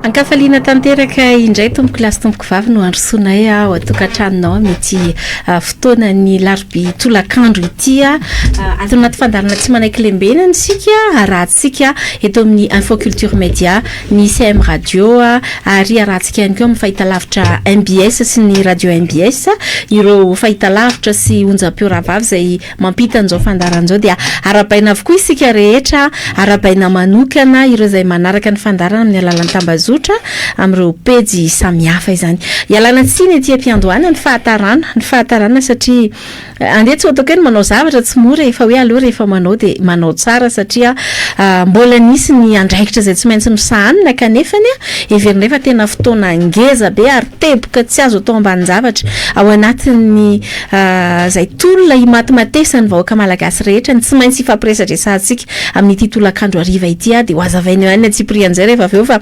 Ankafaliana tanteraka indray tompoko lasy tompoko vavy no androsoanay ao atokantranonao mety fotoana ny larobia tolakandro ity ato anaty fandarana tsy manaiky lembena sika arahantsika eto amin'ny Info Culture Média ny CM Radio ary arahantsika ihany koa amin'ny fahitalavitra MBS sy ny radio MBS ireo fahitalavitra sy onjam-peo ravavy izay mampita an'izao fandaran'izao dia arabaina avokoa isika rehetra arabaina manokana ireo izay manaraka ny fandarana amin'ny alalan'ny tambazotra amreo pejy samihafa izany ialana tsiny ety ampiandohana ny fahatarana satria andeha tsy atao hoe manao zavatra tsy mora efa hoe aloha rehefa manao dia manao tsara satria mbola nisy ny andraikitra izay tsy maintsy misahanina kanefany everina rehefa tena fotoana ngeza be ary teboka tsy azo atao ambany zavatra ao anatin'ny izay tolona imatymatesany vahoaka malagasy rehetra ny tsy maintsy ifampiresadresantsika amin'ity tolakandro ariva ity dia hoazavaina ihany atsiprian'izay rehefa aveo fa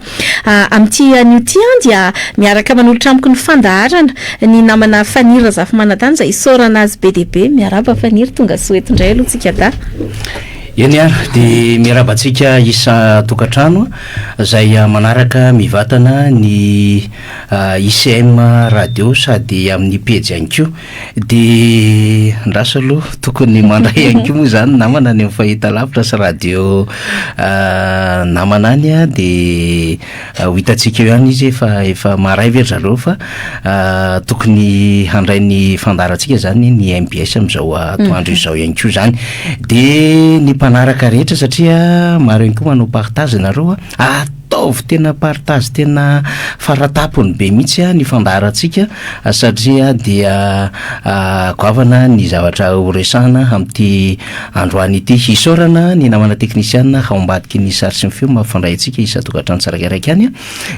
amin'ity an'ity dia miaraka manolotra amiko ny fandaharana ny namana Fanira Zafimanatany izay isaorana azy be dia be miaraba Fanira tonga soeto indray aloha tsika da eny ary dia miarabantsika isa tokantrano izay manaraka mivatana ny ICM radio sady amin'ny pejy ihany koa dia ndraso aloha tokony mandray ihany koa moa izany namana any amin'ny fahitalavitra sy radio namana any dia ho hitantsika eo ihany izy efa maray very zareo fa tokony handray ny fandarantsika zany ny MBS amin'izao atoandro izao ihany koa zany dia ny mpanaraka rehetra satria maro ihany koa manao partage nareo ataovy tena partage tena faratapony be mihitsy ny fandarantsika satria dia goavana ny zavatra horesahana amin'ity androany ity hisaorana ny namana teknisiana haombadiky ny sary sy ny feo mampifandray antsika isa tokantrano tsarakaraiky any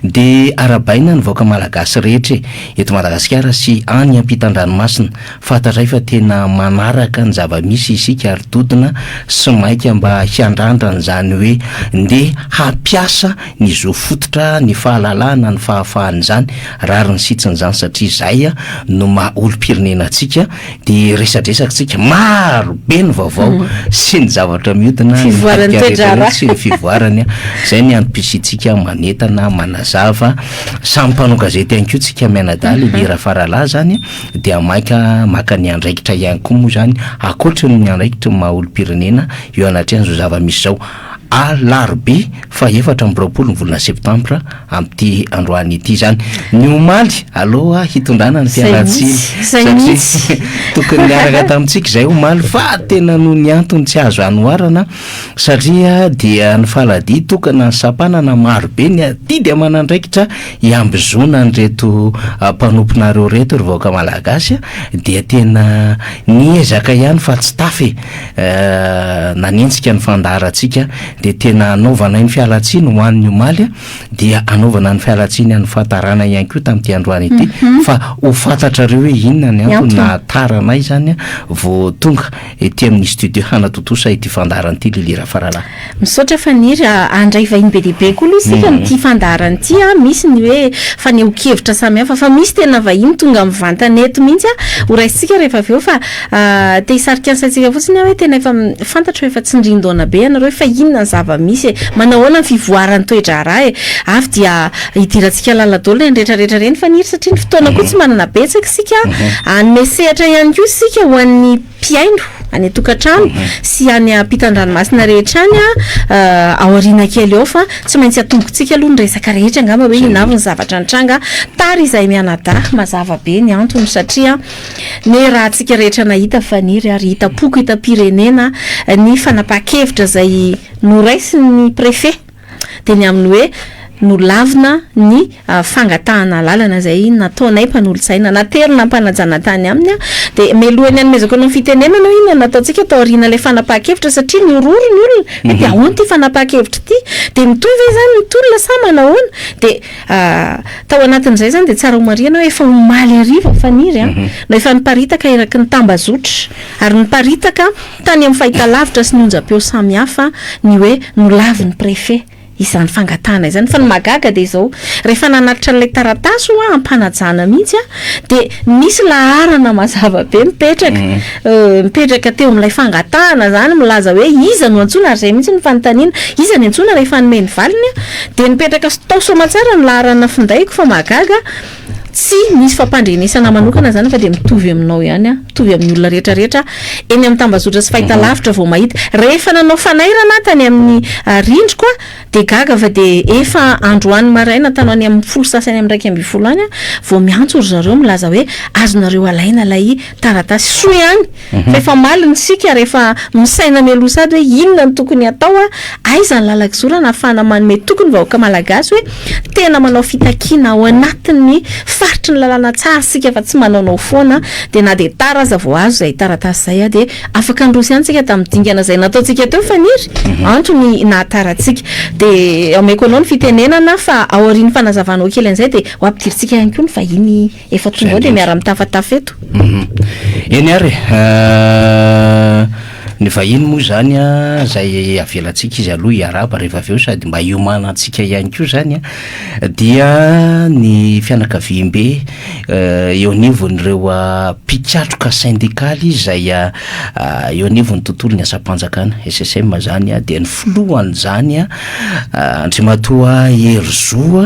dia arabaina ny vaoaka malagasy rehetra eto Madagasikara sy any ampitan-dranomasina fantatray fa tena manaraka ny zava-misy isika ary dodina sy maika mba hiandrandran' izany hoe nde hampiasa ny zo fototra ny fahalalana ny fahafahany izany rary ny sitsiny izany satria izay no maha olo-pirenena antsika dia resadresaka tsika maro be ny vaovao sy ny zavatra mihodina sy ny fivoarany izay ny antom-pisitsika manentana manazava samy mpanao gazety ihany koa tsika mianadaly lera faralahy zany dia maka ny andraikitra ihany koa moa zany akoatra ny andraikitra maha olo-pirenena eo anatrehan' izao zava-misy izao alarobia fa 4 volana septambra amin'ity androany ity zany ny omaly aloha hitondrana ny fiaratsiny satria tokony miaraka tamintsika izay omaly fa tena noho ny antony tsy azo anoarana satria dia ny faladia tokana ny sapanana maro be ny aty dia manandraikitra iambizona nyreto mpanomponareo reto ry vahoaka malagasy dia tena niezaka ihany fa tsy tafy nanentsika ny fandarantsika dia tena anaovana ny fialatsiny ho an'ny omaly dia anaovana ny fialatsiny any fahatarana ihany koa tamin'ity androany ity fa ho fantatrareo hoe inona ny antony nahataranay zany vao tonga ety amin'ny studio hanatotosa ity fandaran'ity lilira faralahy misaotra Fanira andray vahiny be dehibe koa aloha isika n'ity fandaran'ity misy ny hoe faneho-kevitra samihafa fa misy tena vahiny tonga mivantana eto mihitsy ho raisitsika rehefa aveo fa te hisarika ansaitsika fotsiny hoe tena efa fantatra hoe efa tsindrin-doana be ianareo fa inona zava-misy manao ahoana ny fivoarany toetra raha avy dia hidirantsika laladolona ny rehetrarehetra reny Fanira satria ny fotoana koa tsy manana betsaka sika anome sehatra ihany koa sika ho an'ny mpiaino any tokantrano sy any ampitan-dranomasina rehetra any aoriana kely eo fa tsy maintsy atombokontsika aloha ny resaka rehetra angamba hoe inavy ny zavatra nitranga tary izay mianada mazava be ny antony satria ny raha tsika rehetra nahita Fanira ary hitapoko hitam-pirenena ny fanapahan-kevitra izay noraisiny préfet dia ny amin'ny hoe nolavina ny fangatahana lalana izay nataonay mpanolotsaina naterina mpanajana tany aminy dia melohany anomezako anao fitenenana inona nataontsika tao aoriana ilay fanapahan-kevitra satria niororo ny olona dia ahoana ity fanapahan-kevitra ity dia mitovy ve izany ny tolona sa manahoana dia tao anatin'izay zany dia tsara homariana hoe efa omaly ariva Fanira no efa niparitaka eraky ny tambazotra ary niparitaka tany amin'ny fahitalavitra sy ny onjam-peo samihafa ny hoe nolavy ny préfet izany fangatana izany fa ny magaga de zao rehefa nanatitra n'ilay taratasy ampanajana mihitsy de misy laharana mazava be mipetraka teo amin'ilay fangatana zany milaza hoe iza no antsona ary zay mihitsy ny fanontaniana iza ny antsona rehefa nomeny valiny de mipetraka tao soamatsara ny laharana findaiko fa magaga tsy misy fampandrenesana manokana zany fa de mitovy aminao ihany mitovy amin'ny olona rehetrarehetra eny amin'ny tambazotra sy fahita lavitra vao mahita rehefa nanao fanairana tany amin'ny rindriko de gaga fa de efa androany maraina tany any amin'ny folo sasany amin'ny 1:20 any vao miantso ry zareo milaza hoe azonareo alaina lay taratasy soa ihany fa efa maliny sika rehefa misaina melosady hoe inona ny tokony atao aiza ny lalak'izorana ahafahana manome tokony vahoaka malagasy hoe tena manao fitakiana ao anatin'ny faritry ny lalàna tsara sika fa tsy manaonao foana de na de tara aza vao azo zay taratasy zay de afaka androsy ihany tsika tamin'ny dingana zay nataontsika teo faniry antony nahataratsika de ameko anao ny fitenenana fa ao aorian'ny fanazavanao kely an'izay de ho ampidiritsika ihany koa ny vahiny efa tonga ao de miara mitafatafa eto eny ary ny vahiny moa zany zay avelatsika izy aloha iaraba rehefa aveo sady mba iomana antsika ihany koa zany dia ny fianakaviam-be eo anivon'ireo mpikatroka syndikaly zay eo anivon'ny tontolo ny asa-panjakana SSM zany de ny filohany zany Andriamatoa Herzo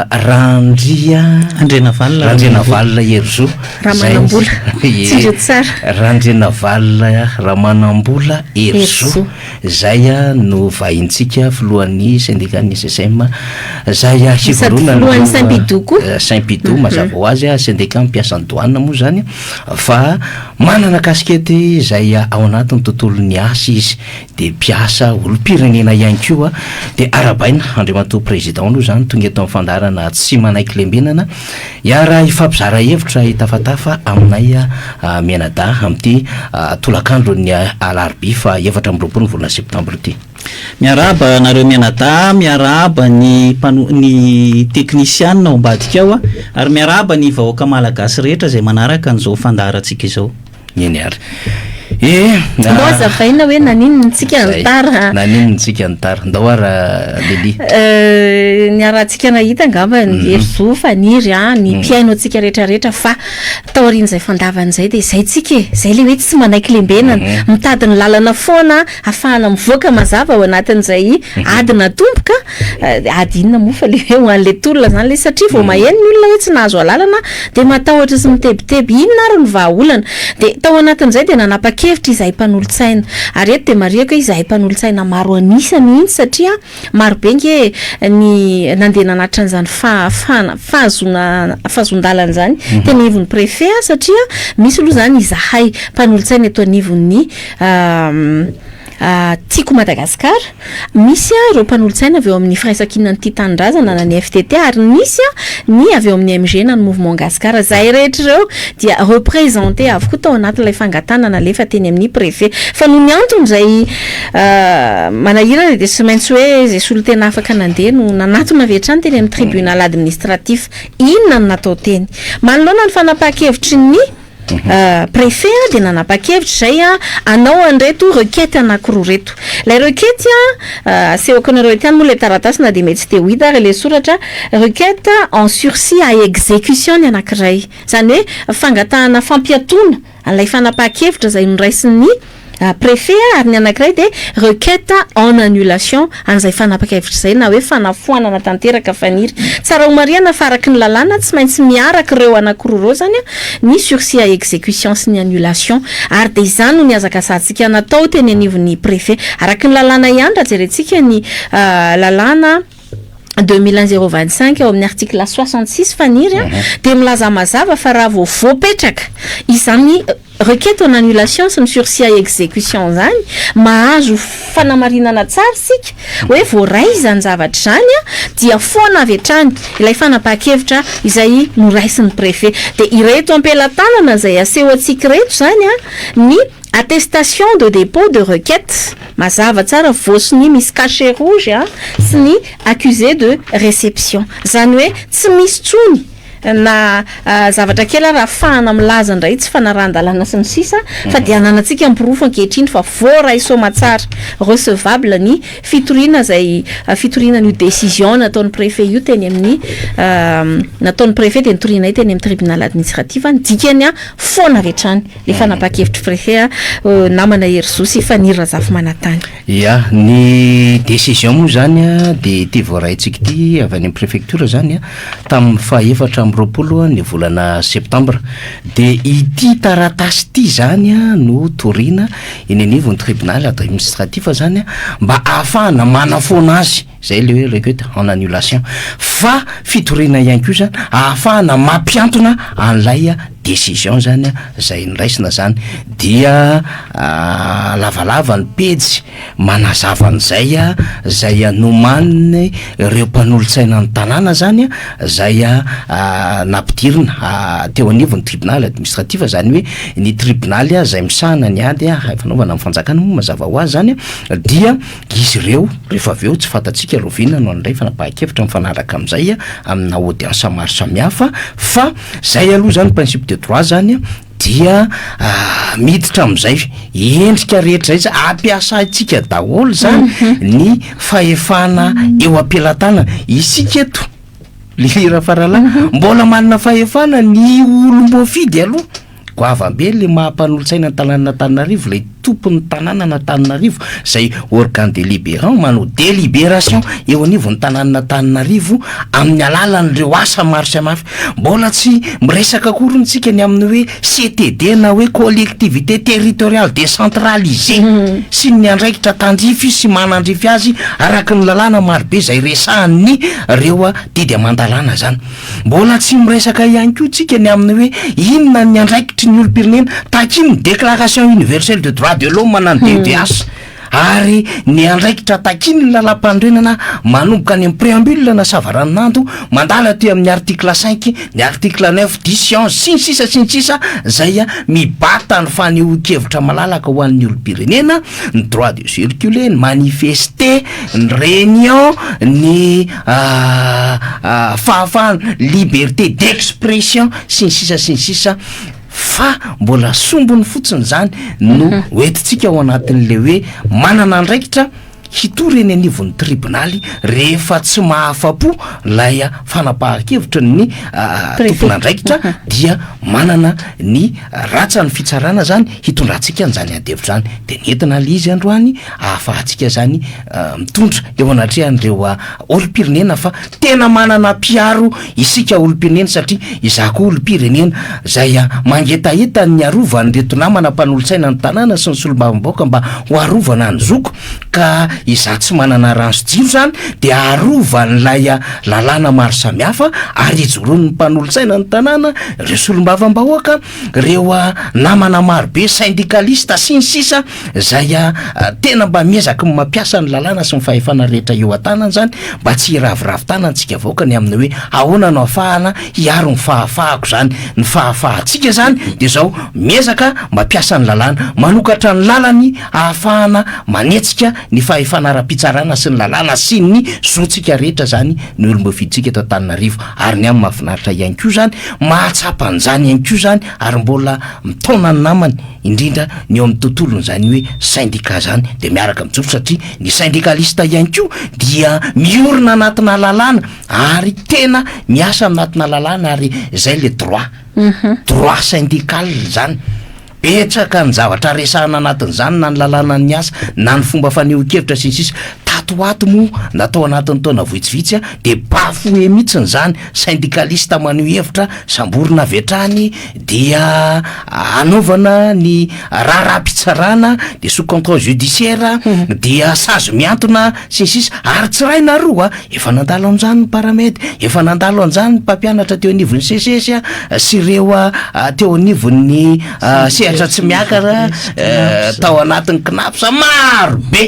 Randrena Valina Herzo Randrenavalina Ramanambola Herzo zay no vahintsika filohan'ny syndikaly SSM zay hivaronana Saint-Pidou mazava ho azy syndicat mpiasa douane moa zany fa manana kaskety zay ao anatin'ny tontolon'ny asa izy de mpiasa olom-pirenena ihany koa de arabaina Andriamatoa président aloha zany tonga eto amin'ny fandarana tsy manaiky lembenana iara ifampizara hevitra hitafatafa aminay Mianada amin'ity tolakandron'ny alarobia fa 7 volana septambra ity. Miaraba nareo Mianada, miaraba ny teknisianina ao ambadika ao ary miaraba ny vahoaka malagasy rehetra zay manaraka an'izao fandaharantsika izao. Eny ary ndao azavaina hoe naninona tsika nitara ndao ara Lely ny arahantsika nahita angamba ny Herzo faniry ny mpiaino antsika rehetrarehetra fa taorian' izay fandavan'izay de zay tsika zay le hoe tsy manaiky lembenana mitady ny lalana foana ahafahana mivoaka mazava ao anatin'izay adina tomboka ady inona moa fa le hoe ho an'le tolona zany le satria vao maheno ny olona hoe tsy nahazo alalana de matahotra sy mitebiteby inona ary ny vahaolana de tao anatin'izay de nanapa-kevitra izahay mpanolo-tsaina ary eto de mariako hoe izahay mpanolo-tsaina maro anisa mihitsy satria maro be nge ny nandeha nanatitra an'izany fahazon-dalana zany tena ivon'ny préfet satria misy aloha zany izahay mpanolo-tsaina eto anivon'ny tiako Madagasikara misy ireo mpanolo-tsaina avy eo amin'ny firaisan-kinana ny tanindrazana na ny FTT ary misy ny avy eo amin'ny MG na ny mouvement Gasikara zay rehetra ireo dia représenté avokoa tao anatin'ilay fangatana nalefa teny amin'ny préfet fa noho ny antony zay manahirana de tsy maintsy hoe zay solo tena afaka nandeha no nanatona vetrany teny amin'ny tribunal administratif inona no natao teny manoloana ny fanapahan-kevitry ny préfet de nanapa-kevitra zay anao anreto requête anankiroa reto lay requête asehoko anareo ety any moa le taratasy na de mety tsy te ho hita ary le soratra requête en sursis à exécution ny anankiray zany hoe fangatahana fampiatona an'ilay fanapahan-kevitra zay noraisin'ny préfet ary ny anankiray de requête en annulation an'izay fanapakevitra zay na hoe fanafoanana tanteraka faniry tsara ho mariana fa araky ny lalàna tsy maintsy miaraka ireo anankiroa reo zany ny sursis à exécution sy ny annulation ary de izany no ny azakasantsika natao teny anivon'ny préfet araky ny lalàna ihany raha jerentsika ny lalàna 2000-025 ao amin'ny article 66 faniry de milaza mazava fa raha vao voapetraka izany requête en annulation sy ny sursis à exécution zany mahazo fanamarinana tsara sika hoe voaray izany zavatra zany dia foana avy hatrany ilay fanapahan-kevitra izay noraisin'ny préfet de ireto ampelantanana zay aseho antsika reto zany ny attestation de dépôt de requête mazava tsara voasiny misy cachet rouge sy ny accusé de réception zany hoe tsy misy tsony na zavatra kely raha fahana milaza indray tsy fanaran-dalàna sy ny sisa fa dia ananantsika ampirofo ankehitriny fa voara isoma tsara recevable ny fitoriana zay fitoriana ny décision nataon'ny préfet io teny amin'ny nataon'ny préfet teny torianay teny amin'ny tribunal administratif ny dikany a foana avy hatrany le fanapa-kevitry préfet namana Herzou sy Fanny Razafy Manantany. Ya ny décision moa zany a de ty voaraintsika ty avy any amin'ny préfecture zany a tamin'ny fahaefatra amby roapolo ny volana septembre de ity taratasy ty zany a no toriana eny anivon'ny tribunal administratif zany a mba ahafahana manafoana azy zay le hoe requête en annulation fa fitoriana ihany koa zany ahafahana mampiantona an'ilay décision zany zay niraisina zany dia lavalava ny pejy manazavan'izay zay nomaniny ireo mpanolontsaina ny tanàna zany zay nampidirina teo anivon'ny tribunal administratif zany hoe ny tribunal zay misahana ny ady fanaovana amin'ny fanjakana moa mazava ho azy zany dia izy ireo rehefa avy eo tsy fantatsika roviana no an'ilay fanapahan-kevitra mifanaraka amin'izay amina audience maro samihafa fa zay aloha zany principe de droit zany dia miditra amin'izay endrika rehetra zay ampiasantsika daholo zany ny fahefana eo am-pelatana isika eto lilira faralahy mbola manana fahefana ny olom-boafidy aloha goavambe le mampanolontsaina tanàn'Antananarivo le tompon'ny tanàn'Antananarivo zay organe délibérant manao délibération eo anivon'ny tanàn'Antananarivo amin'ny alalan'ireo asa maro samihafa mbola tsy miresaka akory ntsika ny amin'ny hoe CTD na hoe collectivité territoriale décentralisée sy ny andraikitra tandrify sy manandrify azy araka ny lalàna marobe zay resahan'ny reo didy amandalàna zany mbola tsy miresaka ihany koa tsika ny amin'ny hoe inona ny andraikitry ny olopirenena takiny déclaration universelle de droit de l'homme manano DDH ary ny andraikitra takiny ny lalam-pandrenana manomboka any amin'ny préambule na savaranando mandala teo amin'ny article 5 ny article 9 10 sy ny sisa zay mibata ny fanehoan-kevitra malalaka ho an'ny olopirenena ny droit de circuler ny manifester ny réunion ny fahafahana liberté d'expression sy ny sisa fa mbola sombony fotsiny zany no hoentintsika ao anatin'le hoe manana andraikitra hitory eny anivon'ny tribunaly rehefa tsy mahafapo lay fanapahan-kevitra ny tompon'andraikitra dia manana ny ratsany fitsarana zany hitondrantsika an'izany adevitra zany de nentina le izy androany ahafahantsika zany mitondra eo anatrehan'ireo olo-pirenena fa tena manana piaro isika olo-pirenena satria izako olo-pirenena zay mangetaeta ny arovan'reto namana mpanolontsaina ny tanàna sy ny solombavambaoka mba ho arovana ny zoko ka iza tsy manana ranso jiro zany de arova n'lay lalàna maro samihafa ary ijoron'ny mpanolontsaina ny tanàna reo solombavambahoaka reo namana marobe syndicaliste sy ny sisa zay tena mba miezaka mampiasa ny lalàna sy ny fahefana rehetra eo an-tanany zany mba tsy iraviravitana antsika vaoka ny amin'ny hoe ahoana no ahafahana hiaro ny fahafahako zany ny fahafahantsika zany de zao miezaka mampiasa ny lalàna manokatra ny lalany ahafahana manetsika ny fanara-pitsarana sy ny lalàna sy ny zotsika rehetra zany ny olombafiditsika eto Antananarivo ary ny amin'ny mahafinaritra ihany koa zany mahatsapan'izany ihany koa zany ary mbola mitaona ny namany indrindra ny eo amin'ny tontolony zany hoe syndicat zany de miaraka mijoro satria ny syndicaliste ihany koa dia miorina anatina lalàna ary tena miasa anatina lalàna ary zay le droit syndical zany petraka ny zavatra resahana anatin'izany na ny lalàna ny asa na ny fomba fanehoan-kevitra sy ny sisa tatoato moa natao anatin'ny taona vitsivitsy de bafoe mihitsiny zany syndicaliste maneho hevitra samborina vetrany dia anaovana ny raharaham-pitsarana de sous contrôle judiciaire dia sazo miantona sy ny sisa ary tsiraina roa efa nandalo an'izany ny paramedy efa nandalo an'izany ny mpampianatra teo anivon'ny CCS sy ireo teo anivon'ny sehatra tsy miakara tao anatin'ny knapsa maro be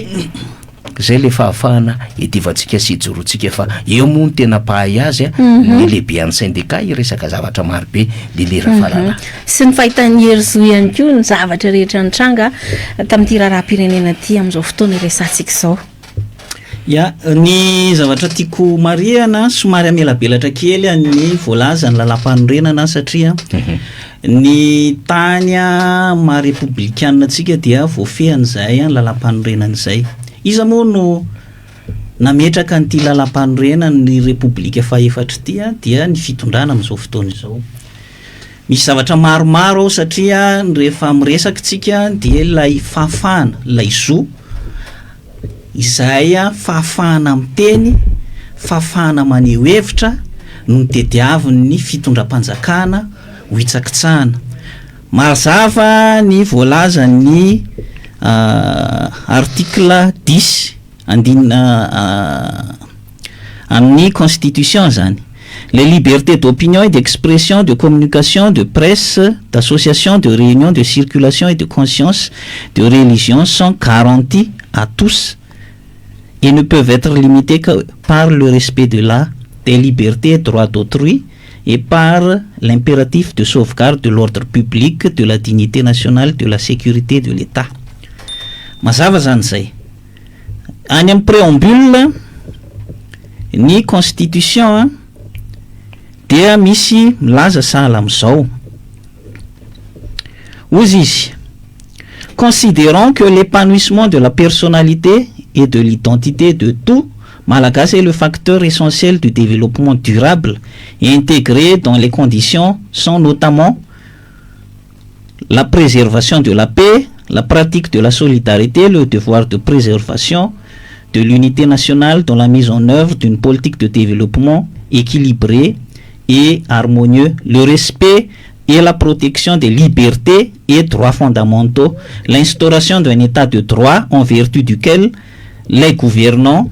zay le fahafahana idivantsika sy ijorotsika fa eo moa ny tena pahay azy ny lehibe an'ny syndicat iresaka zavatra maro be lilera farana sy ny fahitan'ny Herzou ihany koa ny zavatra rehetra nitranga tamin'ity raharaham-pirenena ty amin'izao fotoana iresantsika zao Ya ny zavatra tiako mariana somary amelabelatra kely ny voalaza ny lalam-panorenana satria ny tany maha-républicaine antsika dia voafehan'izay ny lalam-panorenana izay. Iza moa no nametraka nyity lalam-panorenana ny république faefatra ity dia ny fitondrana amin'izao fotoana izao. Misy zavatra maromaro satria rehefa miresaka tsika dia ilay fahafahana, ilay zo izay fahafahana miteny, fahafahana maneho hevitra no mitediavin'ny fitondram-panjakana ho hitsakitsahana. Mazava ny voalaza ny article 10 amin'ny constitution zany. Les libertés d'opinion et d'expression, de communication, de presse, d'association, de réunion, de circulation et de conscience, de religion sont garanties à tous et ne peuvent être limitées que par le respect des libertés et droits d'autrui et par l'impératif de sauvegarde de l'ordre public, de la dignité nationale, de la sécurité de l'État. Mazava zany zay. Any amin'ny préambule ny constitution dia misy milaza sahala amin'izao. Ozy izy: considérons que l'épanouissement de la personnalité et de l'identité de tout Malagasy est le facteur essentiel du développement durable et intégré dans les conditions sont notamment la préservation de la paix, la pratique de la solidarité, le devoir de préservation de l'unité nationale dans la mise en œuvre d'une politique de développement équilibrée et harmonieux, le respect et la protection des libertés et droits fondamentaux, l'instauration d'un état de droit en vertu duquel les gouvernants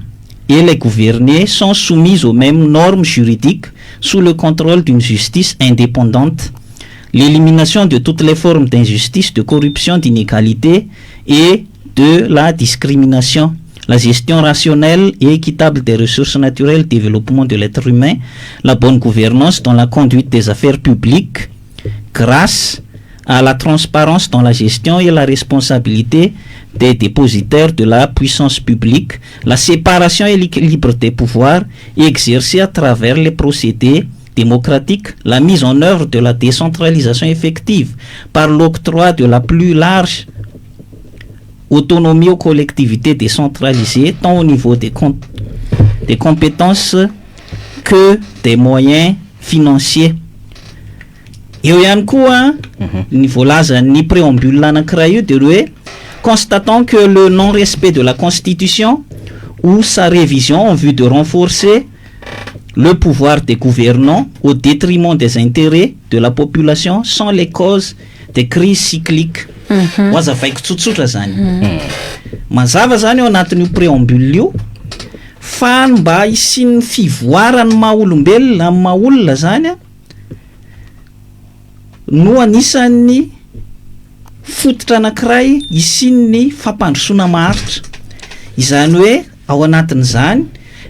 et les gouvernés sont soumis aux mêmes normes juridiques sous le contrôle d'une justice indépendante, l'élimination de toutes les formes d'injustice, de corruption, d'inégalité et de la discrimination, la gestion rationnelle et équitable des ressources naturelles, le développement de l'être humain, la bonne gouvernance dans la conduite des affaires publiques grâce à la transparence dans la gestion et la responsabilité des dépositaires de la puissance publique, la séparation et l'équilibre des pouvoirs exercés à travers les procédés démocratiques, la mise en œuvre de la décentralisation effective par l'octroi de la plus large autonomie aux collectivités décentralisées, tant au niveau des compétences que des moyens financiers. Eo ihany koa ny voalaza ny préambule anankiray io de hoe constatant que le non-respect de la Constitution ou sa révision en vue de renforcer le pouvoir des gouvernants au détriment des intérêts de la population sont les causes des crises cycliques. Hoazavaiko tsotsotra zany. Mazava zany ao anatin'io préambule io fa mba hisian'ny fivoarany maha-olombelona amin'ny maha-olona zany no anisan'ny fototra anankiray hisian'ny fampandrosoana maharitra. Izany hoe ao anatin'izany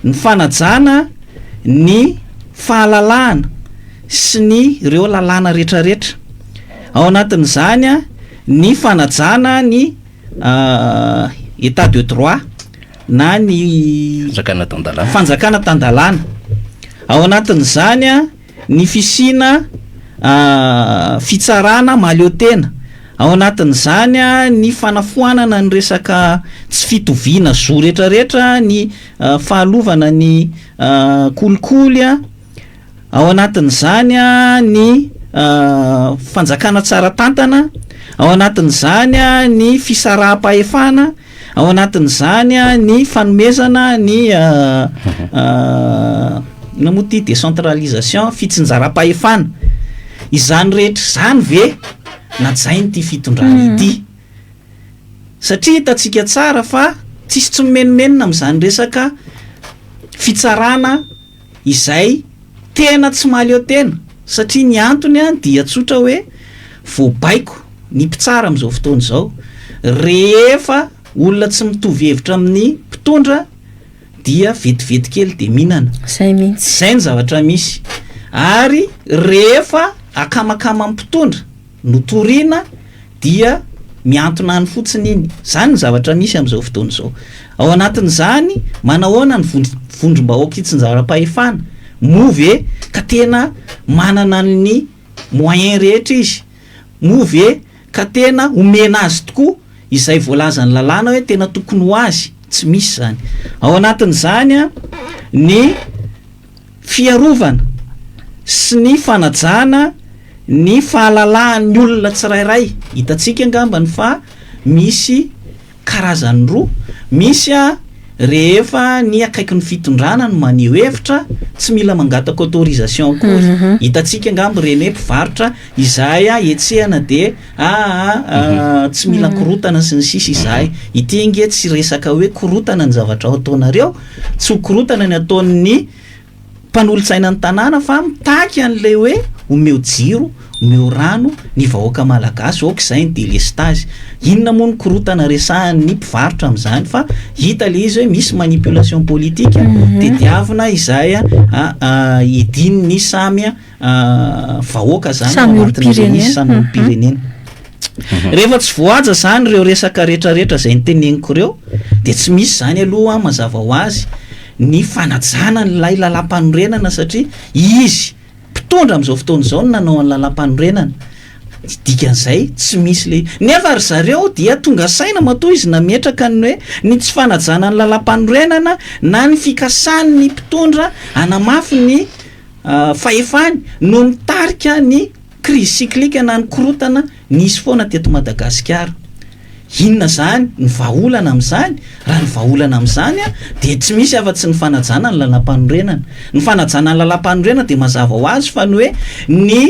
ny fanajana ny fahalalahana sy ny ireo lalàna rehetrarehetra. Ao anatin'izany ny fanajana ny état de droit na ny fanjakana tan-dalàna. Ao anatin'izany ny fisiana fitsarana mahaleotena. Ao anatin'izany ny fanafoanana ny resaka tsy fitoviana zo rehetrarehetra, ny fahalovana ny kolikoly. Ao anatin'izany ny fanjakana tsara tantana. Ao anatin'izany ny fisaraha-pahefana. Ao anatin'izany ny fanomezana ny namoty décentralisation, fitsinjaram-pahefana. Izany rehetra zany ve najainy ty fitondrana ity, satria hitantsika tsara fa tsisy tsy mimenomenona amin'izany resaka fitsarana izay tena tsy mahaleo tena, satria ny antony dia tsotra hoe voabaiko ny mpitsara amin'izao fotoana izao. Rehefa olona tsy mitovy hevitra amin'ny mpitondra dia vetivety kely de mihinana. Zay mihitsy. Zay ny zavatra misy. Ary rehefa akamakama mpitondra no toriana dia miantona any fotsiny iny. Zany ny zavatra misy amin'izao fotoana izao. ao anatin'izany manahoana ny vondrom-bahoaka itsinjara-pahefana move ka tena manana ny moyen rehetra izy move ka tena omena azy tokoa izay voalazany lalàna hoe tena tokony ho azy tsy misy zany ao anatin'izany a ny fiarovana sy ny fanajana ny fahalalan'ny olona tsirairay hitantsika angambany fa misy karazany roa misy a rehefa ny akaiky ny fitondrana no maneho hevitra tsy mila mangataka autorisation akory hitantsika angambo reny mpivarotra izay a etsehana de tsy mila korotana sy ny sisa izay ity nge tsy resaka hoe korotana ny zavatra ataonareo tsy ho korotana ny ataon'ny mpanolo-tsaina ny tanàna fa mitaky an'lay hoe omeo jiro omeo rano ny vahoaka malagasy oka izay ny délestage inona moa ny korotana resahan'ny mpivarotra amin'izany fa hita le izy hoe misy manipulation politique de diavina izay idininy samy vahoaka zany samy olo-pirenena rehefa tsy voaja zany reo resaka rehetrarehetra zay nyteneniko reo de tsy misy zany aloha mazava ho azy ny fanajana nylay lalam-panorenana satria izy mpitondra am'izao fotoana izao no nanao ny lalam-panorenana dikan'izay tsy misy le nefa ry zareo dia tonga saina matoa izy nametraka ny hoe ny tsy fanajana ny lalam-panorenana na ny fikasany ny mpitondra anamafy ny fahefany no mitarika ny crise cyclique na ny korotana nisy foana teto Madagasikara inona zany ny vahaolana amin'izany raha ny vahaolana amin'izany a de tsy misy afa-tsy ny fanajana ny lalam-panorenana ny fanajana ny lalam-panorenana de mazava ho azy fa ny hoe ny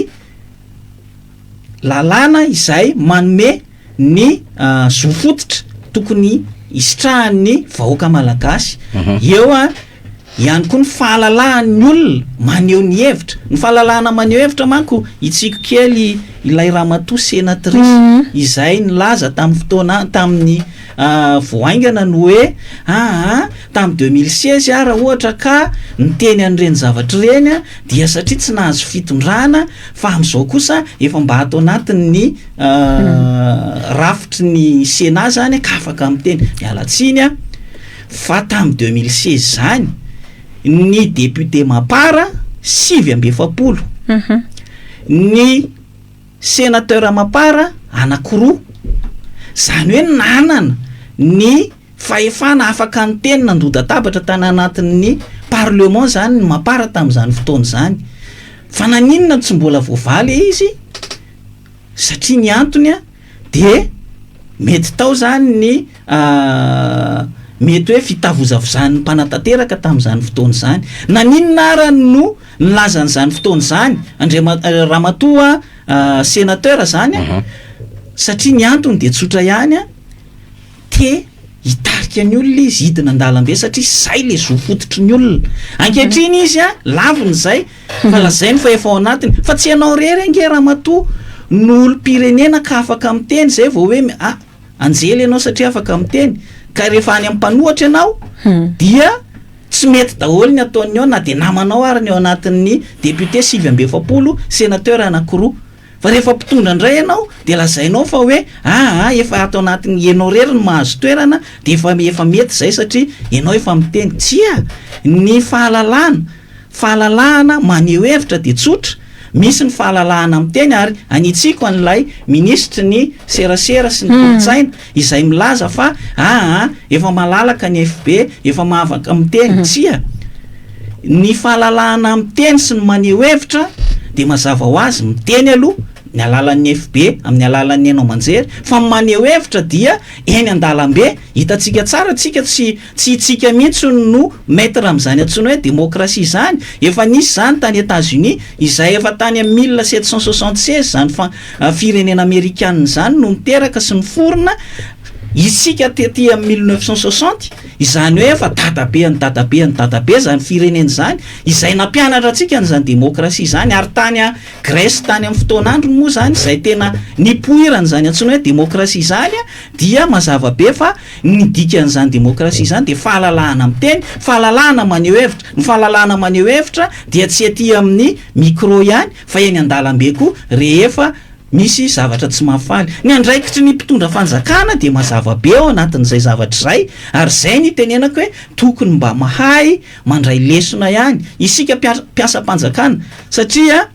lalàna izay manome ny zofototra tokony isitrahan'ny vahoaka malagasy eo a ihany koa ny fahalalan'ny olona maneho ny hevitra ny fahalalahana maneho hevitra manko itsiko kely ilay ramatoa sénatrice izay nilaza tamin'ny fotoana tamin'ny voaingana ny hoe tamin'ny 2016 raha ohatra ka niteny an'ireny zavatra ireny a dia satria tsy nahazo fitondrana fa amin'izao kosa efa mba atao anatin'ny rafitry ny Sénat zany ka afaka miteny mialatsiny a fa tamin'ny 2016 zany ny député mapara 7 ny sénateur mapara anakiroa zany hoe nanana ny fahefana afaka ny teny nandoda-tabatra tany anatin'ny parlement zany ny mapara tamin'izany fotoana zany fa naninona tsy mbola voavaly izy satria ny antony a de mety tao zany ny mety hoe fitavozavozan'ny mpanatanteraka tamin'izany fotoana zany naninona ara no nilazan'izany fotoana zany ramatoa sénateur zany satria ny antony de tsotra ihany a te hitarika ny olona izy hidina an-dalambe satria zay le zofototry ny olona ankehitriny izy a laviny zay fa lazainy fa efa ao anatiny fa tsy ianao rery ange ramatoa n'olo-pirenena ka afaka miteny zay vao hoe anjely ianao satria afaka miteny ka rehefa any amin'ny mpanohatra ianao dia tsy mety daholo ny ataony ao na de namanao ary ny ao anatin'ny député 7 sénateur anakiroa fa rehefa mpitondra indray ianao de lazainao fa hoe efa atao anatin'ny ianao rery ny mahazo toerana de efa mety zay satria ianao efa miteny tsia ny fahalalahana maneho hevitra de tsotra misy ny fahalalahana miteny ary anitsiko an'ilay ministry ny serasera sy ny kolotsaina izay milaza fa efa malalaka ny FB efa mahavaka miteny tsia ny fahalalahana miteny sy ny maneho hevitra de mazava ho azy miteny aloha ny alalan'ny FB amin'ny alalan'ny Hainao Manjery fa maneho hevitra dia eny an-dalambe hitantsika tsara tsika tsy itsika mihitsy no maître amin'izany antsoina hoe démocratie zany efa nisy zany tany États-Unis izay efa tany amin'ny 1776 zany firenena amerikanina zany no miteraka sy ny forona isika tety amin'ny 1960 izany hoe efa dadabe zany firenena zany izay nampianatra atsika n'izany démocratie zany ary tany a Grèce tany amin'ny fotoan'andro moa zany izay tena nipoirana zany antsoina hoe démocratie zany a dia mazava be fa ny dikan'izany démocratie zany de fahalalahana miteny fahalalahana maneho hevitra ny fahalalahana maneho hevitra dia tsy aty amin'ny micro ihany fa eny an-dalambe koa rehefa misy zavatra tsy mahafaly. Ny andraikitry ny mpitondra fanjakana de mazava be ao anatin'izay zavatra izay, ary zay ny tenenako hoe tokony mba mahay mandray lesona ihany isika mpiasa-panjakana, satria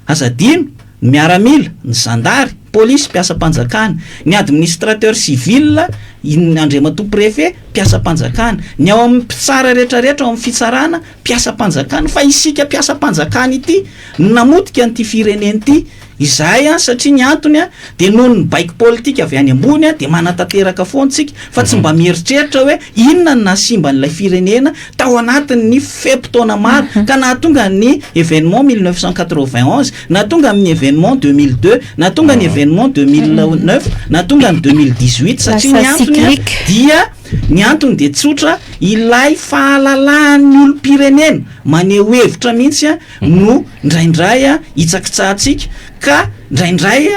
azadino ny miaramila, ny zandary, polisy mpiasa-panjakana, ny administrateur civil, ny andriamatoa préfet mpiasa-panjakana, ny ao amin'ny mpitsara rehetrarehetra ao amin'ny fitsarana mpiasa-panjakana. Fa isika mpiasa-panjakana ity namotika an'ity fireneny ity izay satria ny antony de noho ny baiko politika avy any ambony de manatanteraka foantsika fa tsy mba mieritreritra hoe inona ny nasimba n'ilay firenena tao anatin'ny fempotoana maro ka nahatonga ny événement 1991, nahatonga amin'ny événement 2002, nahatonga ny événement 2009, nahatonga ny 2018. Satria ny antony dia ny antony de tsotra ilay fahalalan'ny olom-pirenena maneho hevitra mihitsy no ndraindray hitsakitsahantsika, ka ndraindray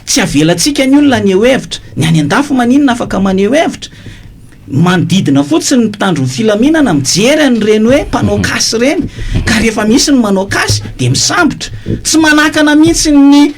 tsy avelantsika ny olona aneho hevitra. Ny any an-dafo maninona afaka maneho hevitra, manodidina fotsiny ny mpitandro ny filaminana mijery an'ireny hoe mpanao kasy reny, ka rehefa misy ny manao kasy de misambotra, tsy manakana mihitsy ny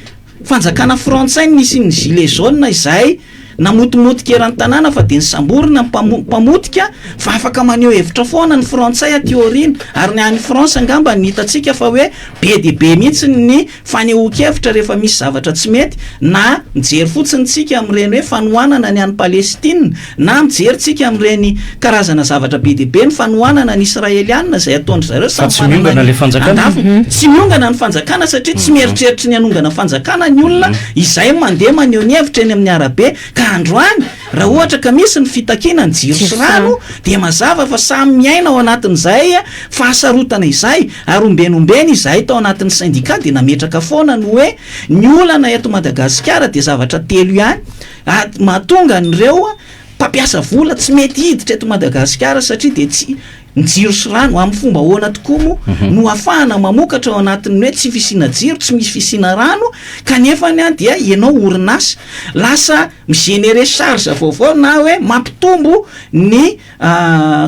fanjakana frantsay nisy ny gilet jaune izay namotomotika eran'ny tanàna fa de ny samborina mpamotika fa afaka maneho hevitra foana ny frantsay aty aoriana. Ary ny any France angamba ny hitatsika fa hoe be de be mihitsy ny fanehoan-kevitra rehefa misy zavatra tsy mety, na mijery fotsiny tsika amin'ireny hoe fanohanana ny any Palestina, na mijery tsika amin'ireny karazana zavatra be de be ny fanohanana ny Israelianina izay ataondry zareo tsy miongana le fanjakana. Tsy miongana ny fanjakana satria tsy mieritreritra ny anongana fanjakana ny olona izay mandeha maneho ny hevitra eny amin'ny arabe. Androany raha ohatra ka misy ny fitakiana ny jiro sy rano de mazava fa samy miaina ao anatin'izay fahasarotana izay, ary ombenombeny izay tao anatin'ny syndicat de nametraka foana ny hoe ny olana eto Madagasikara de zavatra telo ihany mahatonga an'ireo mpampiasa vola tsy mety hiditra eto Madagasikara satria de tsy ny jiro sy rano amin'ny fomba ahoana tokoa mo no ahafahana mamokatra ao anatin'ny hoe tsy fisiana jiro, tsy misy fisiana rano, kanefa dia ianao orinasa lasa migenere charge vaovao na hoe mampitombo ny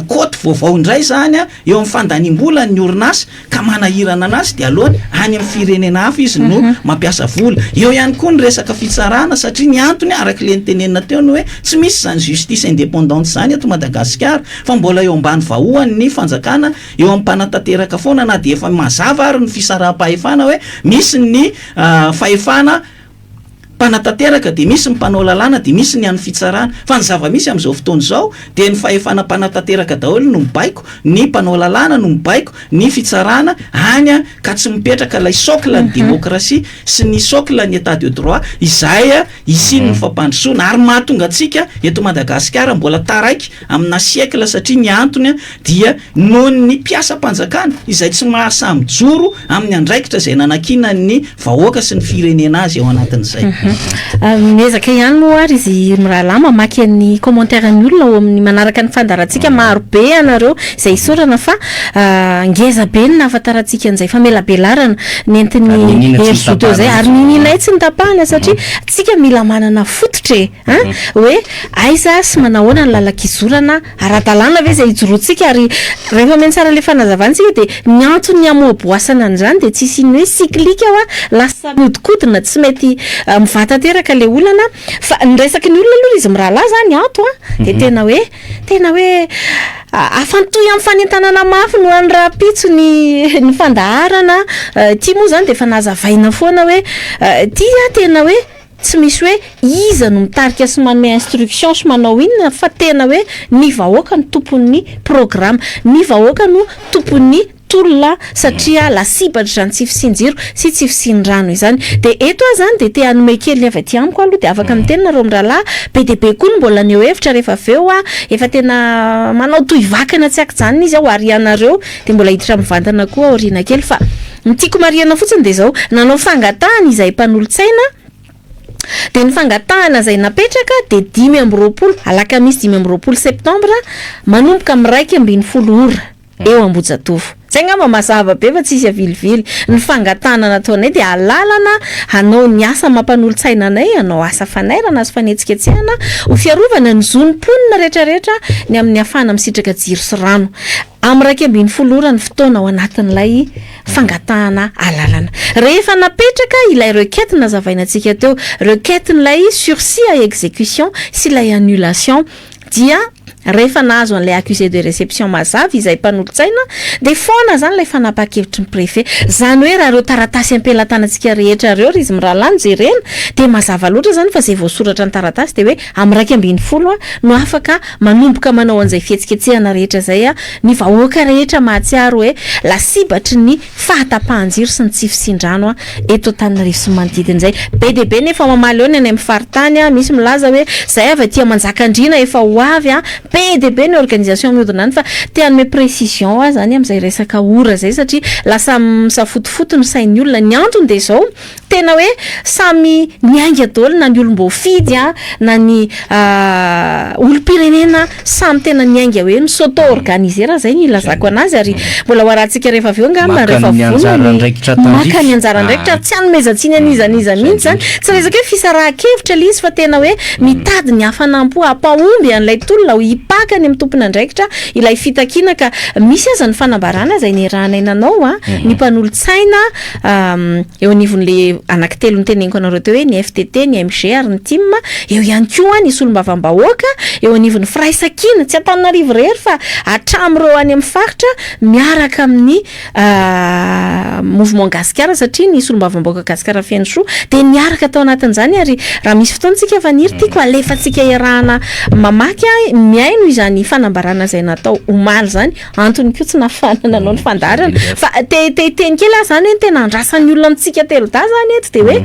koty vaovao indray zany eo amin'ny fandanim-bola ny orinasa, ka manahirana anazy de alohany any amin'ny firenena hafa izy no mampiasa vola. Eo ihany koa ny resaka fitsarana satria ny antony arak'le nitenenina teo no hoe tsy misy zany justice indépendante zany eto Madagasikara fa mbola eo ambany vahoany ny fanjakana eo amin'ny mpanatanteraka foana, na de efa mazava ary ny fisaraha-pahefana hoe misy ny fahefana mpanatanteraka de misy ny mpanao lalàna de misy ny an'ny fitsarana. Fa ny zava-misy amin'izao fotoana izao de ny fahefana mpanatanteraka daholo no mibaiko, ny mpanao lalàna no mibaiko, ny fitsarana any ka tsy mipetraka ilay socle ny démocratie sy ny socle ny état de droit izay isiny ny fampandrosoana. Ary mahatonga antsika eto Madagasikara mbola taraiky amina siècle satria ny antony dia noho ny mpiasa-panjakana izay tsy mahasamijoro amin'ny andraikitra izay nanakina ny vahoaka sy ny firenena azy ao anatin'izay. Miezaka ihany moa ary izy mirahalahy mamaky ny commentaire ny olona ao amin'ny manaraka ny fandarantsika maro be anareo izay isorana fa ngeza be ny nahafantarantsika an'izay fa mela belarana nentin'ny hery zay ary ninay tsy nitapahana satria tsika mila manana fototra hoe aiza sy manahoana ny lalakizorana ara-dalàna ve izay ijoroantsika, ary rehefa meny tsara le fanazavantsika de ny antony amoaboasana an'izany de tsy siny hoe cyclique lasa miodikodina tsy mety mivatanteraka le olana. Fa ny resaky ny olona aloha izy mirahalahy zany ato de tena hoe afantoy amin'ny fanentanana mafy no any raha pitso ny fandaharana ty moa zany de efa nazavaina foana hoe tia tena hoe tsy misy hoe iza no mitarika sy manome instruction sy manao inona, fa tena hoe ny vahoaka no tompon'ny programme, ny vahoaka no tompon'ny tolona satria lasibatra zany tsy fisinjiro sy tsy fisindrano izany. De eto zany de te hanome kely ny avy aty amiko aloha de afaka mitenina reo mirahalahy be de be koa mbola neo hevitra rehefa aveo efa tena manao toy vakana tsy akijany izy ao ary ianareo de mbola hiditra mivantana koa aoriana kely. Fa nitiako mariana fotsiny de zao nanao fangatahana izay mpanolo-tsaina de ny fangatahana izay napetraka de 10 alakamisy 10 septembre manomboka amin'ny 1 ora eo Ambohijatovo. Zay ngamba mazava be fa tsisy avilivily. Ny fangatahana nataonay de alalana hanao ny asa mampanolo-tsaina anay, hanao asa fanairana sy fanetsiketsehana ho fiarovana ny zonimponina rehetrarehetra ny amin'ny afana misitraka jiro sy rano. am'raiky ambiny folora ny fotoana ao anatin'ilay fangatahana alalana. Rehefa napetraka ilay requête nazavainantsika teo, requêten'ilay sursis à exécution sy ilay annulation dia rehefa nahazo an'ilay accusé de réception mazava izay mpanolotsaina de foana zany lay fanapa-kevitry ny préfet. Zany hoe raha reo taratasy ampelantanantsika rehetra reo izy miralany jerena de mazava loatra zany fa zay voasoratra ny taratasy de hoe am'raiky ambiny folo no afaka manomboka manao an'izay fihetsiketsehana rehetra zay ny vahoaka rehetra mahatsiaro hoe lasibatry ny fahatapahan-jiro sy ny tsy fisindrano eto Antananarivo sy manodidin'izay. Be de be nefa mamaly eo ny any amin'ny faritany misy milaza hoe zay avy aty Manjakandriana efa ho avy be de be ny organisation mihodina any fa te hanome précision zany amin'izay resaka ora zay satria lasa misafotofoto ny sain'ny olona. Ny antony de zao tena hoe samy miainga daholo na ny olom-boafidy na ny olom-pirenena samy tena niainga hoe ny s'auto-organisera zay ny ilazako anazy ary mbola hoarantsika rehefa aveo ngamba rehefa maka ny anjara ndraikitra tsy hanomezantsiny anizaniza mihitsy zany tsy resaka hoe fisarahan-kevitra le izy fa tena hoe mitady ny hafanampo ampahomby an'ilay tolona ho ipakany amin'ny tompony andraikitra ilay fitakiana ka misy aza ny fanambarana zay nirahanay nanao ny mpanolotsaina eo anivon'le anankitelo nyteneniko anareo teo hoe ny FTT, ny MG ary ny TIM, eo ihany koa ny solombavam-bahoaka eo anivon'ny firaisan-kina tsy Antananarivo rery fa hatramin'ireo any amin'ny faritra miaraka amin'ny mouvement gasikara satria ny solombavam-bahoaka gasikara feno soa de niaraka tao anatin'izany ary raha misy fotoantsika faniry tiako alefatsika iarahana mamaky miaino izany fanambarana zay natao omaly zany antony koa tsy nafana nanao ny fandarana fa teny kely zany hoe tena andrasan'ny olona amintsika telo da zany eto de hoe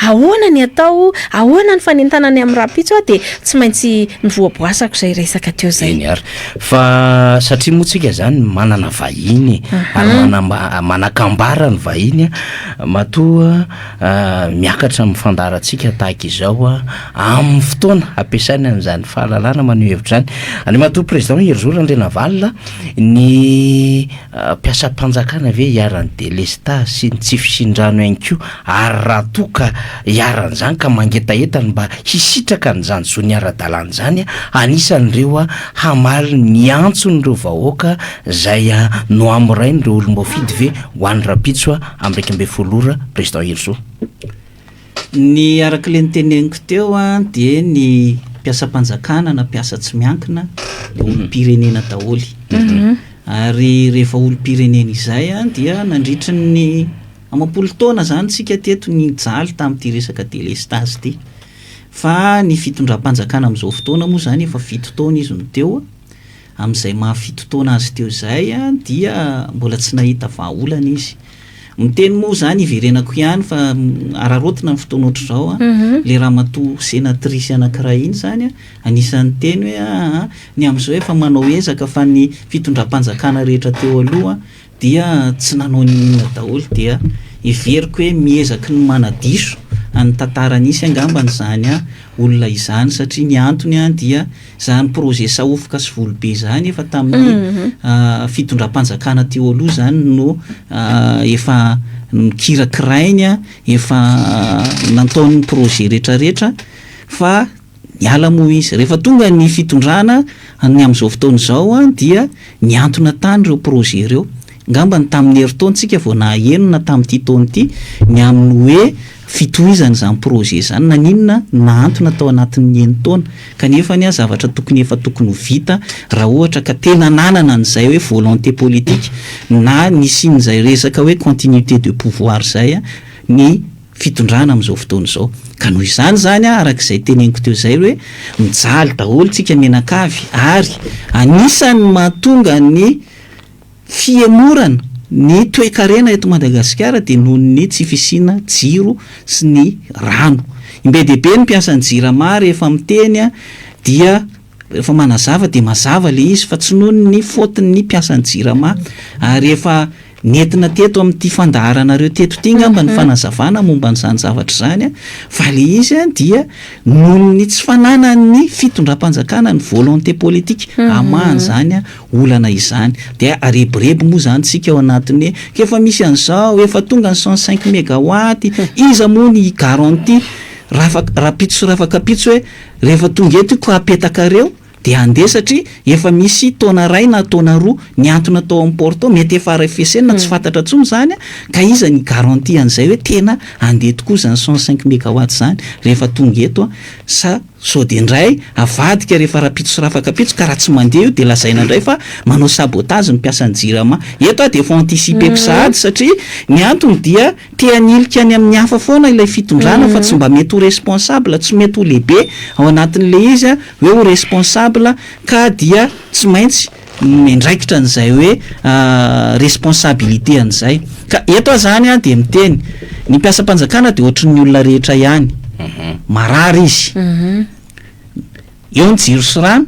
ahoana ny atao ahoana ny fanentanany amin'ny rapitso de tsy maintsy nivoaboasako zay resaka teo zay ary fa satria moatsika zany manana vahiny ary manakambara ny vahiny matoa miakatra amin'ny fandarantsika tahaka izao amin'ny fotoana ampiasaina an'izany fahalalana maneho hevitra zany. Any matoa président Herzog Andrenavalina ny mpiasam-panjakana ve hiaran'ny délestat sy ny tsy fisindrano ihany koa ary raha toka hiaran'izany ka mangetahetany mba hisitraka n'izany so ny ara-dalàna zany anisan'ireo hamaly ny antson'ireo vahoaka zay no amirain'ireo olom-boafidy ve ho an'ny rapitso am'raiky ambe folora président Herzog. Ny arak'le nyteneniko teo de ny mpiasam-panjakana na mpiasa tsy miankina de olom-pirenena daholy ary rehefa olom-pirenena izay dia nandritry ny amam-polo taona zany tsika teto ny jaly tamin'ity resaka délestage ty fa ny fitondram-panjakana amin'izao fotoana moa zany efa 7 taona izy no teo amin'izay maha 7 taona azy teo zay dia mbola tsy nahita vahaolana izy. Miteny moa zany iverenako ihany fa ararotina ny fotoana ohatr' zao le ramatoa sénatrice anankiray iny zany anisan'ny teny hoe ny amin'izao efa manao ezaka fa ny fitondram-panjakana rehetra teo aloha dia tsy nanao ny inona daholo dia everiko hoe miezaky ny manadiso any tantaranisy angambany zany olona izany satria ny antony dia zany projet saofoka sy volobe zany efa tamin'ny fitondram-panjakana teo aloha zany no efa mikirakirainy efa nataon'ny projet rehetrarehetra fa miala moa izy rehefa tonga ny fitondrana ny amin'izao fotoana izao dia niantona tany ireo projet ireo ngamba ny tamin'ny herintaontsika vao nahenona tamin'ity taona ity ny amin'ny hoe fitohizana zany projet zany na ninona naantona tao anatin'ny enitaona kanefa ny zavatra tokony efa tokony ho vita raha ohatra ka tena nanana an'izay hoe volonté politique na nisin'izay resaka hoe continuité de pouvoir zay ny fitondrana amin'izao fotoana izao ka noho izany zany arak'izay teneniko teo zay hoe mijaly daholo tsika menakavy ary anisan'ny mahatonga ny fiemorana ny toe-karena eto Madagasikara de noho ny tsy fisina jiro sy ny rano. Imbe dehibe ny mpiasan'ny jirama rehefa miteny dia rehefa manazava de mazava le izy fa tsy noho ny faotiny mpiasan'ny jirama ary rehefa nentina teto amin'ity fandaharanareo teto ty ngamba ny fanazavana momba n'izany zavatra zany fa le izy dia noho ny tsy fananany fitondram-panjakana ny volonté politique amahany zany olana izany dia areborebo moa zany tsika ao anatiny kefa misy an'izao efa tonga ny 105 mégawatt iza moa ny garantie rapitso rafakapitso hoe rehefa tonga eto ko apetakareo de andeha satria efa misy taona ray na taona roa niantona tao amin'ny Porto mety efa RFC na tsy fantatra tsony zany ka iza ny garantie an'izay hoe tena andeha tokoa zany 105 mégawatt zany rehefa tonga eto sa sao de indray avadika rehefa rapitso sy rafakapitso ka raha tsy mandeha io de lazaina indray fa manao sabotage ny mpiasan'ny jirama eto de efa anticiper sahady satria ny antony dia te hanilika any amin'ny hafa foana ilay fitondrana fa tsy mba mety ho responsable tsy mety ho lehibe ao anatin'le izy hoe ho responsable ka dia tsy maintsy mendraikitra an'izay hoe responsabilité an'izay ka eto zany de miteny ny mpiasa-panjakana de ohatry ny olona rehetra ihany marary izy eo ny jiro sy rano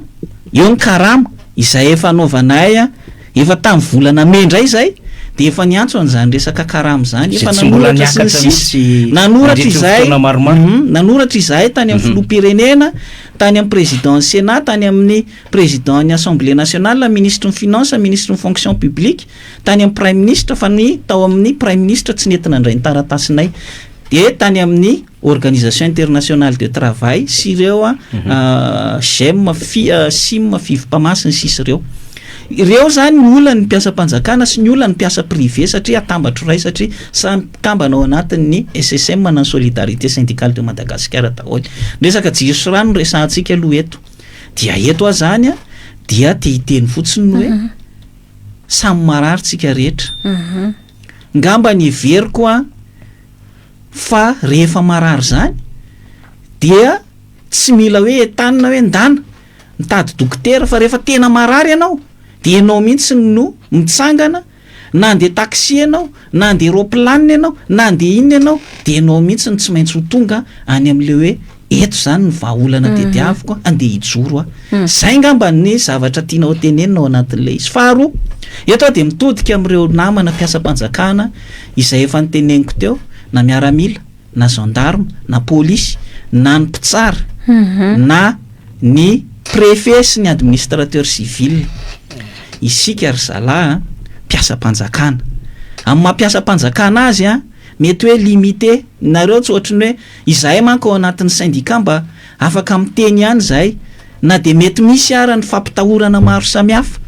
eo ny karama izay efa anaovanay efa tamin'ny volana mendray zay de efa niantso an'izany resaka karama zany efa nanoratra sy nanoratra izay nanoratra izahay tany amin'ny filoham-pirenena tany amin'ny président Sénat tany amin'ny président ny Assemblée nationale ministre ny finance ministre ny fonction publique tany amin'ny prime ministre fa ny tao amin'ny prime ministre tsy nentina indray ny taratasinay de tany amin'ny organisation internationale de travail sy ireo sim fivimpamasiny sisy ireo zany ny olona ny mpiasa-panjakana sy ny olona ny mpiasa privé satria atambatro ray satria samy tambana ao anatin'ny SSM na solidarité syndicale de Madagascar daholo resaka jiro sy rano resantsika aloha eto dia eto zany dia te hiteny fotsiny hoe samy marary tsika rehetra ngamba ny everiko fa rehefa marary zany dia tsy mila hoe entanina hoe ndana mitady dokotera fa rehefa tena marary ianao de ianao mihitsy no mitsangana na andeha taxi ianao na andeha roplanina ianao na andeha inona ianao de ianao mihitsy ny tsy maintsy ho tonga any amin'le hoe eto zany ny vahaolana tediaviko andeha hijoro zay ngamba ny zavatra tianao tenenina ao anatin'le izy faharoa eto de mitodika amin'ireo namana mpiasa-panjakana izay efa niteneniko teo na miaramila na gendarme na polisy na ny mpitsara na ny préfet sy ny administrateur civil isika ry zalahy mpiasa-panjakana amin'ny mampiasa-panjakana azy mety hoe limité nareo tsy ohatrany hoe izahay manko ao anatin'ny syndicat mba afaka miteny ihany zay na de mety misy ara ny fampitahorana maro samihafa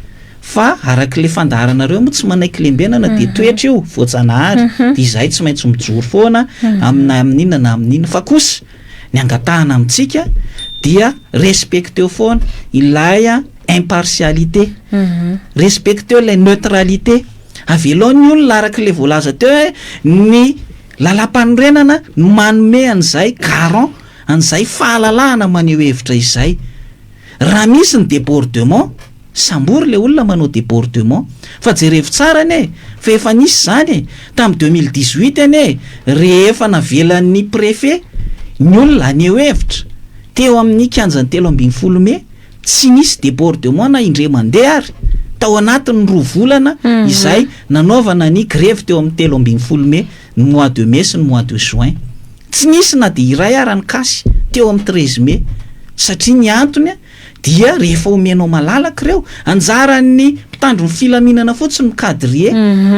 fa arak'le fandaharanareo moa tsy manaiky lembenana de toetra io voajanahary de izahay tsy maintsy mijoro foana amin'inona na amin'inona fa kosa ny angatahana amintsika dia respecteo foana ilay impartialité respecteo la neutralité avelo ny olona arak'le voalaza teo hoe ny lalam-panorenana manome an'izay garant an'izay fahalalahana maneho hevitra izay raha misy ny débordement sambory le olona manao débordement fa jerevo tsara ane fa efa nisy zany tamin'ny 2018 ane rehefa navelan'ny préfet ny olona aneho hevitra teo amin'ny kianjany 13 mai tsy nisy débordement na indre mandeha ary tao anatin'ny 2 volana izay nanaovana ny grève teo amin'ny 13 mai ny mois de mai sy ny mois de juin tsy nisy na de iray ara ny kasy teo amin'ny 13 mai satria ny antony dia rehefa omenao malalaka ireo anjaran'ny mpitandro ny filaminana fotsiny micadrier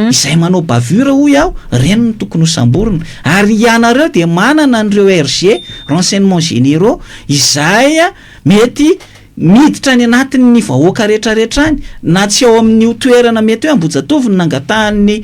izay manao bavure hoy aho reny ny tokony ho samborina ary ianareo de manana an'ireo RG renseignements généraux izay mety miditra ny anatin'ny vahoaka rehetrarehetra any na tsy ao amin'ny toerana mety hoe Ambohijatovy nangatahan'ny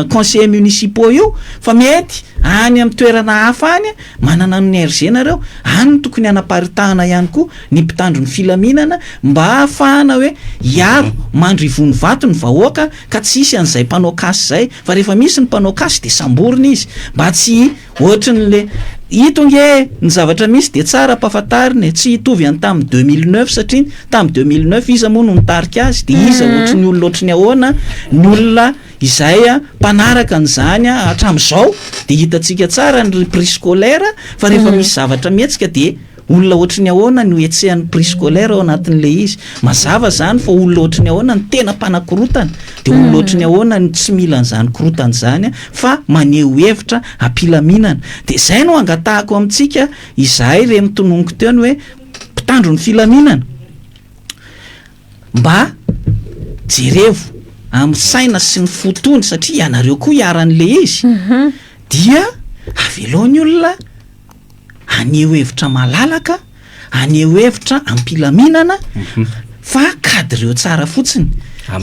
conseillers municipaux io fa mety any amin'ny toerana hafa any manana ny RG nareo any tokony anaparitahana ihany koa ny mpitandro ny filaminana mba ahafahana hoe iaro mandro ivony vato ny vahoaka ka tsy isy an'izay mpanao kasy zay fa rehefa misy ny mpanao kasy de samborina izy mba tsy ohatrin'le itonge ny zavatra misy de tsara mpahafantarina tsy hitovy any tamin'ny 2009 satria tamin'ny 2009 iza moa no nitarika azy de iza ohatry ny olona ohatry ny ahoana ny olona izay mpanaraka an'izany hatramin'izao de hitantsika tsara ny prix scolaire fa rehefa misy zavatra mihetsika de olona ohatry ny ahoana no etsehan'ny prix scolaire ao anatin'le izy mazava zany fa olona ohatry ny ahoana ny tena mpanakorotana de olona ohatry ny ahoana ny tsy mila an'izany korotana zany fa maneho hevitra ampilaminana de zay no angatahako amintsika izahay re mitononiko teo ny hoe mpitandro ny filaminana mba jerevo amin'ny saina sy ny fotony satria ianareo koa iaran'le izy dia avelo ny olona aneho hevitra malalaka aneo hevitra ampilaminana fa kadreo tsara fotsiny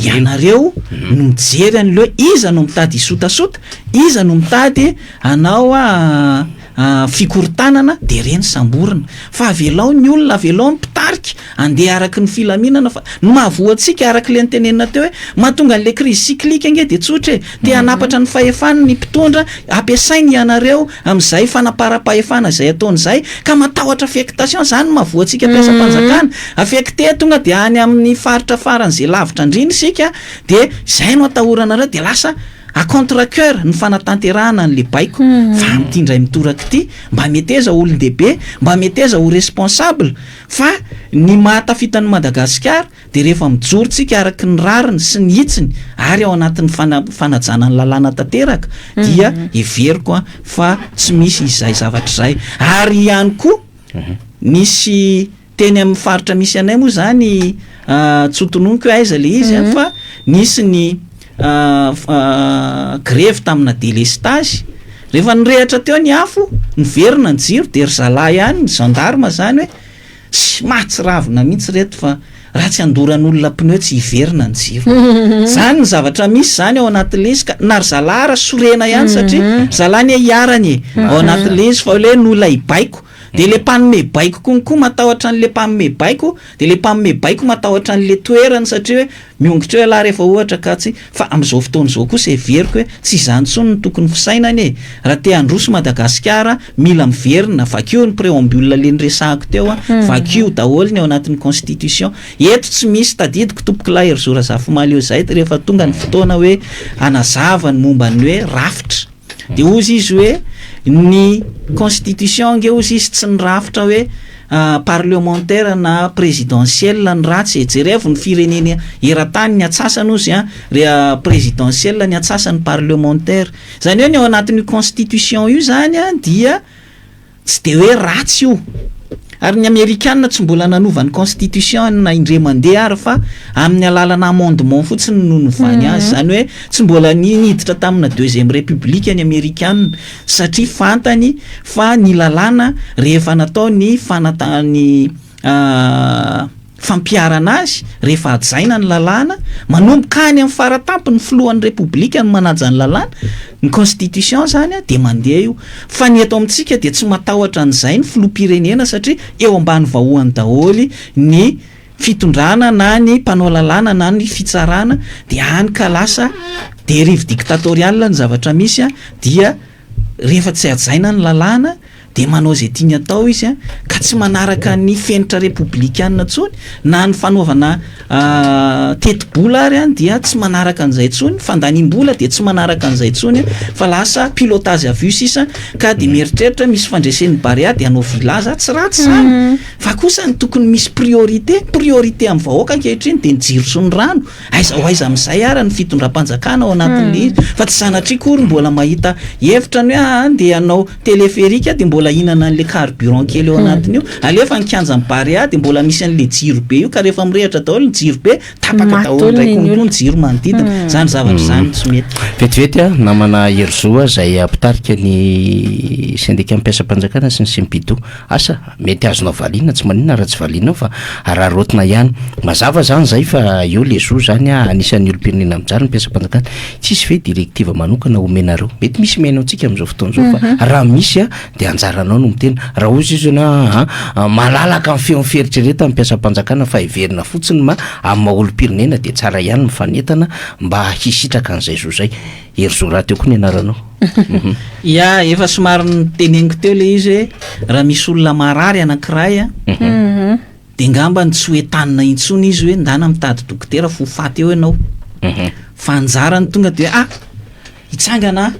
ianareo no mijery an'leo iza no mitady isotasota iza no mitady anao fikorotanana de reny samborina fa avelao ny olona avelao ny mpitarika andeha araky ny filaminana fa no mahavoatsika araky le nytenenina teo hoe mahatonga an'le crise cyclique nge de tsotra te anapatra ny fahefana ny mpitondra ampiasainy ianareo am'izay fanapara-pahefana zay ataon'izay ka matahotra affectation zany mahavoatsika ampiasa-panjakana affecté tonga de any amin'ny faritra faran'zay lavitra indrindra sika de zay no atahoranareo de lasa a contre-cœur ny fanatanterahana n'le baiko fa mitindray mitoraky ty mba meteza olon-dehibe mba meteza ho responsable fa ny mahatafitan'ny Madagasikara de rehefa mijorotsika araky ny rariny sy ny hitsiny ary ao anatin'ny fanajana ny lalàna tanteraka dia everiko fa tsy misy izay zavatra zay ary ihany koa nisy teny amin'ny faritra misy anay moa zany tsotononiko aiza le izy fa nisy ny grève tamina délestage rehefa nyrehatra teo ny afo niverina ny jiro de ry zalahy ihany ny gendarme zany hoe sy mahatsiravina mihitsy reto fa raha tsy andoran'olona pneu tsy hiverina ny jiro zany ny zavatra misy zany ao anatin'le izy ka na ry zalahy ra sorena ihany satria zalahy ny hiarany ao anatin'le izy fa le n'olona hibaiko de le mpanome baiko konko matahotra an'le mpanome baiko de le mpanome baiko matahotra an'le toerany satria hoe miongitra hoe laha rehefa ohatra ka tsy fa am'izao fotoana zao kosa everiko hoe tsy izany tsony ny tokony fisainany raha te handroso Madagasikara mila miverina vakio ny préambule le nyresahako teo vakio daholo ny ao anatin'ny constitution eto tsy misy tadidiko tompoko lahy ery zora zafimaly eo zay rehefa tonga ny fotoana hoe anazava ny momba ny hoe rafitra de ozy izy hoe ny constitution nge ozy izy tsy ny rafitra hoe parlementaire na présidentielle ny ratsy jerevy ny firenena eran-tany ny atsasany ozy rea présidentielle ny atsasany parlementaire zany hoe ny ao anatin'ny constitution io zany dia tsy de hoe ratsy io ary ny Amerikanina tsy mbola nanova ny constitution na indre mandeha ary fa amin'ny alalana amendement fotsiny no novany azy zany hoe tsy mbola niditra tamina deuxième république ny Amerikanina satria fantany fa ny lalàna rehefa natao ny fanatany fampiarana azy rehefa ajaina ny lalàna manomboka any amin'ny faratampony filohan'ny republika ny manaja ny lalàna ny constitution zany de mandeha io fa ny eto amintsika de tsy matahotra an'izay ny filoham-pirenena satria eo ambany vahoany daholy ny fitondrana na ny mpanao lalàna na ny fitsarana de any ka lasa dérive dictatoriale ny zavatra misy dia rehefa tsy ajaina ny lalàna de manao zay tiany atao izy ka tsy manaraka ny fenitra republikanina tsony na ny fanaovana teti-bola ary dia tsy manaraka an'izay tsony fandanim-bola de tsy manaraka an'izay tsony fa lasa pilotage à vue sisa ka de mieritreritra misy fandresen'ny barea de anao vilaza tsy ratsy zany fa kosa ny tokony misy priorité amin'ny vahoaka ankehitriny de ny jiro sy ny rano aiza ho aiza amin'izay ara ny fitondram-panjakana ao anatin'le izy fa tsy sanatria kory mbola mahita hevitra ny hoe de anao téléphérique de mbola inana an'le carburant kely eo anatiny io alefa nikanja ny barea de mbola misy an'le jiro be io ka rehefa mirehatra daholo ny jiro be tapaka daholo ndraiky konko ny jiro manodidina zany zavatra zany tsy mety vetivety namana Herzoa zay ampitarika ny syndicat mpiasa-panjakana sy ny Sempido asa mety azonao valina tsy maninona raha tsy valinao fa raha rotina ihany mazava zany zay fa io le zo zany anisan'ny olom-pirenena mijary ny mpiasa-panjakana tsisy ve directive manokana omenareo mety misy menao antsika am'izao fotoana zao fa raha misy de anjaranao no mitena raha ozy izy na malalaka amin'ny feon'ny feritrereta mpiasa-panjakana fa iverina fotsiny ma amin'ny maha-olom-pirenena de tsara ihany mifanetana mba hisitraka an'izay zo zay Herzo raha teo koa ny anaranao ya efa somary nyteneniko teo le izy hoe raha misy olona marary anankiray de ngamba ny tsy hoe tanina intsony izy hoe ndana mitady dokotera fo faty eo ianao fa anjarany tonga de hitsangana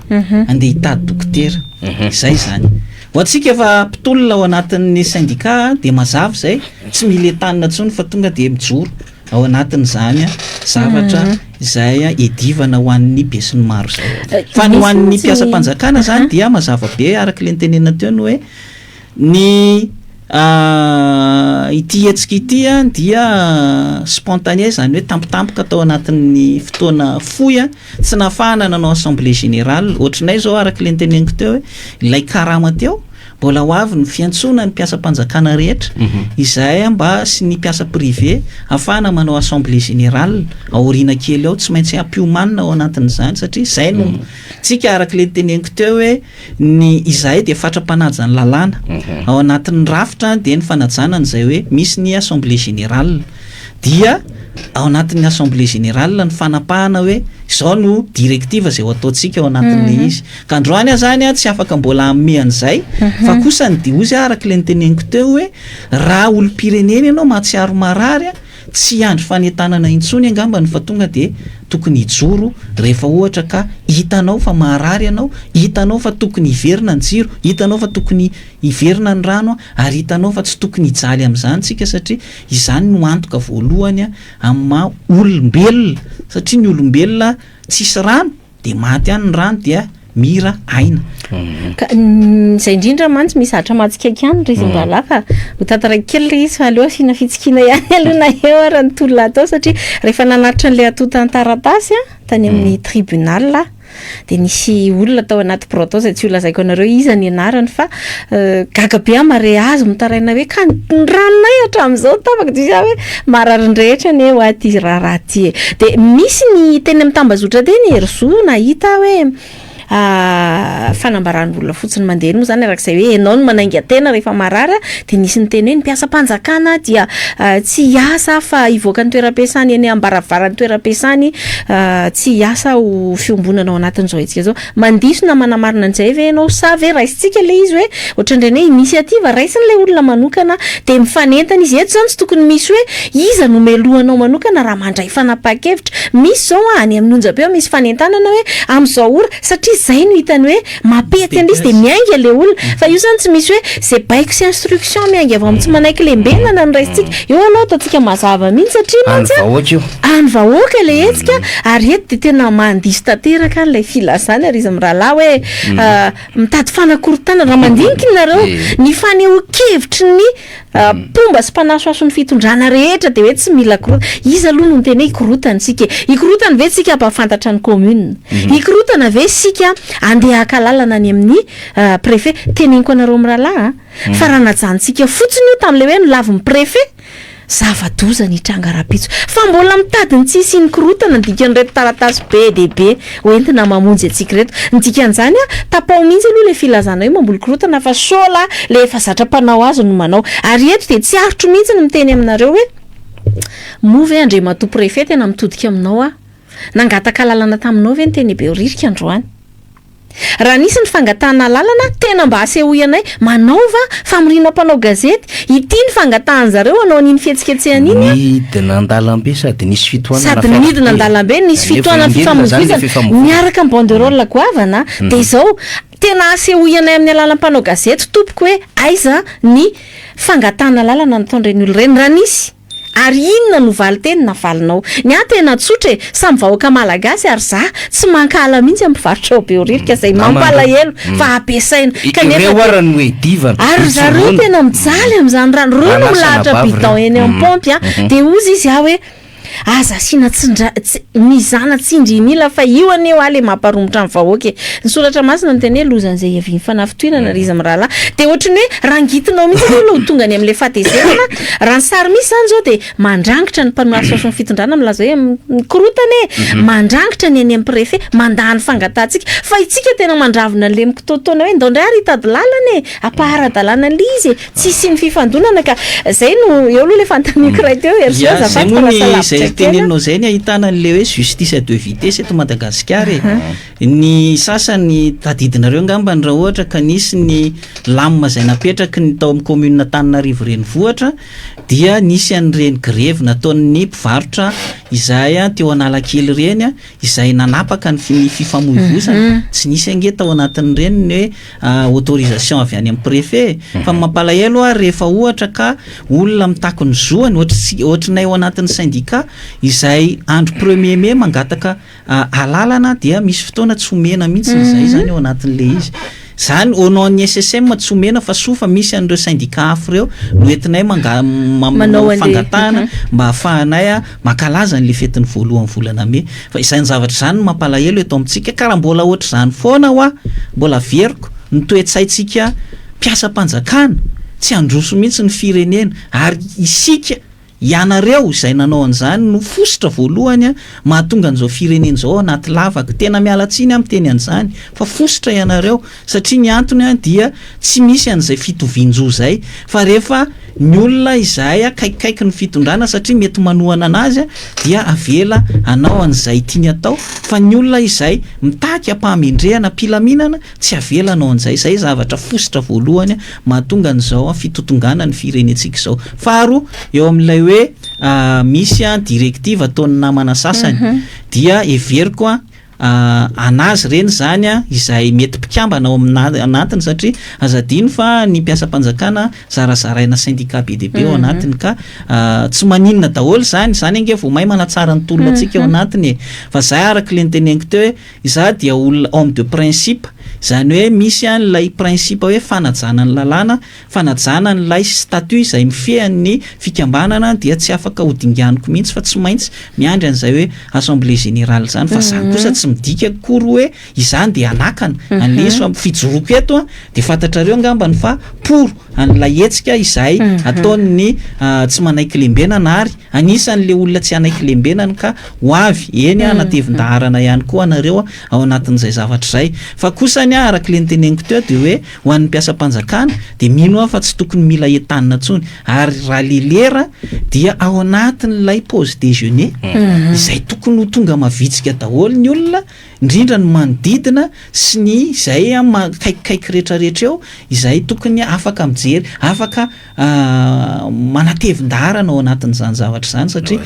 andeha hitady dokotera zay zany ho atsika efa mpitolona ao anatin'ny syndicat de mazava zay tsy mila tanina ntsony fa tonga de mijoro ao anatin' zany zavatra zay edivana ho an'ny be sy ny maro zay fa ny ho an'ny mpiasa-panjakana zany dia mazava be araky le nitenena teo ny hoe ny ity hetsika ity dia spontané zany hoe tampotampoka atao anatin'ny fotoana foy tsy nafahana nanao assemblée générale ohatrinay zao araky le niteneniko teo hoe ilay karama teo mbola ho avy ny fiantsona ny mpiasa-panjakana rehetra izay mba sy ny mpiasa privé ahafahana manao assemblée générale aoriana kely ao tsy maintsy ampiomanina ao anatin'izany satria zay no tsika arak'le teneniko teo hoe ny izahay de fatra-panaja ny lalàna ao anatin'ny rafitra de ny fanajana n'izay hoe misy ny assemblée générale dia ao anatin'ny assemblée générale ny fanapahana hoe izao no directive zay ho ataotsika ao anatin'le izy ka androany a zany a tsy afaka mbola amean'izay fa kosa ny diozy arak'le nyteneniko teo hoe raha olom-pirenena ianao mahatsiaro marary a tsy andro fanetanana intsony angambany fa tonga de tokony hijoro rehefa ohatra ka hitanao fa maharary ianao hitanao fa tokony hiverina ny jiro hitanao fa tokony hiverina ny rano ary hitanao fa tsy tokony hijaly amin'izany tsika satria izany no antoka voalohany a amin'ny maha olombelona satria ny olombelona tsisy rano de maty any ny rano dia mira aina zay indrindra mantsy misy hatra matsikaiky any ry zimbrala fa ho tantaraiky kely le izy fa aleoha fina fitsikina ihany aloha eo ara ny tolona atao satria rehefa nanatitra n'le atotantaratasy a tany amin'ny tribunal de nisy olona tao anaty proto zay tsy olazaiko anareo iza ny anarany fa gaga be amare azy mitaraina hoe ka ny ranonay hatramin'izao tapaka dy za hoe marary ny rehetra ny ho aty raha ty de misy ny teny amin'ny tambazotra de ny herzo nahita hoe fanambaran'olona fotsiny mandeha moa zany arak'izay hoe ianao no manainga tena rehefa marary de nisy ny teny hoe ny mpiasa-panjakana dia tsy hiasa fa hivoaka ny toeram-piasany eny ambaravarany toeram-piasany tsy hiasa ho fiombonana ao anatin'izao etsika zao mandiso na manamarina an'izay ve ianao sa ve raisitsika le izy hoe ohatran'ireny hoe initiative raisin'le olona manokana de mifanentana izy eto zany tsy tokony misy hoe iza no melohanao manokana raha mandray fanapa-kevitra misy zao any amin'ny onjam-peo misy fanentanana hoe amin'izao ora satria zay no hitany hoe mapety an'izy de miainga le olona fa io zany tsy misy hoe zay baiko sy instruction miainga avy amin'ny tsy manaiky lembenana ny raisitsika eo aloha ataontsika mazava mihitsy satria any vahoaka le etsika ary eto de tena mandiso tanteraka n'ilay filazany ary izy amin'ny rahalahy hoe mitady fanakorotana raha mandinika nareo ny faneho-kevitry ny pomba sy mpanasoaso ny fitondrana rehetra de hoe tsy mila korota izy aloha no tena ikorotana sika ikorotana ve tsika ampafantatra ny commune ikorotana ve sika andeha hakalalana any amin'ny préfet teneniko anareo amin'ny rahalahy fa raha najantsika fotsiny io tam'le hoe nolavy ny préfet zava-doza ny tranga rapitso fa mbola mitadiny tsisy ny korotana ndikan'ireto taratasy be de be hoentina mamonjy atsika reto ndikan'izany a tapao mihitsy aloha le filazana hoe mamboly korotana fa sola le efa zatra-panao azy no manao ary eto de tsy arotro mihitsy ny miteny aminareo hoe move andre mato préfet tena mitodika aminao a nangataka lalana taminao ve ny teny be ririka androany raha nisy ny fangatahana lalana tena mba asehoanay manaova famirina mpanao gazety ity ny fangatahan'zareo anao an'iny fihetsiketsehana iny midina an-dalambe sady nisy fitoanana sady midina an-dalambe nisy fitoanana fifamoivoizana miaraka amin'ny banderole goavana de izao tena asehoanay amin'ny alalan'ny mpanao gazety tompoko hoe aiza ny fangatahana lalana nataon'ireny olo ireny raha nisy ary inona no valy teny na valinao ny a tena tsotra e samy vahoaka malagasy ary za tsy mankala mihitsy ampivarotra ao be oririka zay mampalahelo fa ampiasaina kanefaarany hoe diva ary zareo tena mijaly amin'izany rano reo no milahatra bidon eny amin'ny pompy a de ozy izy a hoe aza asina mizana tsindrinila fa io aneo a le mamparomotra amin'ny vahoaka e ny soratra masina ny teny hoe lozan'izay avy ny fanafitoinana ry izy amin'ny rahalahy de ohatrany hoe rangitinao mihitsy aloha lo tonga ny amin'le fatezerana raha ny sary misy zany zao de mandrangitra ny mpanoasoso ny fitondrana milaza hoe mikorotana e mandrangitra ny any amin'ny préfet mandany fangatahtsika fa itsika tena mandravina le mikototona hoe ndaondray ary hitady lalana e ampaharadalana le izy e tsisy ny fifandonana ka zay no eo aloha le fantaniko ray teo zay teneninao zay ny ahitana n'le hoe justice à deux vitesses eto Madagasikara ny sasany tadidinareo ngambany raha ohatra ka nisy ny lamma zay napetraky ny tao amin'ny commune Antananarivo renivohitra dia nisy an'ireny grève nataon'ny mpivarotra izay teo Analakely reny izay nanapaka ny fifamoivoizana tsy nisy ange tao anatin'ireny ny hoe autorisation avy any amin'ny préfet fa mampalahelo rehefa ohatra ka olona mitako ny zoany ohatranay ao anatin'ny syndicat izay andro 1er mai mangataka alalana dia misy fotoana tsy omena mihitsy izay zany ao anatin'le izy zany au nom ny SSM tsy omena fa sofa misy an'ireo syndicat afo reo noentinay manao fangatahana mba ahafahanay makalaza n'le fetiny voalohany volana mai fa izany zavatra zany mampalahelo eto amintsika ka raha mbola ohatra zany foana hoa mbola veriko ny toetsaitsika mpiasam-panjakana tsy androso mihitsy ny firenena ary isika ianareo izay nanao an'izany no fosotra voalohany mahatonga an'izao firenena zao anaty lavaka tena mialatsiny amin'ny teny an'izany fa fosotra ianareo satria ny antony dia tsy misy an'izay fitovian-jo zay fa rehefa ny olona izay akaikikaiky ny fitondrana satria mety manohana anazy dia avela anao an'izay tiany atao fa ny olona izay mitaky ampahamendrehana mpilaminana tsy avela anao an'izay zay zavatra fosotra voalohany mahatonga an'izao fitotongana ny firenentsika izao faharoa eo amin'ilay hoe misy direktiva ataon'ny namana sasany dia everiko anazy reny zany izay mety mpikambana ao anatiny satria azadiny fa ny mpiasam-panjakana zarazaraina syndicat BDB ao anatiny ka tsy maninona daholo zany ange vao may manatsara ny tolona atsika ao anatiny fa zay araka le niteneniko teo hoe iza dia olona homme de principe zany hoe misy an'ilay principe hoe fanajana ny lalàna fanajana n'ilay statut izay mifehan'ny fikambanana dia tsy afaka hodinganiko mihitsy fa tsy maintsy miandry an'izay hoe assemblée générale zany fa zany kosa tsy midika kory hoe izany dia anakana anleso amin'ny fijoroako eto dia fantatrareo angambany fa por an'ilay hetsika izay ataon'ny tsy manaiky lembenana ary anisan'le olona tsy anaiky lembenana ka ho avy eny natevin-daharana ihany koa anareo ao anatin'izay zavatra zay fa kosa ny araka le niteneniko teo dia hoe ho an'ny mpiasam-panjakana dia mino fa tsy tokony mila entanina ntsony ary raha lelera dia ao anatin'ilay pause déjeuner izay tokony ho tonga mavitsika daholo ny olona indrindra ny manodidina sy ny izay kaikikaiky rehetrarehetra eo izay tokony afaka mijery afaka manatevin-daharana ao anatin'izany zavatra zany satria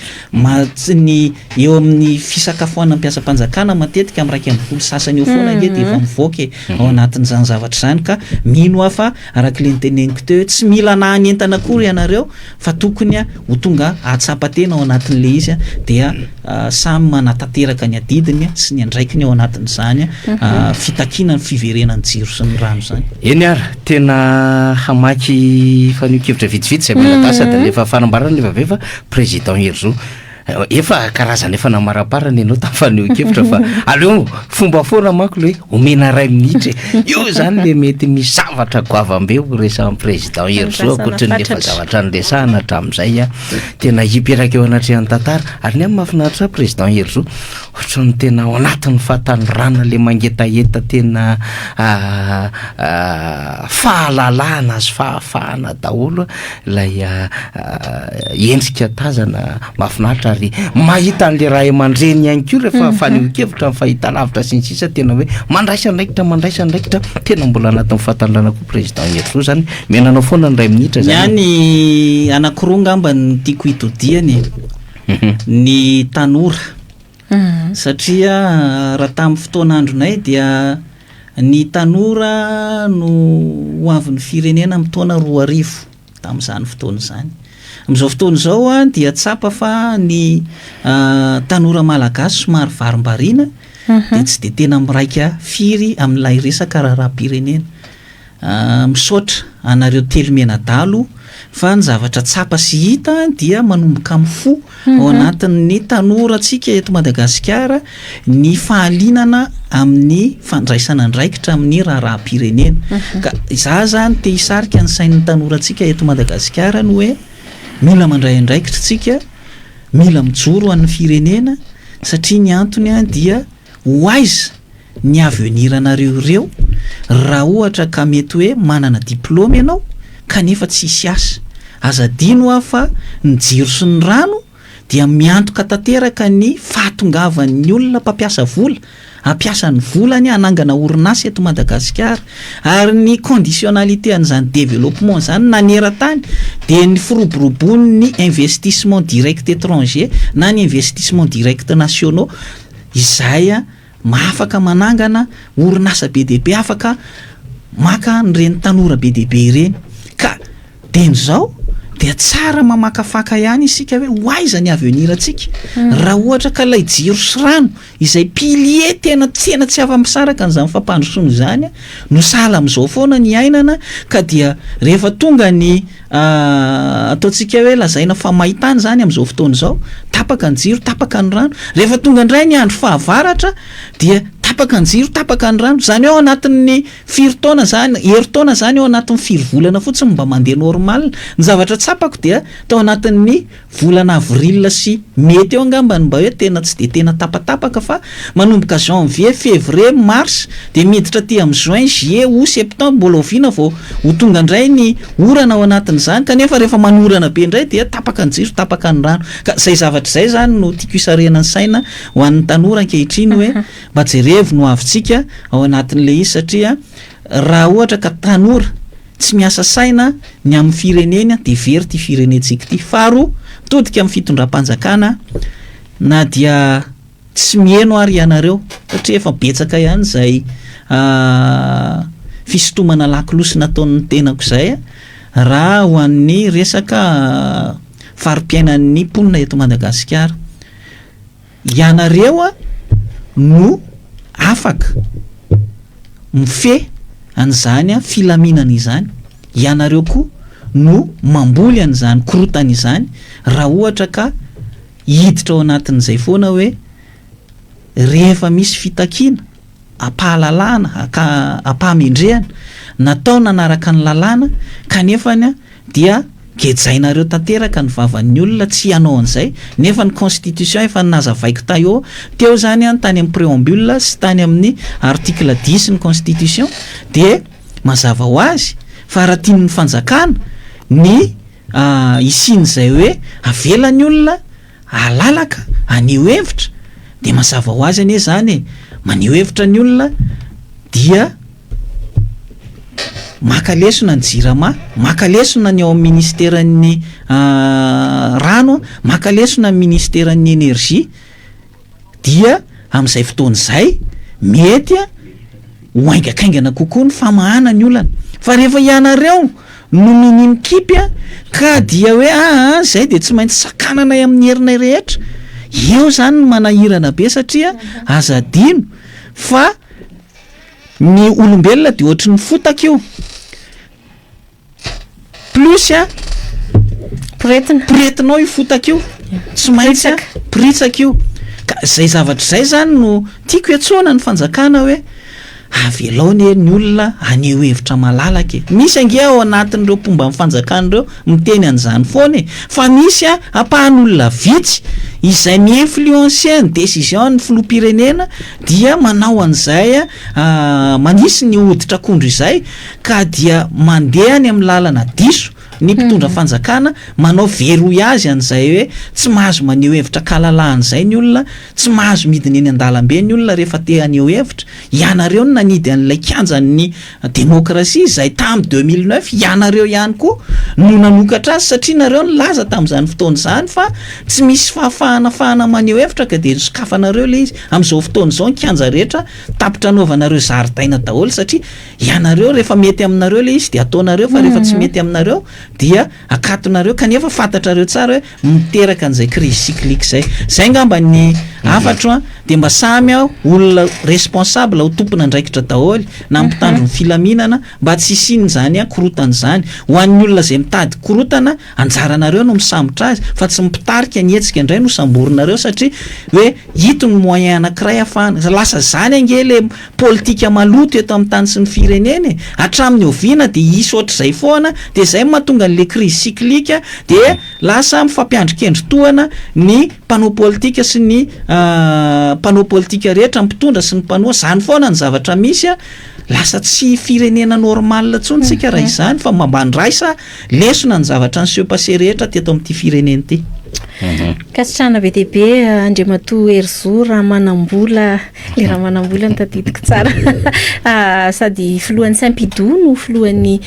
ny eo amin'ny fisakafoana mpiasam-panjakana matetika amin'ny raiky ambin'ny folo sasany eo foana nge dia efa mivoaka ao anatin'izany zavatra zany ka mino fa araka le niteneniko teo tsy mila nahanentana kory ianareo fa tokony ho tonga atsapa-tena ao anatin'le izy dia samy manatanteraka ny adidiny sy ny andraikiny ao anatin'izany fitakina ny fiverenany jiro sy ny rano zany eny ara tena hamaky fanio-kevitra vitsivitsy zay milatasa da lefa fanambarana lefa vefa président Herzo efa karazana efa namaraparana ianao tamin'ny fanio-kevitra fa aleo fomba foana manko le omena ray minitra io zany le mety misy zavatra goavambe resamin'ny président Herzo akoatrin'ny efa zavatra nilesahana hatramin'izay tena hiperaka eo anatrehan'ny tantara ary ny amin'ny mahafinaritra président Herzo ohatrany tena ao anatin'ny fahatanyrana le mangetaheta tena fahalalana sy fahafahana daholo lay endrika tazana mahafinaritra ary mahita an'le raha aman-dreny ihany koa rehefa fanio-kevitra ny fahita lavitra sy ny sisa tena hoe mandraisa ndraikitra tena mbola anatin'ny fahatanyrana koa président Herzo zany menanao foana ny ray minitra zany ny anakiroa ngamba ny tiako hitodiany ny tanora satria raha tamin'ny fotoan'andronay dia ny tanora no hoavin'ny firenena amin'ny taona 2000 tamin'izany fotoana izany amin'izao fotoana izao dia tsapa fa ny tanora malagasy somary varimbariana dia tsy dia tena miraika firy amin'ilay resaka raharam-pirenena misaotra anareo telo menadalo fa ny zavatra tsapa sy hita dia manomboka amin'ny fo ao anatin'ny tanorantsika eto Madagasikara ny fahalinana amin'ny fandraisana ndraikitra amin'ny raharam-pirenena ka iza zany te hisarika ny sain'ny tanorantsika eto Madagasikara no hoe mila mandray andraikitra tsika mila mijoro amin'ny firenena satria ny antony dia ho aiza ny avenir anareo ireo raha ohatra ka mety hoe manana diplôma ianao kanefa tsisy asa azadino fa ny jiro sy ny rano dia miantoka tanteraka ny fahatongavan'ny olona mpampiasa vola ampiasa ny volany anangana orinasa eto Madagasikara ary ny conditionnalité an'izany développement zany naneran-tany dia ny firoborobony ny investissement direct étranger na ny investissement direct nationaux izay mahafaka manangana orinasa BDB afaka maka nyreny tanora BDB ireny ka dian'izao dia tsara mamakafaka ihany isika hoe ho aiza ny avenir antsika raha ohatra ka lay jiro sy rano izay pilier tena tsy afa-misaraka n'izany fampandrosoana izany no sahala amin'izao foana ny ainana ka dia rehefa tonga ny ataontsika hoe lazaina fa mahitany zany amin'izao fotoana izao tapaka ny jiro tapaka ny rano rehefa tonga indray ny andro fahavaratra dia tapaka ny jiro tapaka ny rano zany ao anatin'ny firy-taona zany heri-taona zany ao anatin'ny 4 volana fotsiny mba mandeha normal ny zavatra tsapako dia tao anatin'ny volana avril sy mety eo angambany mba hoe tena tsy de tena tapatapaka fa manomboka janvier février mars de miditra ty amin'ny juin juillet août septembre mbola oviana vao ho tonga indray ny orana ao anatin'izany kanefa rehefa manorana be indray dia tapaka ny jiro tapaka ny rano ka zay zavatra zay zany no tiako isarena ny saina ho an'ny tanora ankehitriny hoe mba jerevo no avintsika ao anatin'le izy satria raha ohatra ka tanora tsy miasa saina ny amin'ny firenena de very ty firenentsika ty faharoa mitodika amin'ny fitondram-panjakana na dia tsy mieno ary ianareo satria efa betsaka ihany zay fisotomana lakilosi nataon'ny tenako zay raha ho an'ny resaka fari-piainan'ny mponina eto Madagasikara ianareo no afaka mife an'izany filaminana izany ianareo koa no mamboly an'izany korotana izany raha ohatra ka hiditra ao anatin'izay foana hoe rehefa misy fitakiana ampahalalana ampahamendrehana natao nanaraka ny lalàna kanefany dia gejainareo tanteraka ny vavan'ny olona tsy ianao an'izay nefa ny constitution efa nazavaiko taio teo zany tany amin'ny préambule sy tany amin'ny article 10 ny constitution de mazava ho azy fa raha tian'ny fanjakana ny isin'izay hoe avelan'ny olona alalaka anio hevitra de mazava ho azy anie zany manio hevitra ny olona dia makalesona ny jirama makalesona ny ao amin'ny ministeran'ny rano makalesona ny ministeran'ny énergie dia amin'izay fotoana izay mety ho aingakaingana kokoa ny famahana ny olana fa rehefa ianareo no minimikipy ka dia hoe zay de tsy maintsy sakanana amin'ny herina rehetra eo zany no manahirana be satria azadino fa ny olombelona de ohatry ny fotaka io plus piretinao io fotaka io tsy maintsy piritsaka io ka zay zavatra zay zany no tiako etsona ny fanjakana hoe avelaony ny olona aneo hevitra malalaka misy ange ao anatin'ireo mpomba amin'ny fanjakan'ireo miteny an'izany foana fa misy ampahan'olona vitsy izay mi-influencer ny décision ny filoham-pirenena dia manao an'izay manisy ny hoditra akondro izay ka dia mandeha ny amin'ny lalana diso ny mpitondra fanjakana manao veroy azy an'izay hoe tsy mahazo maneho hevitra kalalahan'izay ny olona tsy mahazo midina eny an-dalambe ny olona rehefa te haneho hevitra ianareo no nanidy an'ilay kianjan'ny demokrasia izay tamin'ny 2009 ianareo ihany koa no nanokatra azy satria nareo ny laza tamin'izany fotoana izany fa tsy misy fahafahana maneho hevitra ka de sokafanareo le izy amin'izao fotoana izao ny kianja rehetra tapitra anaovanareo zaridaina daholo satria ianareo rehefa mety aminareo le izy de ataonareo fa rehefa tsy mety aminareo dia akatonareo kanefa fantatrareo tsara hoe miteraka an'izay crise cyclique zay ngamba ny afatro de mba samy olona responsable ho tompona andraikitra daholo na mpitandro ny filaminana mba tsy isiny zany korotana zany ho an'ny olona zay mitady korotana anjaranareo no misambotra azy fa tsy mipitarika ny hetsika indray no samborinareo satria hoe hito ny moyen anankiray ahafahana lasa zany ange le politika maloto eto amin'ny tany sy ny firenena hatramin'ny oviana de isy ohatr'izay foana de zay mahatonga le crise cyclique de lasa mifampiandrikendry-tohana ny mpanao politika sy ny mpanao politika rehetra mpitondra sy ny mpanao zany foana ny zavatra misy lasa tsy firenena normal tsontsika raha izany fa mambany raisa lesona ny zavatra ny seupase rehetra teto amin'ity firenena ty kasitrana be deaibe Andriamatoa Herzo raha manambola le raha manambola ny tadidiko tsara sady filohan'ny Saint-Pidou no filohan'ny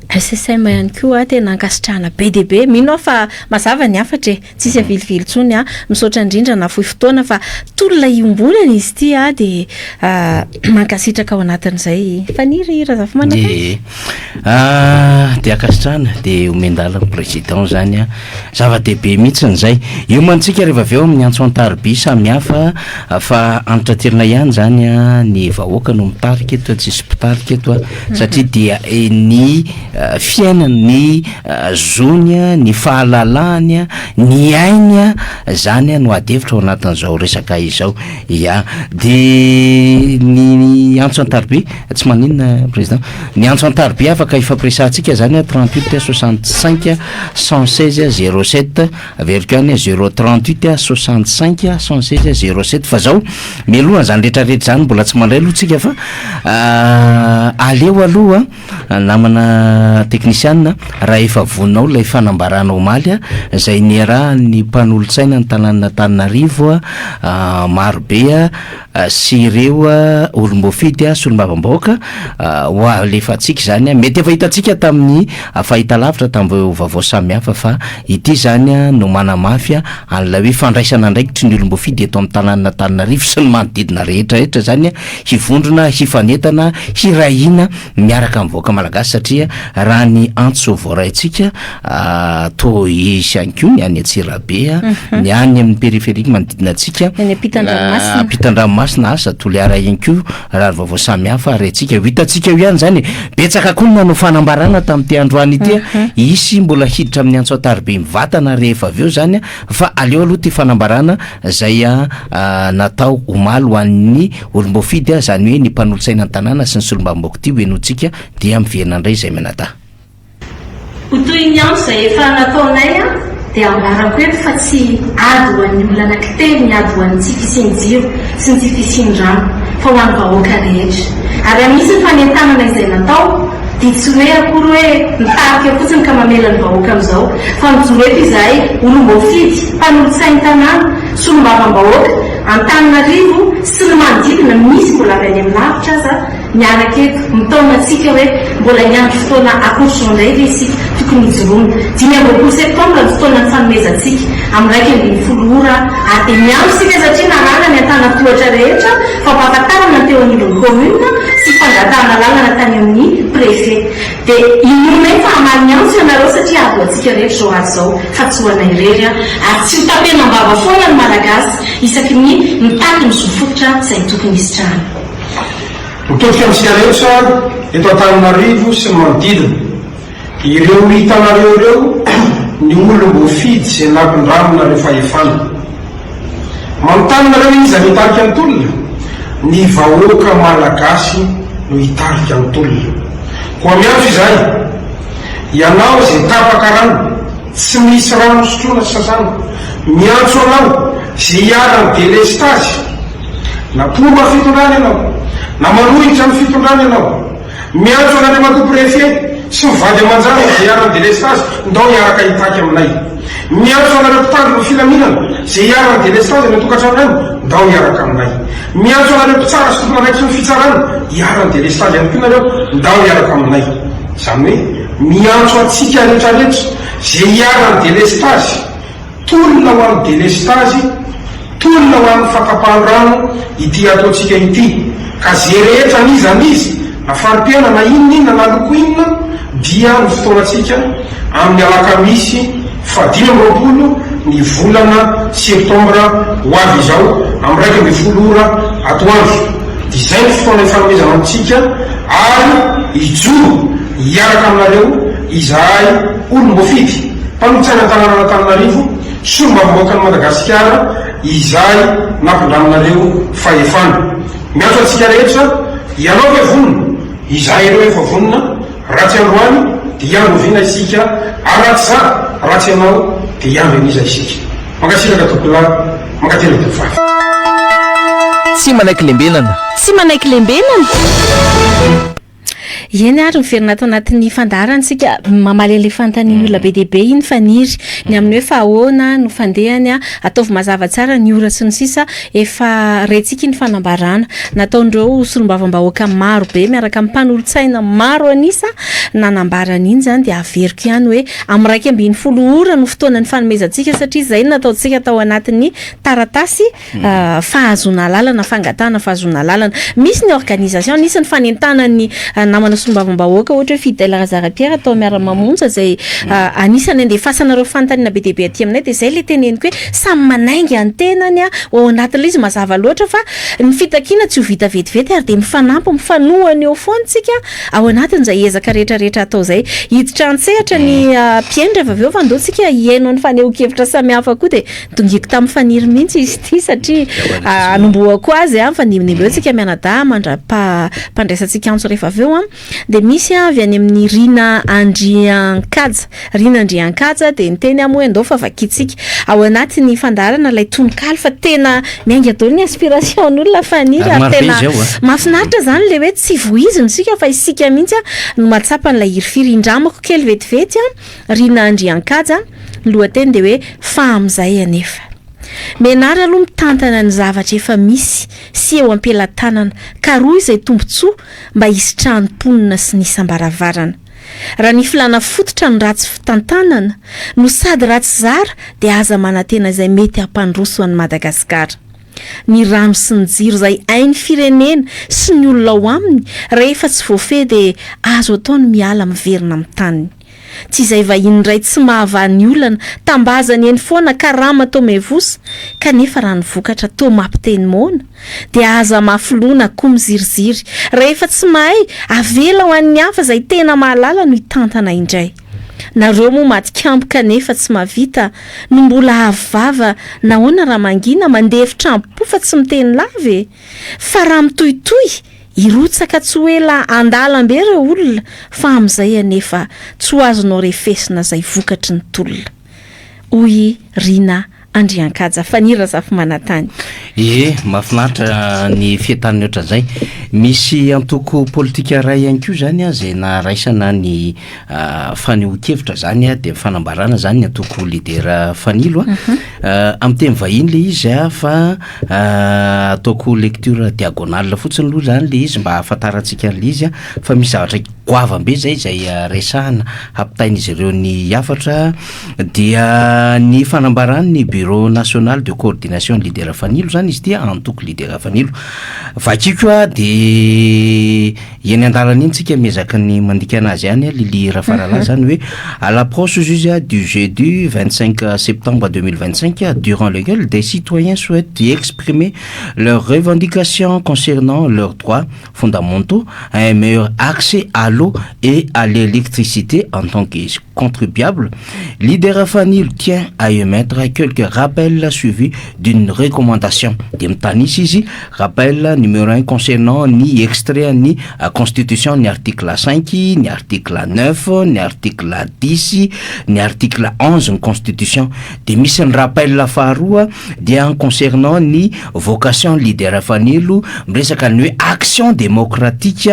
SSM ihany koa tena ankasitrana be deaibe mino fa mazava ny afatra tsisy avilivily tsony misaotra indrindra na fohy fotoana fa tolona iombolana izy ty de mankasitraka ao anatin'izay faniry razafa manaka de ankasitrana de omendala ny président zany zava-dehibe mihitsin'izay io mantsika rehefa avy eo amin'ny antso antaroby samihafa fa antraterina ihany zany a ny vahoaka no mitarika eto tsisy mpitarika eto a satria dia ny fiainana ny zony a ny fahalalahany a ny ainy a zany a no adevitra ao anatin'izao resaka izao ya de ny antso antaroby tsy maninona président ny antso antaroby afaka ifampiresantsika zany a 38 65 116 07 averiko any 038 65 116 07 fa zao mialoha zany rehetrarehetra zany mbola tsy mandray alohatsika fa aleo aloha namana teknisianina raha efa voninao lay fanambaranao maly a zay ny raha ny mpanolotsaina ny tanàna Antananarivo a marobe a sy ireo olombofidy a sy olombavambahoaka ho alefatsika zany a mety efa hitantsika tamin'ny fahitalavitra tamin'ireo vaovao samihafa fa ity zany a no manamafy a an'ilay hoe fandraisana andraikitry ny olombofidy eto amin'ny tanàna Antananarivo sy ny manodidina rehetrarehetra zany a hivondrona hifanetana hirahina miaraka amin'ny vahoaka malagasy satria raha ny antso voaraitsika to isy ihany koa ny any Antsirabe a ny any amin'ny périphérique manodidina atsika Ampitandranomasina asa toliara ihany koa raha vaovao samihafa ary atsika hitantsika io ihany zany betsaka koa nanao fanambarana tamin'ity androany ity isy mbola hiditra amin'ny antso antaroby mivatana rehefa avy eo zany fa aleo aloha ty fanambarana zay natao omaly ho an'ny olombofidy zany hoe ny mpanolotsaina an-tanàna sy ny solombavambahoaka ty hoenotsika dia miverina indray zay menata ho toy ny andro zay efa nataonay dia ambarako eto fa tsy ady ho an'ny olona anankitelo ny ady ho an'ny tsy fisin-jiro sy ny tsy fisin-drano fa ho an'ny vahoaka rehetra ary amisy ny fanentanana izay natao dia tsy hoe akory hoe mitarika fotsiny ka mamela ny vahoaka amin'izao fa mijoro eto izahay olombofidy mpanolotsainy tanàna sy olombavambahoaka Antananarivo sy ny manodidina misy mbola avy any amin'ny lavitra aza miaraka eto mitaona antsika hoe mbola niandro fotoana akotr'izao indray ve isika tokony hijoroana 5 septambra ny fotoana ny fanomezantsika amin'ny raiky ambin'ny folo ora ary dia miandro isika satria narana ny antanatohatra rehetra fa mpahafantarana teo anilon'ny commune sy fangatahana lalana tany amin'ny préfet dia inomay fa hamaly ny antso ianareo satria ady antsika rehetra zao ady zao fa tsy ho anay irery ary tsy ho tapena-bava foana ny malagasy isaky ny mitaky ny zofototra izay tokony isitrahana mitodika amintsika rehetra eto Antananarivo sy ny manodidina ireo hitanareo ireo ny olombofidy zay nampindramina rehefa efana manontany nareo izy mitarika ny tolona ny vahoaka malagasy no hitarika ny tolona koa miantso izay ianao zay tapaka rano tsy misy rano sotroana sy sasana miantso anao zay hiara ny délestage na pomba fitondrany ianao na manohitra amin'ny fitondrany ianao miantso anareo mato préfet sy mivady amanjara zay hiara ny délestage ndao hiaraka hitaky aminay miantso anareo mpitandro ny filaminana zay hiara ny délestage ny tokantrano ndao hiaraka aminay miantso anareo mpitsara sy tompona raiky sy ny fitsarana hiara ny délestage ihany koa nareo ndao hiaraka aminay zany hoe miantso atsika rehetrarehetra zay hiara ny délestage tolona ho amin'ny délestage tolona ho amin'ny fakapahan-drano ity ataotsika ity ka zay rehetra nizanizy na farimpiana na inona na loko inona dia ny fotoanatsika amin'ny alakamisy 5 ny volana septambra ho avy izao amin'ny raiky ambin'ny folo ora atoandro dia izay ny fotoana ifanomezana amintsika ary hijoro hiaraka aminareo izahay olombofidy mpanolotsaina an-tanàna Antananarivo sy olombavambahoaka ny Madagasikara izahay nampindraminareo fahefana miantso antsika rehetra ianao ve vonona izahay ireo efa vonona ratsy androany dia iandrovina isika aratsy za ratsy ianao dia iandroniza isika mankasiraka tokola mankatena tovavy tsy manaiky lembenana tsy manaiky lembenana eny ary miverina ato anatin'ny fandarantsika mamalele fantany olona be dehibe iny faniry ny amin'ny hoe fahoana no fandehany ataovy mazava tsara ny ora sy ny sisa efa retsika ny fanambarana nataondreo solombavambahoaka maro be miaraka amin'ny mpanolotsaina maro anisa nanambaran'iny zany de averiko ihany hoe amin'ny raiky ambiny folo ora no fotoana ny fanomezantsika satria zay nataontsika tao anatin'ny taratasy fahazona lalana fangatana fahazona lalana misy ny organisation nisy ny fanentana ny namana sombavambahoaka ohatra hoe Fidèle Razarapiera atao miara-mamonjy zay anisany andefasanareo fanontaniana be deabe aty aminay de zay le teneniko hoe samy manaingy antenany ao anatin'ilay izy mazava loatra fa ny fitakiana tsy ho vita vetivety ary de mifanampy mifanohany eo foantsika ao anatin'izay ezaka rehetrarehetra atao zay hiditra antsehatra ny mpiendra avy aveo fa ndotsika hiaino ny faneho-kevitra samihafa koa de dongiko tamin'ny faniry mihitsy izy ty satria anomboako azy fa nimeo tsika mianada mandraisantsika antso rehefa aveo de misy avy any amin'ny Rina Andriankaja de nyteny amo hoe ndao fa vakitsika ao anatin'ny fandarana lay tonikaly fa tena miainga daholo ny aspiration'olona faniry ary tena mahafinaritra zany le hoe tsy voiziny sika fa isika mihitsy no matsapa n'ilay hirifirindramako kely vetivety Rina Andriankaja lohateny de hoe fahamizay anefa menary aloha mitantana ny zavatra efa misy sy eo ampelatanana ka roa izay tombontsoa mba hisy tranom-ponina sy nisam-baravarana raha ny filana fototra ny ratsy fitantanana no sady ratsy zara dia aza manantena izay mety hampandroso an'i Madagasikara ny rano sy ny jiro izay hainy firenena sy ny olona ao aminy rehefa tsy voafehy dia azo ataony miala miverina amin'ny taniny tsy izay vahiny iray tsy mahavany olana tambazany eny foana karama tao mevosa kanefa raha ny vokatra tao mampiteny moana dia aza mafilona koa miziriziry rehefa tsy mahay avela ho an'ny hafa izay tena mahalala no hitantana indray nareo moa matikampo kanefa tsy mavita no mbola avava nahoana raha mangina mandehevitra ampo fa tsy miteny lave fa raha mitohitohy irotsaka tsy hoe la andalambe ireo olona fa amin'izay anefa tsy ho azonao refesina izay vokatry ny tolona hoy Rina Andriankaja fanira zafy manatany mahafinaritra ny fiataniny ohatran'izay misy antoko politika ray ihany koa zany zay naraisana ny faneho-kevitra zany de fanambarana zany ny antoko lidera Fanilo amin'ny teny vahiny le izy fa ataoko lecture diagonale fotsiny aloha zany le izy mba ahafantarantsika an'le izy fa misy zavatra goavambe zay resahana hampitain'izy ireo ny hafatra dia ny fanambarany ny bureau national de coordination lidera Fanilo zany izy dia antoko lidera Fanilo vakiko de eny andalana iny tsika miezaka ny mandika anazy any Lili Rafarala zany hoe à l'approche du jeudi 25 septembre 2025 durant lequel des citoyens souhaitent exprimer leurs revendications concernant leurs droits fondamentaux à un meilleur accès à l'eau et à l'électricité en tant que contribuable, Lidera Fanilo tient à émettre quelques rappels suivis d'une recommandation. Demtanisizi, rappel numéro 1 concernant ni extrait ni constitution, ni article 5, ni article 9, ni article 10, ni article 11 constitution. Demis un rappel la faroua, dia concernant ni vocation Lidera Fanilo, mresaka ny action démocratique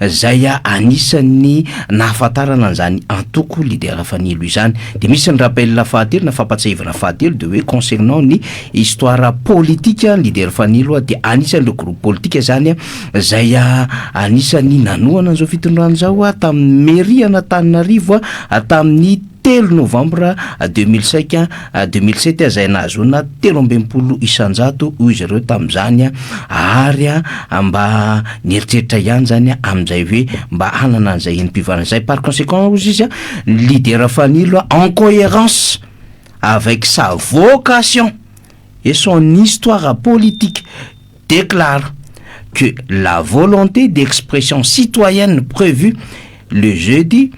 zaya anisa ni nafatarana zany antoko Lidera Fanilo izany. De misy ny rappel la fahatelo na fampatsahivana fahatelo de hoe concernant ni histoire politique Lidera Fanilo de anisany le groupe politique zany zay anisany nanoana zao fitondrana zao tamin'ny mairie Antananarivo tamin'ny 3 novembre 2005 2007 zay nazona 13 isanjato izy ireo tam'izany ary mba nieritreritra ihany zany am'izay hoe mba hanana an'izay mpivana zay. Par conséquent izy Lidera Fanilo en cohérence avec sa vocation et son histoire politique déclare que la volonté d'expression citoyenne prévue le jeudi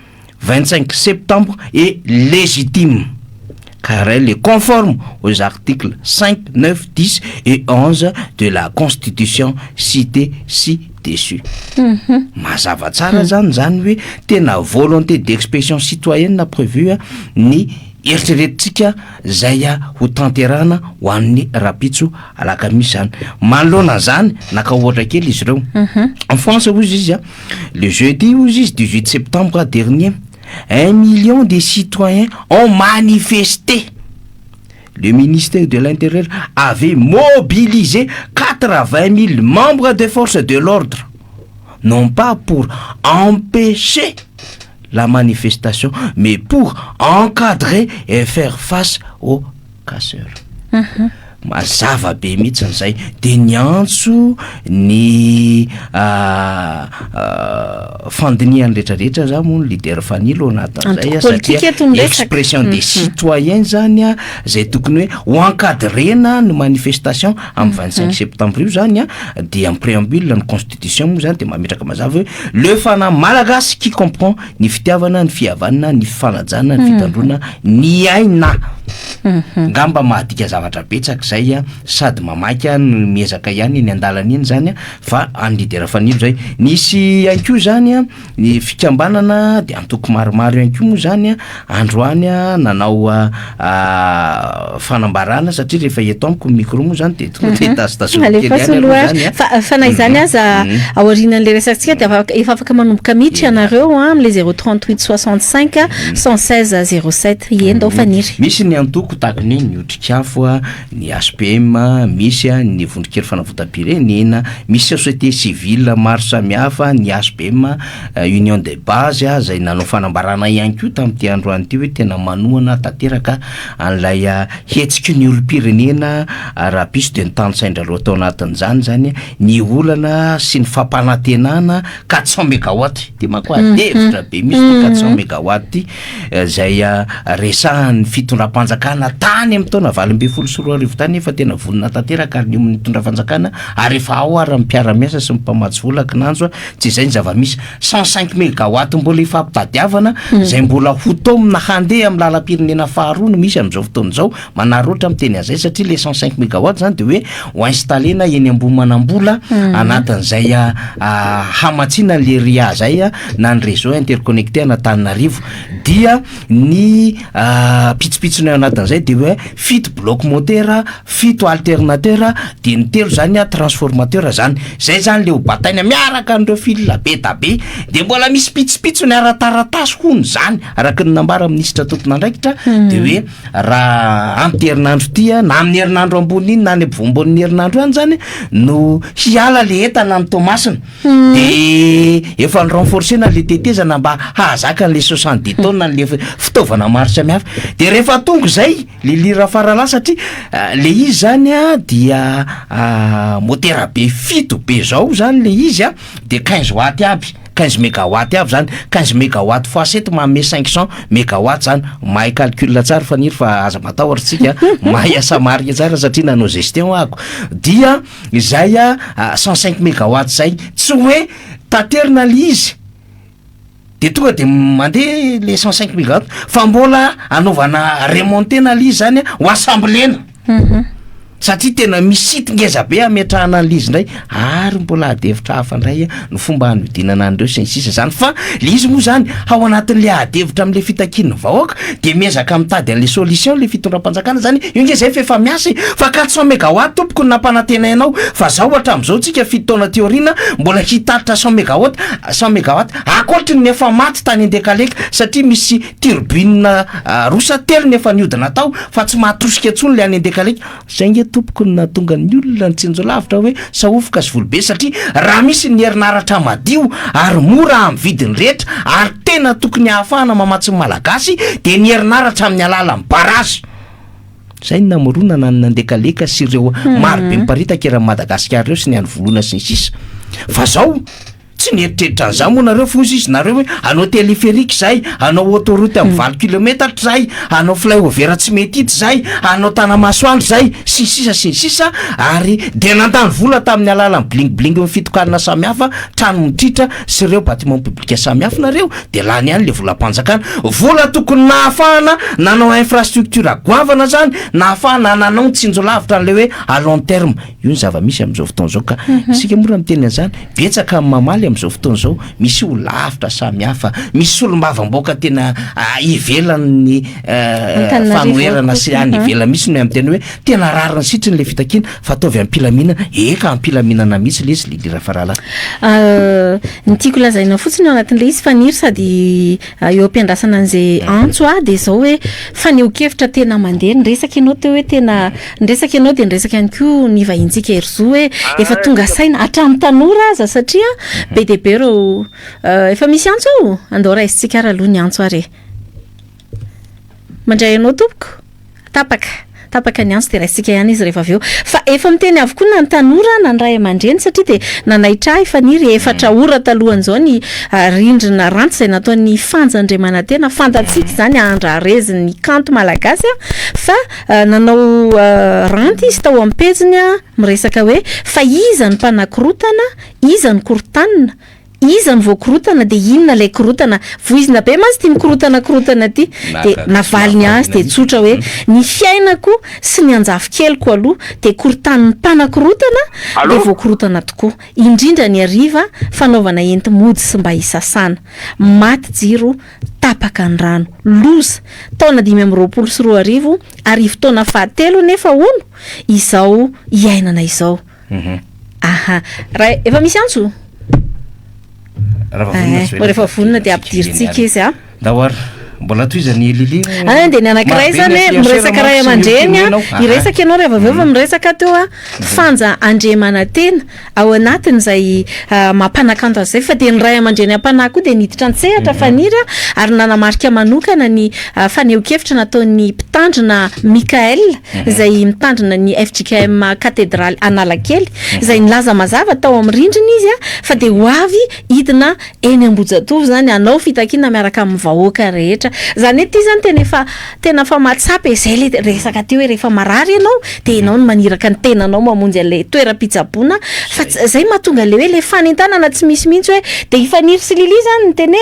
25 septembre est légitime car elle est conforme aux articles 5, 9, 10 et 11 de la Constitution citée ci-dessus. Mazava tsara zany hoe tena volonté d'expression citoyenne prévue ni eritreretintsika zay ho tanterana ho an'ny rapitso alakamisy zany. Manoloana zany naka ohatra kely izy ireo. En France ozy izy le jeudi ozy izy 18 septembre dernier 1 million de citoyens ont manifesté. Le ministère de l'Intérieur avait mobilisé 80 000 membres des forces de l'ordre, non pas pour empêcher la manifestation, mais pour encadrer et faire face aux casseurs. Mazava be mihitsy an'izay de ny antso ny fandiniany rehetrarehetra za moa ny leader fanilo anatin'izay satria expression des citoyens zany a zay tokony hoe ho encadrena ny manifestation amin'ny 25 septembre io zany a de amin'ny préambule ny constitution moa zany de mametraka mazava hoe le fanahy malagasy qui comprend ny fitiavana ny fihavanana ny fanajana ny fitandrona ny aina ngamba mahadika zavatra betsaka zay a sady mamaky ny miezaka ihany ny andalana iny zany a fa any leader fanilo zay nisy anko zany a ny fikambanana de antoko maromaro anko moa zany a androany a nanao fanambarana satria rehefa eto amiko micro moa zany de fanay zany aza aorianan'le resatsika de efa afaka manomboka miditra anareo amle 038 65 116 07 iendao faniry misy ny antoko takony ny otrikafo a ny ASPM misy a ny vondronkely fanavotam-pirenena misy société civile maro samihafa ny ASPM union de base a zay nanao fanambarana ihany koa tamin'ity androany ity hoe tena manohana tanteraka an'ilay hetsiky ny olom-pirenena rahapiso de ny tanosaindra loha tao anatin'izany zany ny olana sy ny fampanantenana 400 mégawatt de mako adevitra be misy 400 mégawatt zay resahan'ny fitondram-panjakana tany amin'ny taona 2024 tany efa tena vonona tanteraka ary ny mitondra fanjakana ary efa ao ary mpiara-miasa sy mpamatsy volaka nanjo tsy zay ny zava-misy 105 mégawatt mbola efa ampitadiavana zay mbola ho tomina handeha amin'ny lalam-pirenena faharoa no misy amin'izao fotoana zao manaroatra miteny an'izay satria le 105 mégawatt zany de hoe ho installena eny ambony manambola anatin'izay hamatsina le ria zay na ny réseau interconnecté anatananarivo dia ny pitsopitsony anatin'izay de hoe fito bloc moteur fito alternateur de ny telo zany transformateur zany zay zany le ho bataina miaraka an'ireo fil be tabe de mbola misy pitsopitsony ara-taratasy hony zany araka ny nambara minisitra tompon'andraikitra de hoe raha amin'ny herinandro tia na amin'ny herinandro ambony iny na ny ampovoambon'ny herinandro any zany no hiala le entana amin'ny tomasina de efa ny renforcena le tetezana mba hahazaka le 70 tonnes le fitaovana maro samihafa de rehefa tonga zay le lira farala satria le izy zany dia motera be fito be zao zany le izy de 15 watt aby 15 mégawatt avy zany 15 mégawatt fois 7 manome 500 mégawatt zany mahay calcul tsara faniry fa aza matahotra tsika mahay asa marika tsara satria nanao gestion ako dia izay 105 mégawatt zay tsy hoe taterina le izy de tonga de mandeha le 105 mégawatt fa mbola anaovana remontena le izy zany ho assemblena satria tena misity ngeza be ametrahana an'izy ndray ary mbola adevitra hafa ndray no fomba hanodinana an'ireo sy ny sisa zany fa le izy moa zany ao anatin'le adevitra amin'le fitakin'ny vahoaka de miezaka mitady an'le solution le fitondram-panjakana zany io nge zay fefa miasa fa 400 mégawatt tompoko ny nampanantenainao fa zao hatram'izao tsika fitaona teorina mbola hitatitra 100 mégawatt 100 mégawatt akoatry ny efa maty tany andekaleka satria misy turbine rosa telo ny efa niodina tao fa tsy mahatosika antsony le any andekaleka zay nge tompoko na tonga ny olona ny tsinjolavitra hoe saofoka sy volobe satria raha misy ny herinaratra madio ary mora amin'ny vidiny rehetra ary tena tokony hahafahana mamatsy malagasy de ny herinaratra amin'ny alala amin'ny barazy zay ny namorona na nandekaleka sy ireo maro be miparitaka eran'ny Madagasikara ireo sy ny any volona sy ny sisa fa zao tsy nieritreritra an'izao moa nareo fozy izy nareo hoe anao téléphérique zay anao autoroute amin'ny 20 km zay anao flyover tsy mety hita zay anao tanamasoandro zay sy sisa ary de nandany vola tamin'ny alalany bling ny fitokanana samihafa trano mitritra sy ireo bâtiment public samihafa nareo de lany ihany le volam-panjakana vola tokony nahafahana nanao infrastructure goavana zany nahafahana nanao tsinjolavitra an'le hoe à long terme io ny zava-misy amin'izao fotoana zao ka isika mora miteny an'izany betsaka amin'ny mamaly amin'izao fotoana zao misy olo lavitra samihafa misy olo-mbavam-boaka tena ivelan'ny fanoherana sy any ivela misy no amin'ny teny hoe tena rariny sitriny le fitakina fa ataovy ampilaminana eka ampilaminana mihitsy le izy lilira farala ny tiako lazaina fotsiny ao anatin'le izy faniry sady eo ampiandrasana an'izay antso de zao hoe faneho-kevitra tena mandeha nyresaka ianao teo hoe tena nyresaka ianao de nyresaka ihany koa ny vahiny tadiavintsika eryzo hoe efa tonga saina hatramin'ny tanora aza satria be de be reo efa misy antso ao andao raisitsika ary aloha ny antso are mandray anao tompoko tapaka ny antso de raisitsika ihany izy rehefa avy eo fa efa miteny avokoa na ny tanora na ny ray aman-dreny satria de nanaitra efaniry efatra ora talohan'izao ny rindrina ranty izay nataon'ny fanjandremanantena fantatsika izany andrareziny ny kanto malagasy fa nanao ranty izy tao amin'ny pejiny miresaka hoe fa iza ny mpanakorotana iza ny korotanina iza ny voakorotana de inona ilay korotana voizina be mantsy ty mikorotanakorontana ty de navaliny azy de tsotra hoe ny fiainako sy ny anjavikeliko aloha de korotan'ny mpanakorotana de voakorotana tokoa indrindra ny ariva fanaovana enti-mody sy mba hisasana maty jiro tapaka ny rano loza taona 2024 arivo taona fahatelo nefa ono izao iainana izao aha raha efa misy antso rehefa vonina de ampidiritsika izy daoara mbola toizany lili de ny anankiray zany hoe miresaka ray aman-dreny iresaka ianao rehefa aveo fa miresaka teo fanja andremanantena ao anatin'izay mampanakanto azay fa de ny ray aman-dreny ampanahy koa de niditra an-tsehatra faniry ary nanamarika manokana ny faneho-kevitra nataon'ny mpitandrina Mikael izay mitandrina ny FJKM cathédrale Analakely izay nilaza mazava tao amin'ny rindrina izy fa de ho avy hidina eny Ambojatovo zany anao fitakiana miaraka amin'ny vahoaka rehetra zany ty zany tena fa matsapy izay le resaka ty hoe rehefa marary ianao de ianao no maniraka ny tenanao mamonjy an'le toeram-pitsaboana fa zay mahatonga le hoe le fanentanana tsy misy mihitsy hoe de ifaniry sy lili zany ny teny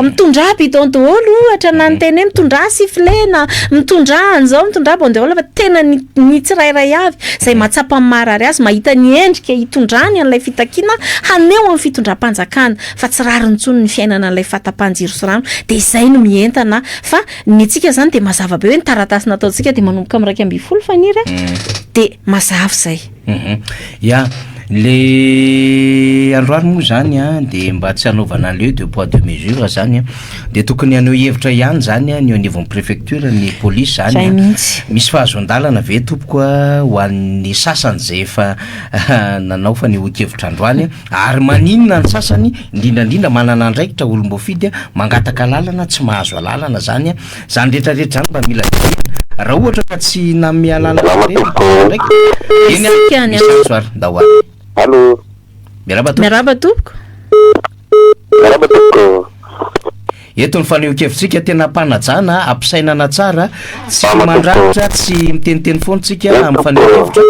mitondra bidon daholo ohatra na ny teny hoe mitondra sifflet na mitondra an'izao mitondra bandeola fa tena ny tsirairay avy zay mahatsapa amin'ny marary azy mahita ny endrika hitondrany an'ilay fitakiana haneo amin'ny fitondram-panjakana fa tsy rary nitsony ny fiainana an'ilay fatapanjiro sy rano de izay no mientana fa ny tsika zany de mazava be hoe ny taratasy nataontsika de manomboka amin'ny 2 faniry de mazava zay ya le androany moa zany de mba tsy hanaovana le de poids de mesure zany de tokony haneo hevitra ihany zany ny anivon'ny préfecture ny police zany misy fahazondalana ve tompoko ho an'ny sasany zay efa nanao fa nehoan-kevitra androany ary maninona ny sasany indrindrandrindra manana andraikitra olombofidy mangataka lalana tsy mahazo alalana zany rehetrarehetra zany mba mila raha ohatra ka tsy namialalana Allô. Miaraba tompoko. Eto ny faneho-kevitsika tena mpanajana ampisainana tsara tsy mandrafitra tsy miteniteny foantsika amin'ny faneho-kevitra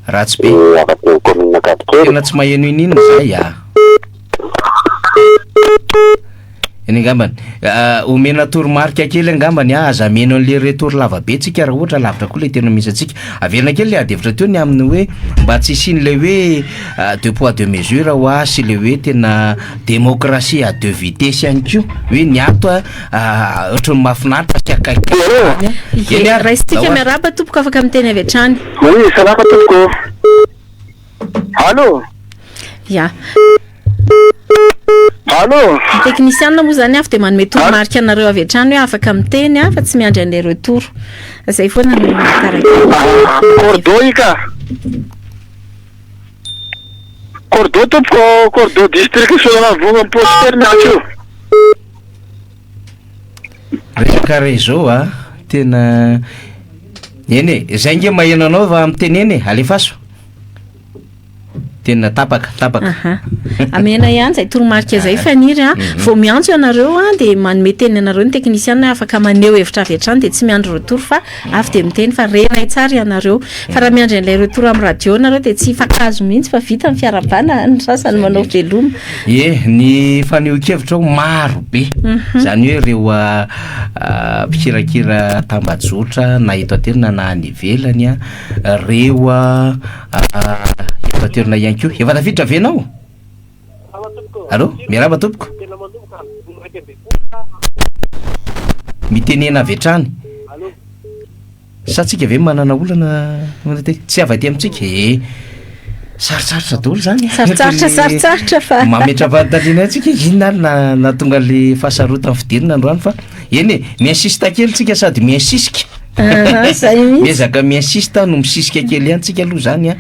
ratsy be tena tsy maheno inona zay eny angambany omena toromarika kely angambany aza meno an'le retour lava be tsika raha ohatra lavitra koa le tena misy atsika averina kely le adevitra teo ny amin'ny hoe mba tsy isiany le hoe deux poids deux mesures ho sy le hoe tena démocratie à deux vitesses ihany koa hoe ny ato ohatrany mahafinaritra sy akaiky raisitsika miaraba tompoko afaka miteny avy hatrany salama tompoko allo ya allo technicien moa zany avy de manome toromarika anareo avy hatrany hoe afaka miteny fa tsy miandry an'le retour zay foana no cordo ika cordo tompoko cordo district solana vonga poster nacho resaka réseau tena eny zay nge maheno anao va miteny eny alefaso tena tapaka amena ihany zay toromarika zay faniry vao miantso ianareo de manome teny anareo ny technicien afaka maneho hevitra avy hatrany de tsy miandry retour fa avy de miteny fa renay tsara ianareo fa raha miandry an'ilay retour amin'ny radio nareo de tsy fakazo mihitsy fa vita ny fiarabana ny sasany manao veloma ny faneho-kevitra ao maro be zany hoe reo mpikirakira tambajotra na eto aterina na any ivelany reo efaterina ihany koa efa tafiditra venao allo miaraba tompoko mitenena avy hatrany sa tsika ve manana olana tsy avy aty amintsika sarotsarotra daholo zany sarotsarotra fa mametra fanontaniana antsika inona na tonga le fahasarotany fidirina androany fa eny miinsista kely tsika sady miinsisika zay mihitsy miezaka miinsista no misisika kely antsika aloha zany a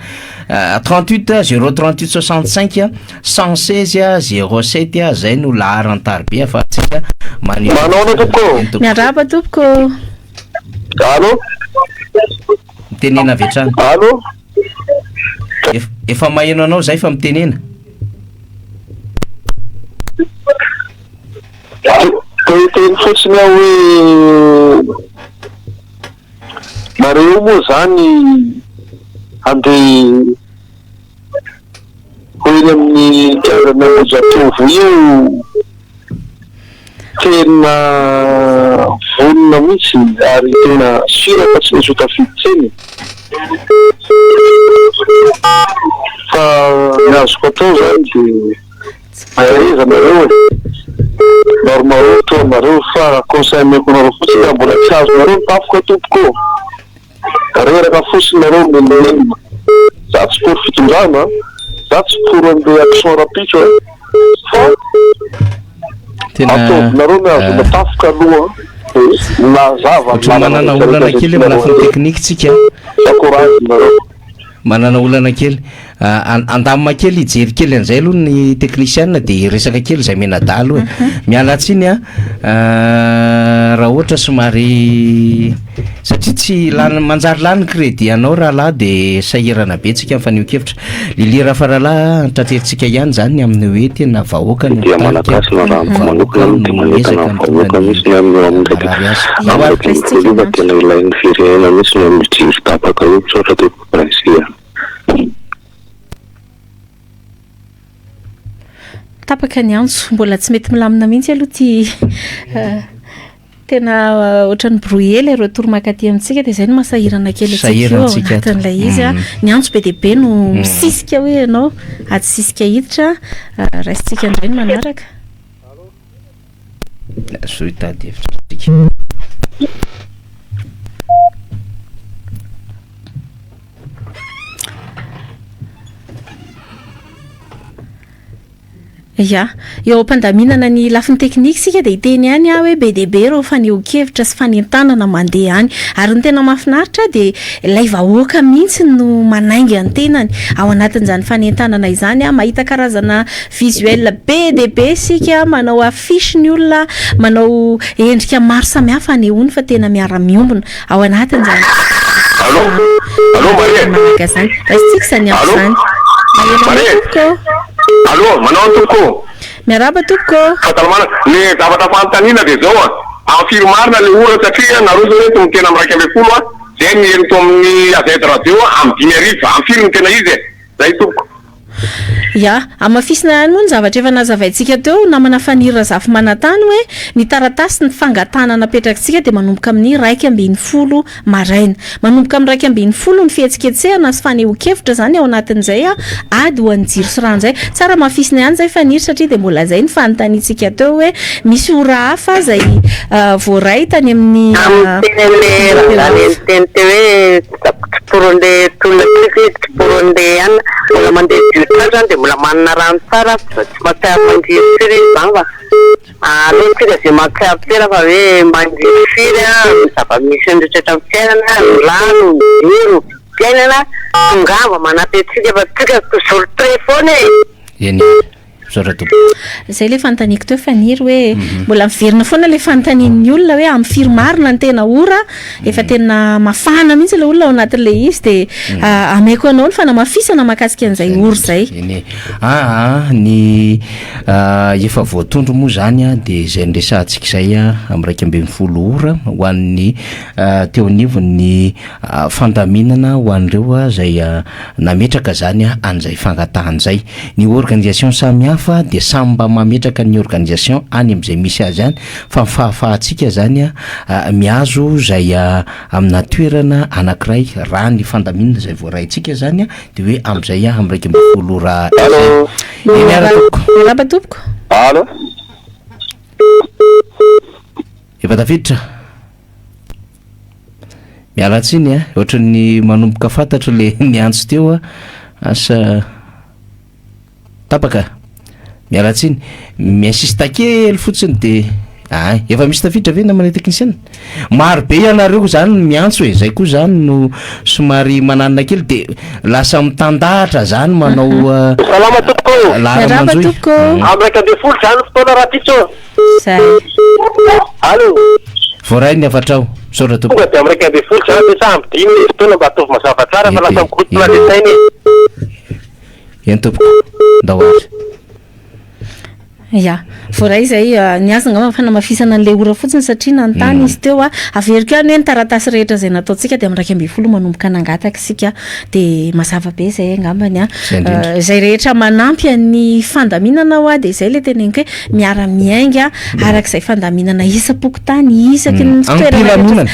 38 038 65 116 07 zay no laharantaribe fa atsika manao na tompoko miaraba tompoko alo mitenena avy atrany alo efa maheno anao zay fa mitenena teny fotsiny aho hoe nareo moa zany andeha hoeny amin'ny karazana jatovo io tena vonona mihitsy ary tena siraka tsy maintsy tafiditseny fa niazoko atao zany de aeza nareo normaroto nareo fa conseil meko nareo fotsiny ka mbola tsy azo nareo tafoka tompoko reraka fosiny nareo melomelona za tsy pour fitondrana za tsy pour andeha action rapide fa ataovy nareo miazo matafoka aloha mazava manana olana kely amin'ny lafiny teknika tsika sakorazy nareo manana olana kely andamina kely ijery kely an'izay aloha ny technicien de resaka kely zay menadalo hoe mialatsiny raha ohatra somary satria tsy manjary lany crédit anao raha lahy de sahirana be tsika mifanio-kevitra lilira faralahy antratreritsika ihany zany amin'ny hoe tena vahoaka ny malagasy manokana de manokana vahoaka misy amin'ny tena ilain'ny firenena misy no mijiry tapaka io tsotra de prinsia tapaka ny antso mbola tsy mety milamina mihitsy aloha ty tena ohatran'ny brouillé le retour-makaty amintsika de zay no masahirana kely anatin'ilay izy ny antso be deabe no misisika hoe ianao atsisisika hiditra raisitsika indray no manaraka soitady evitrasika ya eo ampandaminana ny lafiny teknika sika de iteny ihany hoe be deabe reo faneho-kevitra sy fanentanana mandeha any ary ny tena mahafinaritra de ilay vahoaka mihitsy no manaingy antenany ao anatin'izany fanentanana izany mahita karazana visuel be deabe sika manao afisy ny olona manao endrika maro samihafa anehoany fa tena miara-miombona ao anatin'izany zany raisitsika zany ampy zany alo manao tompoko miaraba tompoko fatalamana le zavatra fanontaniana de zao amfiry marina le ora satria nareo zao eto ny tena amiraika ambin'ny folo zay mierito amin'ny azety radio amin'ny 5 arivo amfiry ny tena izy zay tompoko ya amafisina ihany moa ny zavatra efa nazavaintsika teo namana fanira zafy manatany hoe ny taratasy ny fangatana napetrakintsika de manomboka amin'ny 1:10 maraina manomboka amin'ny 1:10 ny fihetsiketsehana sy faneho-kevitra zany ao anatin'izay ady ho an'ny jiro sy ran'zay tsara mafisina ihany zay faniry satria de mbola zay ny fanontaniantsika teo hoe misy ora hafa zay voaray tany amin'ny zany de mbola manana rano tsara tsy mankary manjiry firy zany fa alohatsika zay mankary tena fa hoe manjiry firy zava-misy nrehetrrehetra amin'ny fiainana ny rano ny jiro fiainana tongava manampy atsika fa tsika toujours téléphone eny zay le fanontaniako teo faniry hoe mbola miverina foana le fanontanian'ny olona hoe amin'ny firy marina ny tena ora efa tena mafana mihitsy le olona ao anatin'le izy de ameko anao ny fanamafisana mahakasika an'izay ora zay eny ny efa voatondro moa zany de zay nresantsika zay amin'ny 1:10 ora ho an'ny teo anivony fandaminana ho an'ireo zay nametraka zany an'izay fangatahana zay ny organisation samihafa de samy mba mametraka ny organisation any am'izay misy azy any fa mifahafahatsika zany miazo zay amina toerana anankiray raha ny fandaminana zay voaraintsika zany de hoe am'izay amin'ny 1:10 ora laba tompoko alo efa tafiditra mialatsiny ohatran'ny manomboka fantatra le niantso teo asa tapaka mialatsiny miansista kely fotsiny de ay efa misy tafiditra ve namana teknisiana maro be ianareo zany miantso e zay koa zany no somary mananina kely de lasa mitandahatra zany manao salama tompoko rabatoko amraiky ambe folo zany fotoana raha ty tso zay allo voaray ny afatrao misaotra tompoko tonga de amraiky ambe folo zany de sambidimy ny fotoana mba ataovy mazava tsara fa lasa mikotona le sainy eny tompoko ndahoary ya voaray zay niasa ngamba fanamafisana an'le ora fotsiny satria nanontany izy teo a averiko ihany hoe ny taratasy rehetra zay nataontsika de am'raiky amby folo manomboka nangataka sika de mazava be zay angambany a zay rehetra manampy ny fandaminana ho a de zay le teneniko hoe miara-miainga arak'izay fandaminana isa-pokotany isaky ny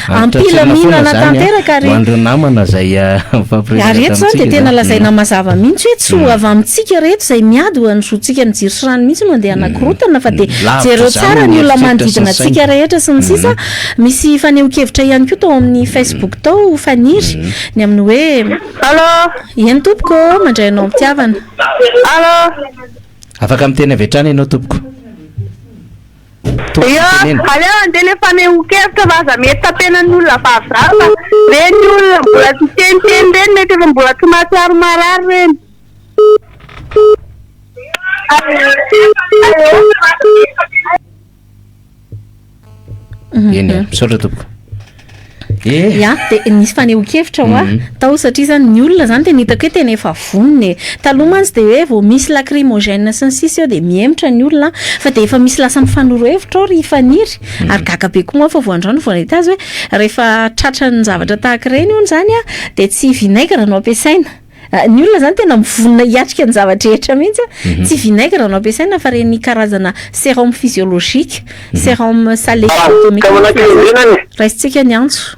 ampilaminana tanteraka andreo namana zay areto zany de tena lazaina mazava mihitsy hoe tsy ho avy amintsika reto zay miady ho anysotsika ny jiro sy rano mihitsy mandeha anakorotana fa de jereo tsara ny olona manodidina atsika rehetra sy ny sisa misy faneho-kevitra ihany koa tao amin'ny Facebook tao faniry ny amin'ny hoe allo eny tompoko mandray anao mitiavana allo afaka miteny avetrany ianao tompoko io aleo andeha le faneho-kevitra fa aza mety tapenan'ny olona fahavava reny olona mbola tsy teniteny reny mety efa mbola tsy mahatsiaro marary reny eny misaotra tompoko ya de nisy faneho-kevitra ho a tao satria zany ny olona zany tena hitako hoe tena efa vonony taloha mantsy de hoe vao misy lacrymogène sy ny sisa eo de miemitra ny olona fa de efa misy lasa mifanoro-hevitra ao ry faniry ary gaga be koa moa fa voandrano vao nahita azy hoe rehefa tratra ny zavatra tahaka ireny ony zany a de tsy vinaigre no ampiasaina ny olona zany tena mivonona hiatrika ny zavatra rehetra mihitsy tsy vinaigre no ampiasaina fa reny karazana sérum physiologique sérum salé raisitsika ny antso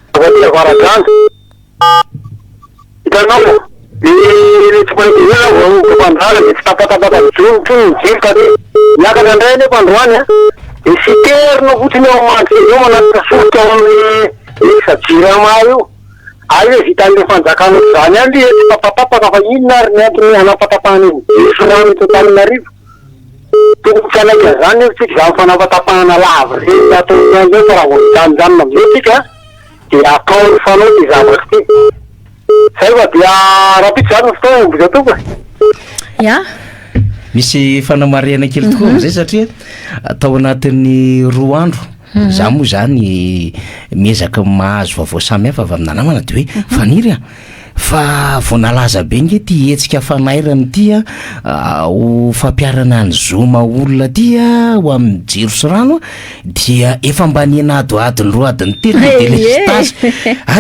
hitanao tsy manodina vompandrala de tsy tapatapata jonotro mijiloka de miakatra indray nefa androany a de siterina fotsiny ao mantsy eo manatika sofotra ao amin'ny sajirama io ary hoe vita an'le fanjakana zany any le tsy tapatapaka fa inona ary ny antony hanapatapahana sorano totalinarivo tokony tsy alaika zany eo tsika zany fanapatapahana lava reny ataon'izany zao fa raha voajanojany amizao tsika de atao fanao ty zavatra ty zay fa dia rapity zany fotoana mboza toko ya misy fanamariana kely tokoa am'izay satria atao anatin'ny roa andro za moa zany miezaka mahazo vaovao samy hafa avy amina namana de hoe faniry a fa vao nalaza be nge ty hetsika fanairany tya ho fampiarana ny zoma olona tya ho amin'ny jiro sy rano dia efa mba nienadoadiny roadiny telo de lestasy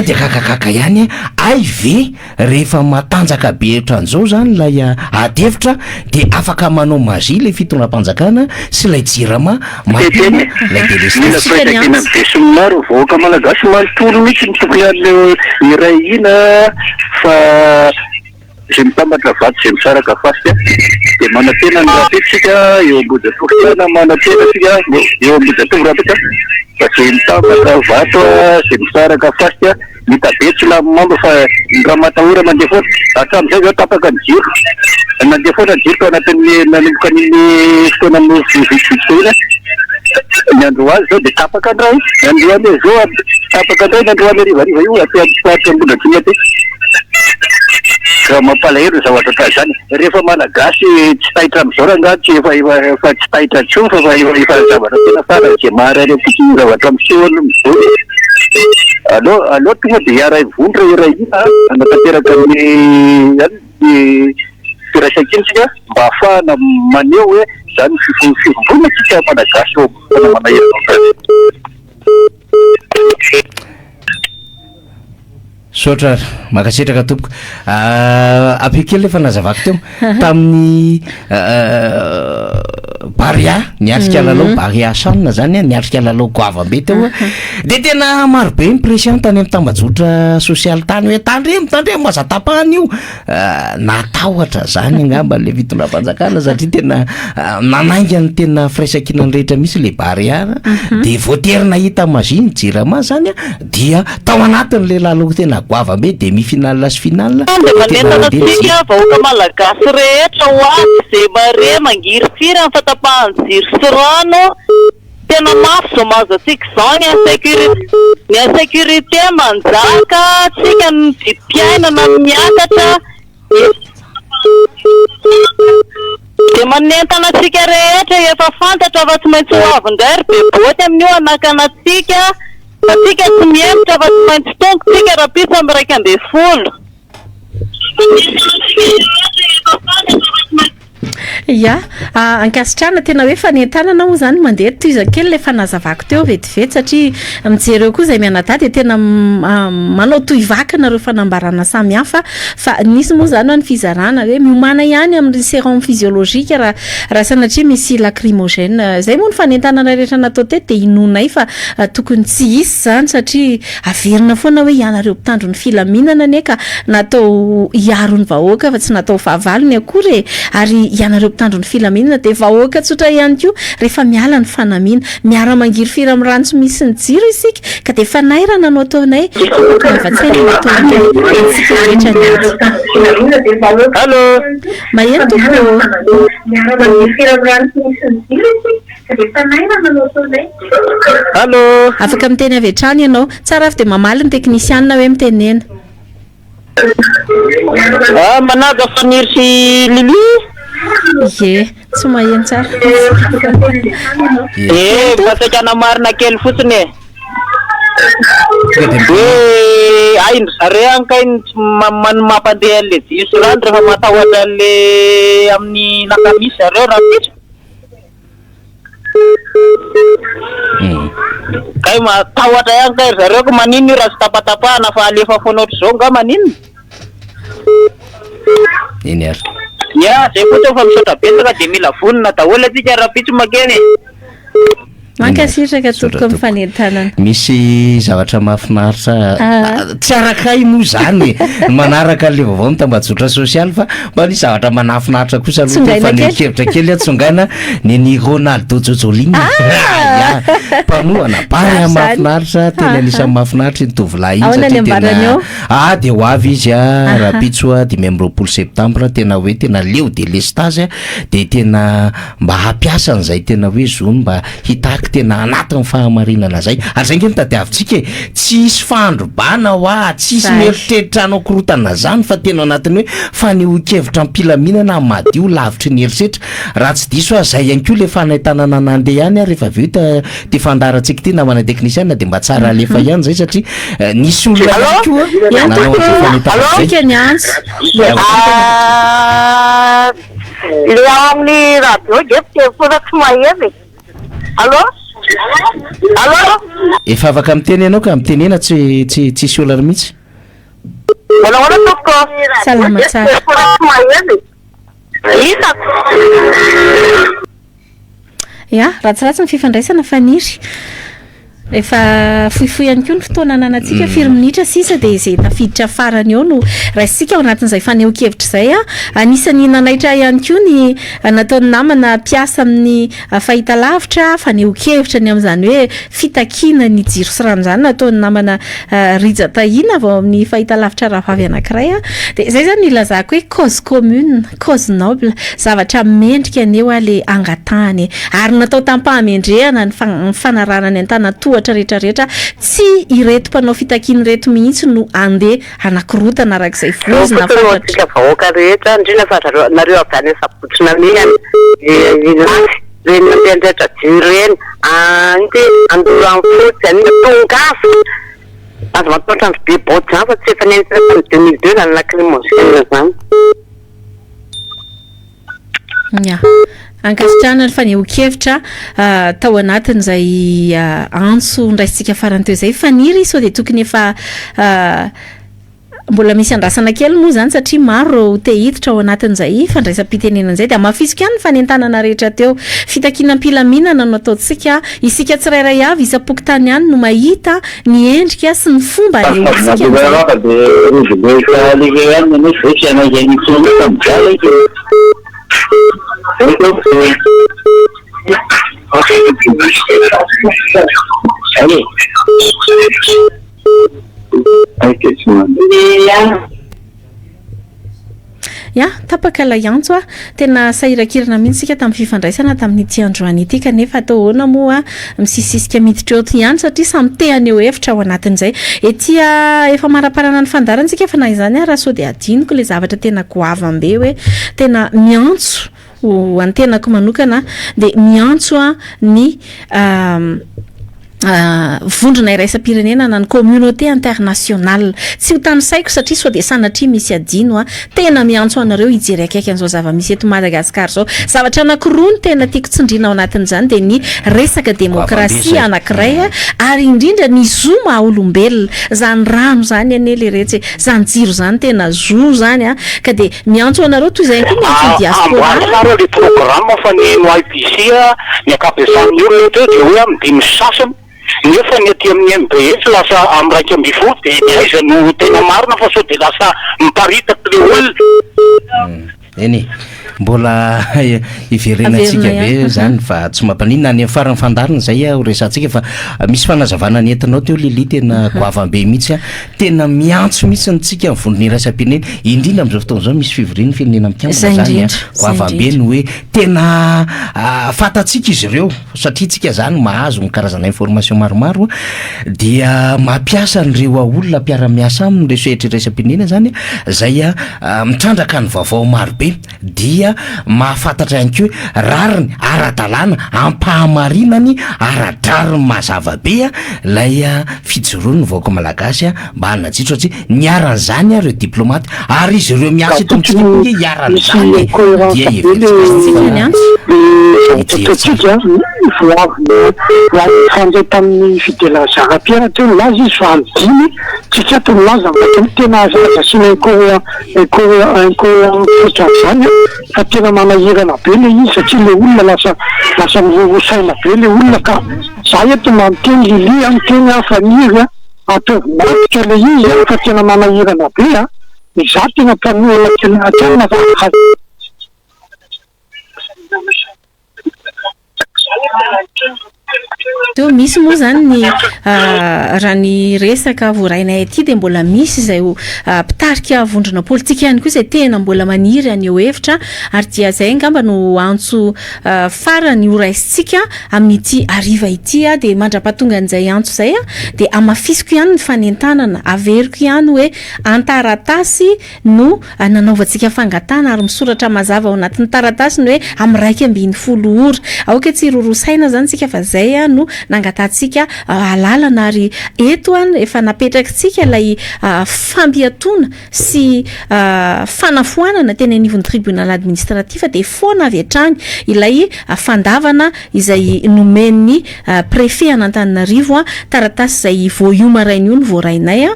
de kakakaka ihany ay ve rehefa matanjaka be etran'izao zany lay adevitra de afaka manao magie le fitondram-panjakana sy lay jirama matena lay de lestasy maro voaka malagasy manontolo mihitsy ny tokony an'le iray ina fa zay mitambatra vato zay misaraka fasika de manatena ny rapetsika eo ambodatofoana manatena sika eo ambodatovo rapeta fa zay mitambatra vato zay misaraka fasika mitabetsy la mamba fa raha matahora mandeha foana hatram'izay zao tapaka ny jiro nandeha foana ny jiro ka anatin'ny nanomboka niny fotoana amin'ny vitivitsika ina ny androany zao de tapaka andray ny androany zao tapaka andray ny androany arivariva io atiaty ambola dimy aty raha mampalahelo zavatra ta zany rehefa malagasy tsy tahitra am'izao rangatsy efa tsy tahitra tso fa efa zavatra tena fara zay maharary aty zavatra misehoany mivony aloha tonga de iara ivondra iray ina anatanteraka amin'ny any firaisan-kinitsika mba ahafahana maneho hoe zany fivovona tsika malagasy eo fanamana herinao sotra makasetraka tompoko apekely efa nazavako teo tamin'ny baria niatrika lalao baria sanina zany niatrika lalao goavambe teo de tena maro be impression tany amin'ny tambajotra sosialy tany hoe tandremo mazatapahany io natahotra zany angamba le vitondram-panjakana satria tena nanaingany tena firaisankinany rehetra misy le baria de voaterina hita maziny jirama zany dia tao anatin'le lalao tena goavambe demi final sy final de manentana tsika vahoaka malagasy rehetra ho azy zay mare mangiry firy amin'ny fatapahany jiro sy rano tena mafy zao mahazo atsika izao ny insécurité manjaka tsika ny vim-piainana miakatra dia manentana atsika rehetra efa fantatra fa tsy maintsy hoavindray ry beboty amin'io anakanatsika atsika tsy mihemitra fa tsy maintsy tongo tsika raha pisa amin'ny 120. Ya ankasitrana tena hoe fanentanana moa zany mandeha toizakely le fanazavako teo vetivety satria mijery eo koa izay mianadahy dia tena manao toivaka nareo fanambarana samihafa fa nisy moa zany ho ny fizarana hoe miomana ihany amin'ny sérum physiologique raha sanatria misy lacrymogène zay moa ny fanentanana rehetra natao teto dia inonay fa tokony tsy hisy zany satria averina foana hoe ianareo mpitandro ny filaminana ne ka natao hiaro ny vahoaka fa tsy natao fahavalony akory ary ianareo mpitandro ny filaminana dia vahoaka tsotra ihany koa rehefa miala ny fanamina miara-mangiry firy amin'ny rano tsy misy ny jiro isika ka dia fanay raha nanao ataonay efa-tsaina nataonay isika rehetra ny ato. Allo maheno tompoko miara-mangiry firy amin'ny rano tsy misy ny jiro isika ka dia fanay raha nanao ataonay. Allo afaka miteny avy hatrany ianao tsara avy dia mamaly ny teknisianina hoe mitenena manaja Faniry sy Lili ye tsy maheno tsara fasaikana marina kely fotsiny aindry zareo ankainy mampandeha an'le jiso rany rehefa matahotra an'le amin'ny nakamisy zareo raha pitra kay matahotra ihany kay zareo ko manino io raha sy tapatapahana fa alefa foana ohatr'izao nga manino iny ary ya zay fotsy fa misaotra betsaka dia mila vonona daholo atsika raha pitso makeny mankasitraka tompoko amin'ny fanentanana misy zavatra mahafinaritra tsy arakay moa zany manaraka le vaovao mitambajotra sosialy fa mba nisy zavatra manafinaritra kosa aloha fanekevitra kely atsongaina neny Ronaldo Jojolina mpanohana baya mahafinaritra tena anisan'ny mahafinaritra ny tovolahy iny satria tena dia ho avy izy raha pitso 5 septembre tena hoe tena leo de lestage dia tena mba hampiasa an'izay tena hoe zony mba hitaka tena anatin'ny fahamarinana zay ary zay nge nitadiavintsika tsy isy fahandrobana hoa tsy isy mieritreritra anao korotana zany fa tena anatin'ny hoe faneho-kevitra ampilaminana madio lavitry ny heritreritra raha tsy diso zay ihany koa le fanaitanana nandeha ihany rehefa avy eo te fandarantsika ty namana teknisiana dia mba tsara alefa ihany zay satria nisy olona ihany koa nanao fanaitanazay ny antso le ao amin'ny radio gefotefona tsy mahemy. Allo allo efa afaka miteny ianao ka mitenena tsisy olana mihitsy manao tompoko salama tsara ya ratsiratsy ny fifandraisana Faniry efa fohifohy ihany koa ny fotoana ananatsika 5 minitra sisa dia izay tafiditra farany eo no raha isika ao anatin'izay faneho-kevitra izay anisany nanaitra ihany koa ny nataon'ny namana mpiasa amin'ny fahitalavitra faneho-kevitra ny amin'izany hoe fitakiana ny jiro sy rano izany nataon'ny namana Rija Tahina vao amin'ny fahitalavitra rahavavy anankiray dia izay zany ilazako hoe cause commune cause noble zavatra mendrika aneo le angatahany ary natao tampahamendrehana ny fanarana ny an-tanatoa rehetrarehetra tsy ireto mpanao fitakiana reto mihitsy no andeha anakirotana arak'izay vozona fantatra vahoaka rehetra indrindra fa nareo avy any sabotsina miany reny mandehandratra jiro reny anty andoro amin'ny fotsy any tongafa azo mataotra andro be bôty zany fa tsy efa nianisana tamin'ny 2002 zany lacrymogène zany ya ankasitrana ny faneho-kevitra tao anatin'izay antso ndraisitsika farany teo izay Faniry sao dia tokony efa mbola misy andrasana kely moa zany satria maro te hiditra ao anatin'izay fandraisam-pitenenana izay dia mafisika ihany ny fanentanana rehetra teo fitakianam-pilaminana no ataontsika isika tsirairay avy isa-pokotany ihany no mahita ny endrika sy ny fomba ia tapaka laiantso a tena sahirakirana mihitsy sika tamin'ny fifandraisana tamin'nyty androany ity kanefa atao hoana moa misisisika miditra eo ty ihany satria samy tehany eo hevitra ao anatin'izay etya efa maraparana ny fandarantsika efa na izany raha sao de adiniko le zavatra tena goavambe hoe tena miantso antenako manokana de miantso a ny vondrona iraisam-pirenena na ny communauté internationale tsy ho tany saiko satria sao de sanatria misy adino a tena miantso anareo hijery akaiky an'izao zava-misy eto Madagasikara zao zavatra anankiroa ny tena tiako tsindrina ao anatin'izany de ny resaka demokrasia anankiray ary indrindra ny zo maha-olombelona zany rano zany ane le retsy zany jiro zany tena zo zany a ka de miantso anareo toy izay koa ny diaspora le programme fa ny IPC ny akabesan'ny olona teo de hoe am'dimy sasany nefa ny aty amin'ny MBS lasa amin'ny raiky amby folo de aiza no tena marina fa sao de lasa miparitaka le olona eny mbola iverenantsika be zany fa tsy mampaninona any farany fandarina zay ho resantsika fa misy fanazavana ny entinao teo lili tena goavambe mihitsy a tena miantso mihitsy ntsika mivondrona iraisam-pirenena indrindra am'izao fotoana zao misy fivorian'ny firenena mikambona zany a goavambe ny hoe tena fatatsika izy ireo satria tsika zany mahazo ny karazana information maromaro dia mampiasa nyreo olona mpiara-miasa aminy le soetra iraisam-pirenena zany zay a mitrandraka ny vaovao marobe dia mahafantatra ihany koa rariny ara-dalàna ampahamarinany ara-drariny mazavabe lay fijoroany vaoaka malagasy mba hanajitro satria niaran'izany reo diplomate ary izy ireo miasa eto amitsika hoe iaran'izany dia fanjay tamin'ny fidela zarapiera teo laza izy fa amdimy tsika to milaza mbaky tena azasina fotra zany fa tena manahirana be le izy satria le olona lasa mirosaina be le olona ka za eto mamteny lili amteny afaniry ataovy matika le izy fa tena manahirana be za tena mpanoana tena atrana fa teo misy moa zany ny raha ny resaka voarainay aty de mbola misy zay mpitarika vondrona politika ihany koa izay tena mbola maniry any eo hevitra ary dia zay ngamba no antso farany horaisitsika amin'ity ariva ity de mandra-pahatonga an'izay antso zay de amafisiko ihany ny fanentanana averiko ihany hoe antaratasy no nanaovantsika fangatana ary misoratra mazava ao anatin'ny taratasy ny hoe amin'ny raiky ambiny folo ora aoka tsy rorosaina zany tsika fa zay no nangatantsika alalana ary eto efa napetrakintsika ilay fampiatona sy fanafoanana tena anivon'ny tribunal administratif de foana avy hatrany ilay fandavana izay nomen'ny préfet an'Antananarivo taratasy zay voiomarainy io ny voarainay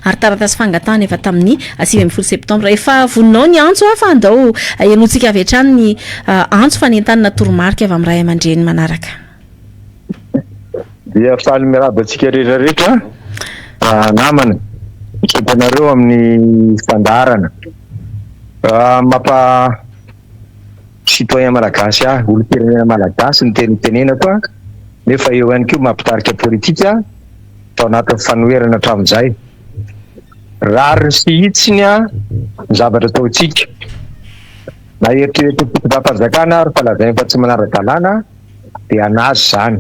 ary taratasy fangatana efa tamin'ny 9 septembre efa voninao ny antso fa andao ianotsika avy hatrany ny antso fanentanana toromarika avy amin'ny ray aman-dreny manaraka dia faly miraba antsika rehetrarehetra namana hitanareo amin'ny fandarana mampa citoyen malagasy olo-pirenena malagasy ny tenitenena koa nefa eo ihany koa mampitarika politika tao anatin'ny fanoherana hatramin'izay rariny sy hitsiny zavatra ataotsika na eritreretra-pitondram-panjakana ary falazany fa tsy manara-dalàna dia anazy zany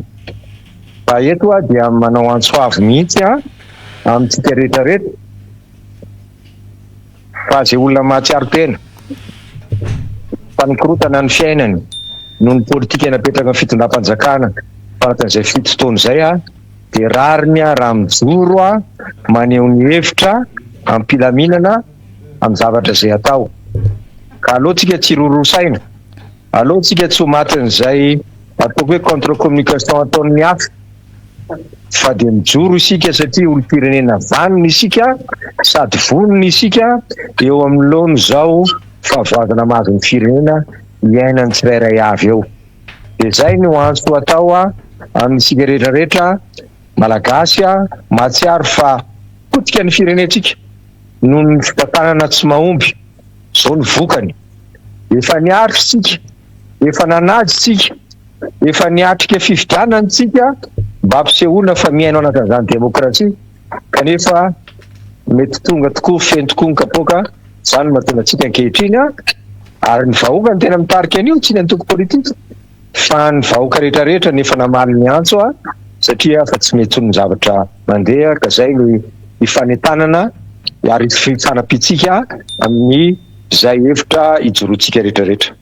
fa eto dia manao antso avy mihitsy amintsika rehetrarehetra fa zay olona mahatsiaro tena fa nikorotana ny fiainany noho ny politika napetraka ny fitondram-panjakana fanatan'izay fito taona zay dia rariny raha mijoro maneho ny hevitra ampilaminana amin'ny zavatra zay atao ka alohantsika tsy rorosaina alohantsika tsy ho matin'izay ataoko hoe contre communication ataon'ny hafa fa dia mijoro isika satria olo-pirenena vanony isika sady vonony isika eo amin'ny lono zao fahavoazana mahazo ny firenena iainany tsirairay avy eo dia zay no antso atao amin'isika rehetrarehetra malagasy mahatsiaro fa potika ny firenentsika noho ny fitantanana tsy mahomby zao ny vokany efa niatritsika efa nanajitsika efa niatrika fividianantsika mba ampisehoana fa miaino anatin'izany demokrasia kanefa mety tonga tokoa feno tokoa ny kapoaka zany mahatonga antsika ankehitriny ary ny vahoaka ny tena mitarika an'io tsy ny antoko politika fa ny vahoaka rehetrarehetra nefa namaly ny antso satria fa tsy mety ny zavatra mandeha ka zay ny ifanentanana ary fitsanapitsika amin'ny zay hevitra ijoroantsika rehetrarehetra.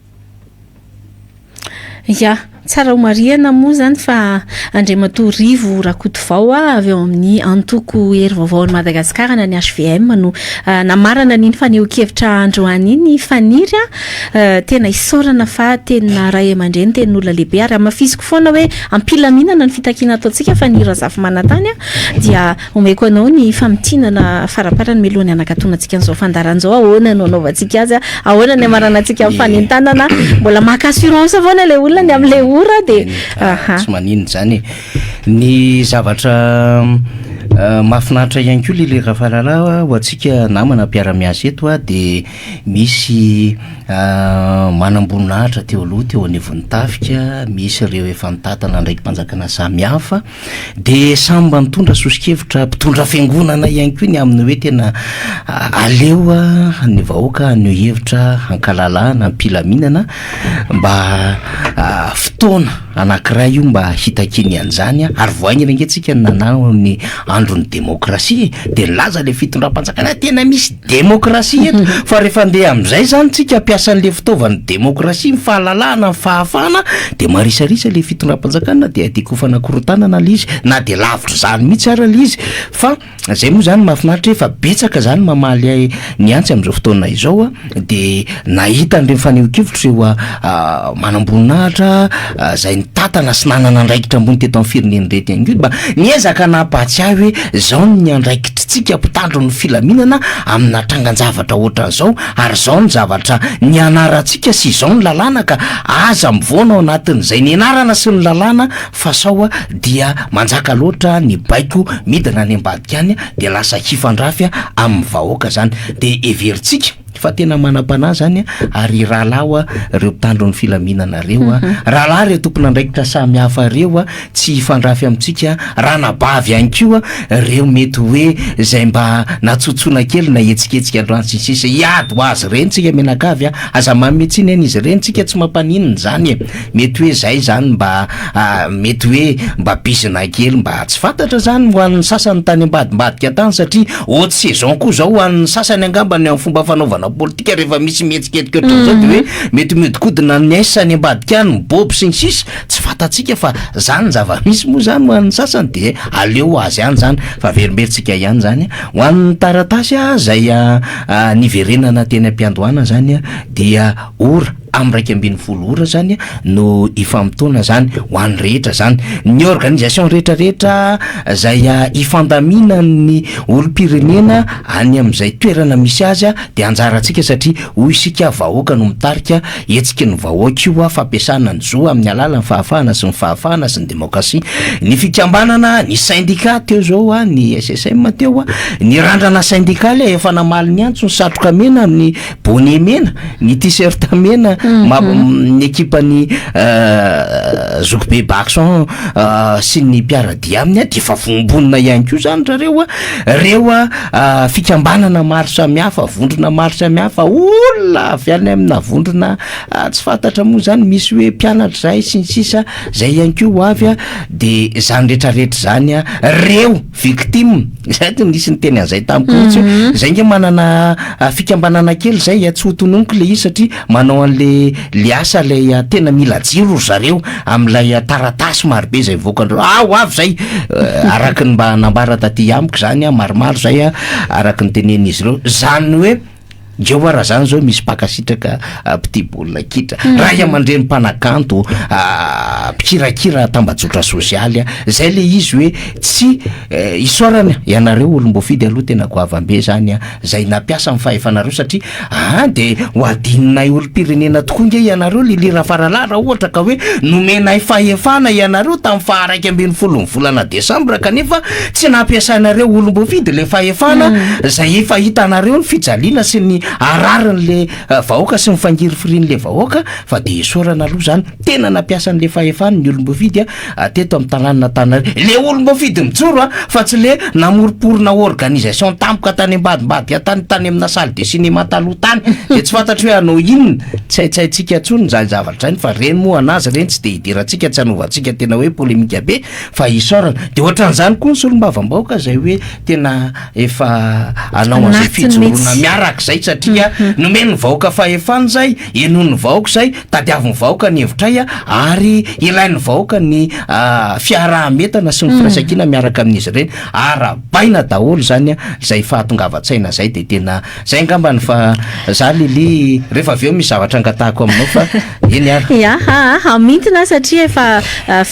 Ya tsara ho mariana moa zany fa Andriamatoa Rivo Rakotovao avy eo amin'ny antoko hery vaovao ny Madagasikara na ny HVM no namarana niny faneho-kevitra androany iny faniry tena isaorana fa tena ray aman-dreny tena olona lehibe ary amafisiko foana hoe ampilaminana ny fitakiana ataontsika faniry azafy manatany dia omeko anao ny famitinana faraparany melohany anakatonantsika an'izao fandaran'izao ahoana no anaovantsika azy ahoana ny amaranantsika amin'ny fanentanana mbola maka assurance avao le olona ny amin'le ora de tsy maninona zany ny zavatra mahafinaritra ihany koa le rahafahalalà ho antsika namana mpiara-miasa eto de misy manamboninahitra teo aloha teo anivon'ny tafika misy ireo efa nitatana ndraiky mpanjakana samihafa de samy mba mitondra sosikevitra mpitondra fiangonana ihany koa ny amin'ny hoe tena aleo ny vahoaka ny hevitra hankalalana mpilaminana mba fotoana anankiray io mba hitakiny an'izany ary voaigny rengentsika nanao ny andron'ny demokrasia de nilaza le fitondram-panjakana tena misy demokrasia eto fa rehefa andeha amin'izay zany tsika ampiasan'le fitaovan'ny demokrasia ny fahalalana ny fahafana de marisarisa le fitondram-panjakana de adiko fanakorotanana le izy na de lavitra zany mihitsy ara le izy fa zay moa zany mahafinaritra efa betsaka zany mamaly ny antsy am'izao fotoana izao de nahita an'ireny faneho-kevitra eo manamboninahitra zay nitatana sy nanana andraikitra ambony teto amin'ny fireneny rety ihany koa mba niezaka nampahatsiahy hoe zao ny andraikitritsika mpitandro ny filaminana amina trangan-javatra ohatran'izao ary zao ny zavatra ny anarantsika sy zao ny lalàna ka aza mivoana ao anatin'izay ny anarana sy ny lalàna fa sao dia manjaka loatra ny baiko midina ny ambadika any de lasa hifandrafy amin'ny vahoaka zany de everitsika fa tena manam-panahy zany ary rahalahy reo mpitandro ny filaminana reo rahalahy reo tompona andraikitra samy hafa reo tsy hifandrafy amintsika ranabavy ihany koa reo mety hoe zay mba natsotsona kely na etsiketsika androany sisisa iady ho azy reny tsika menakavy aza mametsiny any izy reny tsika tsy mampanininy zany mety hoe zay zany mba mety hoe mba bizina kely mba tsy fantatra zany ho an'ny sasany tany ambadimbadika tany satria haute saison koa zao ho an'ny sasany angambany amin'ny fomba fanaovana politika rehefa misy mietsiketsika ohatran'izao de hoe mety miodikodina ny aisany ambadika any miboby sy ny sisa tsy fantatsika fa zany zava-misy moa zany ho an'ny sasany de aleo azy ihany zany fa verimberitsika ihany zany ho an'ny taratasy zay niverenana teny am-piandohana zany dia ora am'raiky ambin'ny folo ora zany no ifamtoana zany ho an'ny rehetra zany ny organisation rehetrarehetra zay ifandamina ny olom-pirenena any am'izay toerana misy azy de anjaratsika satria hoy isika vahoaka no mitarika etsika ny vahoaka io fampiasana ny zo amin'ny alalan'ny fahafahana sy ny fahafahana sy ny demokrasia ny fikambanana ny syndicat teo zao ny SSM teo ny randrana syndikaly efa namaly ny antso ny satroka mena ny bonnet mena ny t-shirt mena ny ekipany Zoukbe Bakson sy ny mpiaradia aminy de fa vombonina ihany koa zany reo fikambanana maro samihafa vondrona maro samihafa olona avy any amina vondrona tsy fantatra moa zany misy hoe mpianatra zay sy ny sisa zay ihany koa ho avy de zany rehetrarehetra zany reo victime zay nisy ny teny an'izay tampotsy zay nge manana fikambanana kely zay tsy ho tononiko le izy satria manao an'le asa lay tena mila jiro zareo am'lay taratasy marobe zay voakandreo ho avy zay araky ny mba nambara taty amiko zany maromaro zay araky ny tenen'izy ireo zany hoe ndreo raha zany zao misy pakasitraka petit baolina kitra raha iamandreny mpanakanto mpikirakira tambajotra sosialy zay le izy hoe tsy isorana ianareo olom-bofidy aloha tena goavam-be zany zay nampiasa amin'ny fahefanareo satria de ho adinonay olom-pirenena tokoa nge ianareo lilira faralahra ohatra ka hoe nomenay fahefana ianareo tamin'ny faharaiky ambin'ny folon'ny volana desambra kanefa tsy nampiasanareo olom-bofidy le fahefana zay efa hitanareo ny fijaliana sy ny ararin'le vahoaka sy mifangirifirian'le vahoaka fa de isorana aloha zany tena nampiasan'le fahefany ny olombofidy teto amin'ny tanàna Antananarivo le olombofidy mijoro fa tsy le namoriporona organisation tampoka tany ambadimbadika tany amina salle de cinéma taloha tany de tsy fantatry hoe anao inona tsaitsaitsika tsony zany zavatra zany fa reny moa anazy reny tsy de hidirantsika tsy hanovantsika tena hoe polémika be fa isorana de ohatran'izany koa ny solombavam-bahoaka zay hoe tena efa anao an'izay fijoroana miaraka zay satria nomeny vahoaka fahefany zay enon'ny vahoaka zay tadiavin'ny vahoaka ny hevitray ary ilain'ny vahoaka ny fiarahametana sy ny firaisankina miaraka amin'izy ireny arabaina daholo zany zay fahatongavan-tsaina zay de tena zay angambany fa za lili rehefa avy eo misy zavatra angatahako aminao fa eny ary ya mintina satria efa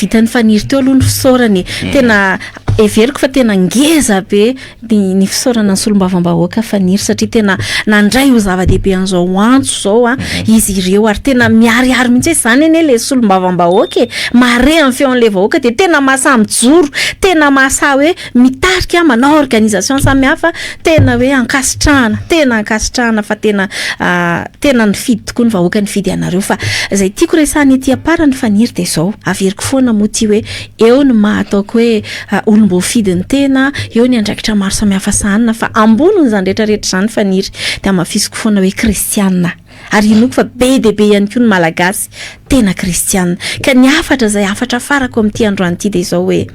vitan'ny faniry teo aloha ny fisaorany tena everiko fa tena ngeza be ny fisaorana ny solombavam-bahoaka faniry satria tena nandray ho zava-dehibe an'izao antso zao izy ireo ary tena miariary mihitsy zany eny le solombavam-bahoaka mare amin'ny feon'le vahoaka de tena mahasaha mijoro tena mahasaha hoe mitarika manao organisation samihafa tena hoe ankasitrahana fa tena nifidy tokoa ny vahoaka nifidy anareo fa zay tiako resahany ety apara ny faniry de zao averiko foana moa ty hoe eo ny mahataoko hoe olombofidy ny tena eo ny andraikitra maro samihafa sahanina fa amboniny zany rehetrarehetra zany faniry de amafisiko foana hoe kristianina ary inoko fa be de be ihany koa ny malagasy tena kristianina ka ny afatra zay afatra farako amin'ity androany ity de zao hoe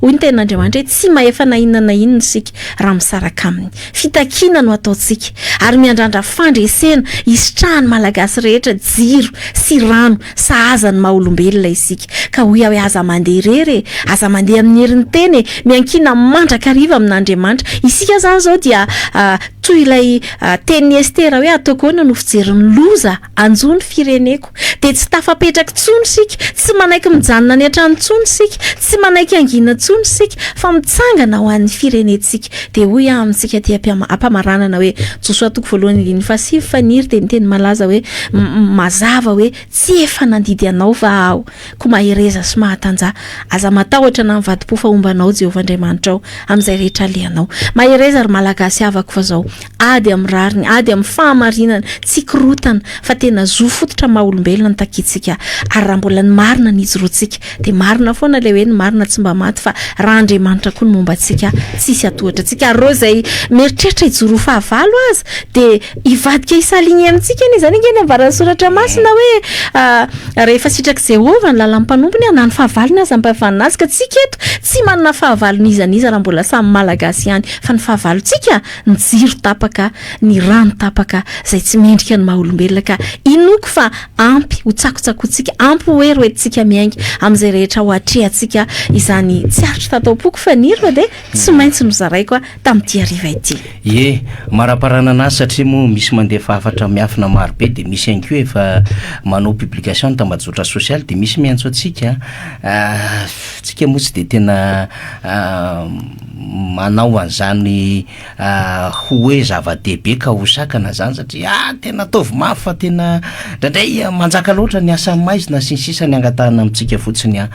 hoy ny ten'Andriamanitra hoe tsy mahefa na inona isika raha misaraka aminy fitakina no ataontsika ary miandrandra fandresena isitrahany malagasy rehetra jiro sy rano sahazany maha-olombelona isika ka hoy hoe aza mandeha irery aza mandeha amin'ny herin'ny teny miankina mandrakariva amin'Andriamanitra isika zany zao dia toy ilay teny Estera hoe ataoko ahoana no fijeriny loza anjony fireneko de tsy tafapetraka tsony sika tsy manaiky mijanona ny atrano tsony sika tsy manaiky angina tsony sika fa mitsangana ho an'ny firenetsika de hoy amintsika ty ampamaranana hoe tsoso atoko voalohany liny fa sivy faniry de miteny malaza hoe mazava hoe tsy efa nandidy anao va aho ko mahereza sy mahatanja aza matahotra na mivadi-po fahombanao Jehovah-Andriamanitra ao amin'izay rehetra leanao mahereza ary malagasy avako fa zao ady amin'ny rariny ady amin'ny fahamarinana tsy korotana fa tena zo fototra maha-olombelona ny takitsika ary raha mbola ny marina nijoroantsika de marina foana le hoe ny marina tsy mba maty fa raha Andriamanitra koa ny momba antsika tsisy atohatra antsika ary reo zay mieritreritra hijoro fahavalo azy de ivadika isaligny amintsika ny zany ingeny ambaran'ny soratra masina hoe rehefa sitraky Jehova ny lalan'ny mpanompony na ny fahavalony aza ampavanana azy ka tsika eto tsy manana fahavalo nizaniza raha mbola samy malagasy ihany fa ny fahavalontsika ny jiro tapaka ny rano tapaka zay tsy mendrika ny maha-olombelona ka inoko fa ampy ho tsakotsakotsika ampy hoe roentsika miainga amin'izay rehetra ho atrehantsika izany tsy aritry tatao-poko faniry fa de tsy maintsy nozaraiko tamin'ity ariva ity maraparana anazy satria moa misy mandeha fahafatra miafina marobe de misy ihany koa efa manao publication ny tambajotra social de misy miantso atsika tsika moa tsy de tena manao an'izany ho hoe zava-dehibe ka hosakana zany satria tena ataovy mafy fa tena ndraindray manjaka loatra ny asa maizina sy ny sisa ny angatahana amintsika fotsiny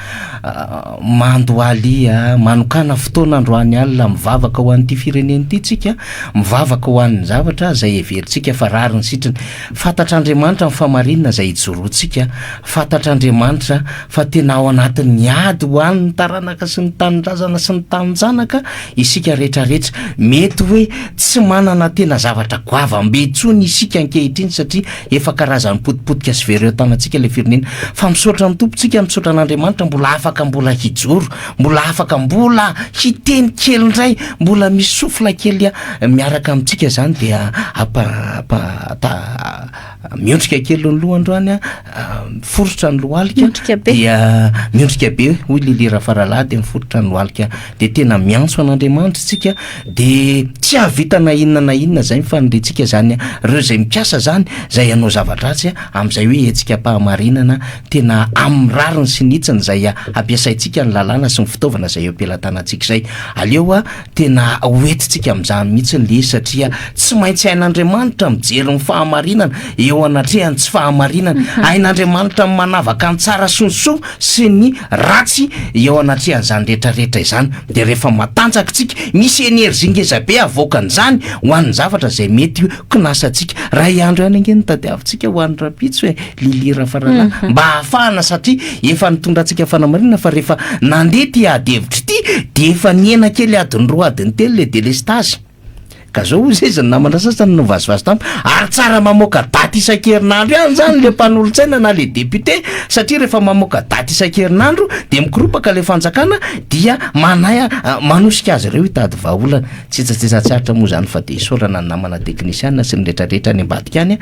mandoaly manokana fotoana androany alina mivavaka ho an'ity fireneny ity tsika mivavaka ho an'ny zavatra zay everitsika fa rary ny sitrany fantatr'Andriamanitra ny famarinana zay hijoroantsika fantatr'Andriamanitra fa tena ao anatin'ny ady ho an'ny taranaka sy ny tanindrazana sy ny taninjanaka isika rehetrarehetra mety hoe tsy manana tena zavatra goavambe tsony isika ankehitriny satria efa karazany potipotika sy vereo tanantsika le firenena fa misaotra amin'ny tompontsika misaotra an'Andriamanitra mbola afaka mbola hijoro mbola afaka mbola hiteny kely indray mbola misy sofla kely miaraka amintsika zany dia miondrika kely ny lohandroany forotra ny lohalika dia miondrika be hoy lilira faralady miforotra ny lohalika de tena miantso an'Andriamanitra tsika de tsy havitana inona na inona zay mifanindretsika zany reo zay mikasa zany zay anao zavadratsy amin'izay hoe etsika pahamarinana tena amin'ny rariny sy nitsiny zay ampiasaitsika ny lalàna sy ny fitaovana zay eo am-pelantanantsika zay aleo tena hoentitsika amin'izany mihitsy le satria tsy maintsy hain'Andriamanitra mijery ny fahamarinana eo anatrehany tsy fahamarinana hain'Andriamanitra manavaka ny tsara sy ny soa sy ny ratsy eo anatrehan'izany rehetrarehetra izany de rehefa matanjaka tsika misy enerzy ngeza be avoakan'izany ho an'ny zavatra zay mety konasantsika ray andro ihany ange nitadiavintsika ho an'ny rapitso hoe lilira faralahy mba hahafahana satria efa nitondra antsika fanamarina fa rehefa nandeha ty adihevitra ity de efa niena kely adiny roa adiny telo le délestage ka zao zay zany namana sasany no vazivazy tamiko ary tsara mamoaka daty isan-kerinandro ihany zany le mpanolontsaina na le député satria rehefa mamoaka daty isan-kerinandro de mikorompaka le fanjakana dia manay manosika azy ireo hitady vahaolana tsitsatsatsaratra moa zany fa de isorana ny namana teknisiana sy ny rehetrarehetra any ambadika any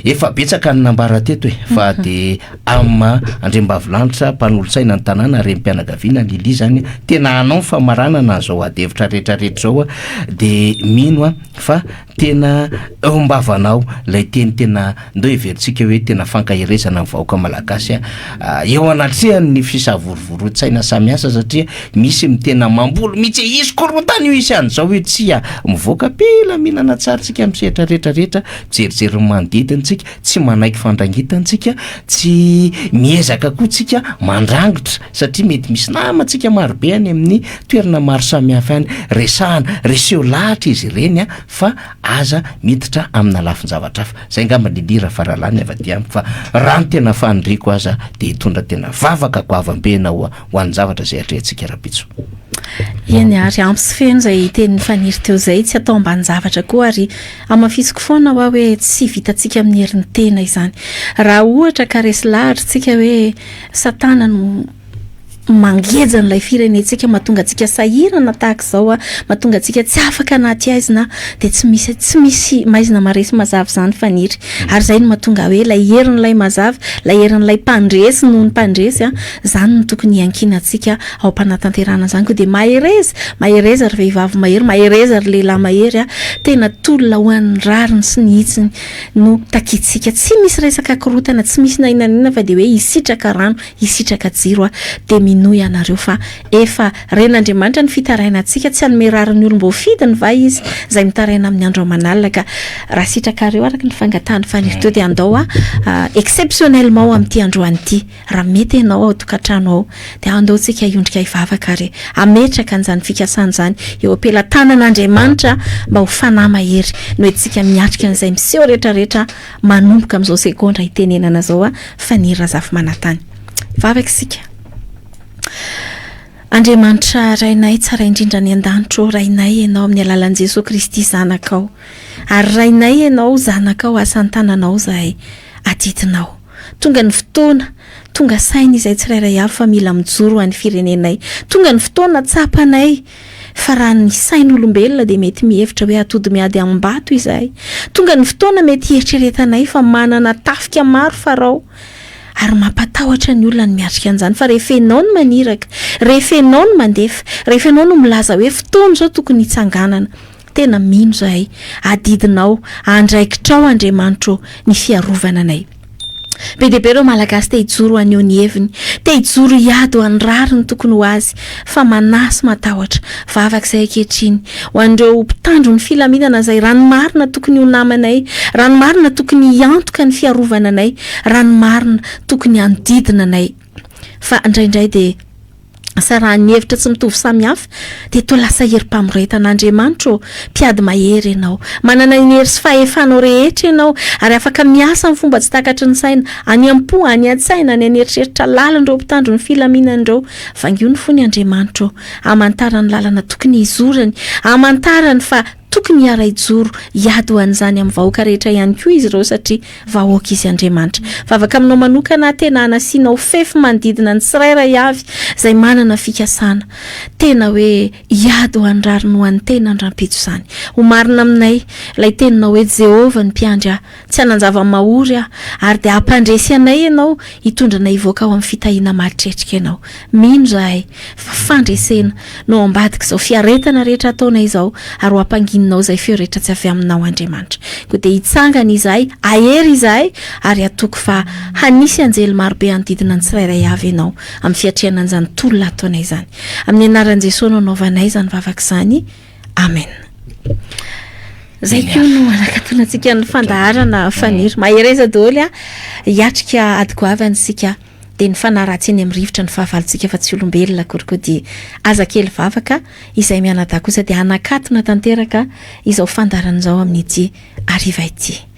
efa betsaka ny nambara teto hoe fa de amma Andriambavilanitra mpanolontsaina ny tanàna rem-pianakaviana Lili zany tena anao famarana na zao adevitra rehetrarehetra zao de mino fa tena ombavanao lay tena ndo everitsika hoe tena fankahirezana ny vahoaka malagasy eo anatrehany ny fisavorovoro-tsaina samiasa satria misy mitena mamboly mitsy isy korontany io isy an'izao hoe tsy mivoaka pila mihinana tsarytsika misehatra rehetrarehetra jerijery manodidintsika tsy manaiky fandrangitantsika tsy miezaka koa tsika mandrangotra satria mety misy namantsika marobe any amin'ny toerana maro samihafa any resahana reseo lahatra izy ireny fa aza miditra amina lafin-zavatra hafa zay ngamba lilira faralany avaty amiko fa raha ny tena fanindriko aza de hitondra tena vavaka goavambena ho an'ny zavatra zay atrehantsika rapitso eny ary ampy sy feno zay teny faniry teo zay tsy atao ambany zavatra koa ary amafisiko foana hoe tsy vitantsika amin'ny herin'ny tena izany raha ohatra ka resy lahatra tsika hoe satana no mangejana ilay firenentsika mahatonga antsika sahirana tahaka izao mahatonga antsika tsy afaka anaty aizina de tsy misy maizina maresy mazava zany faniry ary zay no mahatonga hoe lay herin'ilay mazava lay herin'ilay mpandresy noho ny mpandresy zany no tokony iankina antsika ao am-panatanterana zany koa de mahereza ry vehivavy mahereza ry lehilahy mahery tena tolona ho an'ny rariny sy ny hitsiny no takitsika tsy misy resaka korotana tsy misy nainanina fa de hoe isitraka rano isitraka jiro de minoy anareo fa efa ren'Andriamanitra ny fitaraina antsika tsy anome rariny olom-bo fidiny va izy zay mitaraina amin'ny andro aman'alina ka raha sitrakareo araka ny fangatahany faniry teo de andao exceptionnellement ao amin'ity androany ity raha mety ianao ao tokantrano ao de andao tsika iondrika hivavaka ary ametraka an'izany fikasana zany eo ampelantanan'Andriamanitra mba ho fanahy mahery no etsika miatrika an'izay miseho rehetrarehetra manomboka amin'izao sekondra hitenenana zao faniry razafy manatany vavaka isika. Andriamanitra rainay tsara indrindra ny an-danitro rainay ianao amin'ny alalan'i Jesosy Kristy zanakao ary rainay ianao zanakao asan-tananao zay adidinao tonga ny fotoana tonga saina izay tsirairay avy fa mila mijoro ho an'ny firenenay tonga ny fotoana tsapanay fa raha ny sain'olombelona de mety mihevitra hoe atody miady am-bato izahay tonga ny fotoana mety eritreretanay fa manana tafika maro farao ary mampatahotra ny olona ny miatrika an'izany fa rehefa ianao no maniraka rehefa ianao no mandefa rehefa ianao no milaza hoe fotoana zao tokony hitsanganana tena mino zahay adidinao andraikitrao Andriamanitra ny fiarovana anay be dia be ireo malagasy te hijoro anio ny heviny te hijoro hiady ho an'ny rariny tokony ho azy fa manasy matahotra vavak'izay ankehitriny ho an'ireo mpitandro ny filaminana izay ranomarina tokony ho namanay ranomarina tokony hiantoka ny fiarovana anay ranomarina tokony handidina anay fa indraindray dia sarany hevitra tsy mitovy samihafa de toa lasa herim-pamoretan'Andriamanitra mpiady mahery ianao manana ny hery sy fahefanao rehetra ianao ary afaka miasa amin'ny fomba tsy takatry ny saina any am-po any an-tsaina any aneritreritra lalandreo mpitandro ny filaminan'ireo vangiony fo ny Andriamanitra amantarany lalana tokony hizorany amantarany fa tokony hiara-hijoro hiady ho an'izany amin'ny vahoaka rehetra ihany koa izy ireo satria vahoaka izy Andriamanitra vavaka aminao manokana tena anasianao fefy manodidina ny tsirairay avy zay manana fikasana tena hoe hiady ho an'ny rariny ho an'ny tena andram-pito izany ho marina aminay ilay teninao hoe Jehova ny mpiandry tsy hanan-java mahory ary de hampandresy anay ianao hitondranay hivoaka ao amin'ny fitahiana maharitreritra ianao mino zahay fa fandresena no ambadika izao fiaretana rehetra ataonay izao ary ho ampangininao zay feo rehetra tsy avy aminao Andriamanitra ko de hitsangana izahay ahery izahay ary atoko fa hanisy anjely marobe anodidina ny tsirairay avy ianao amin'ny fiatriana an'izany tolona ataonay izany amin'ny anaran'i Jesosy no anaovanay izany vavaka izany amen. Zay koa no anakatonantsika ny fandaharana faniry mahereza daholo hiatrika ady goavana isika dia ny fanaratsy eny amin'ny rivotra ny fahavalontsika fa tsy olombelona akory koa dia aza kely vavaka izay mianadahy kosa dia anakatona tanteraka izao fandaran'izao amin'ity ariva ity.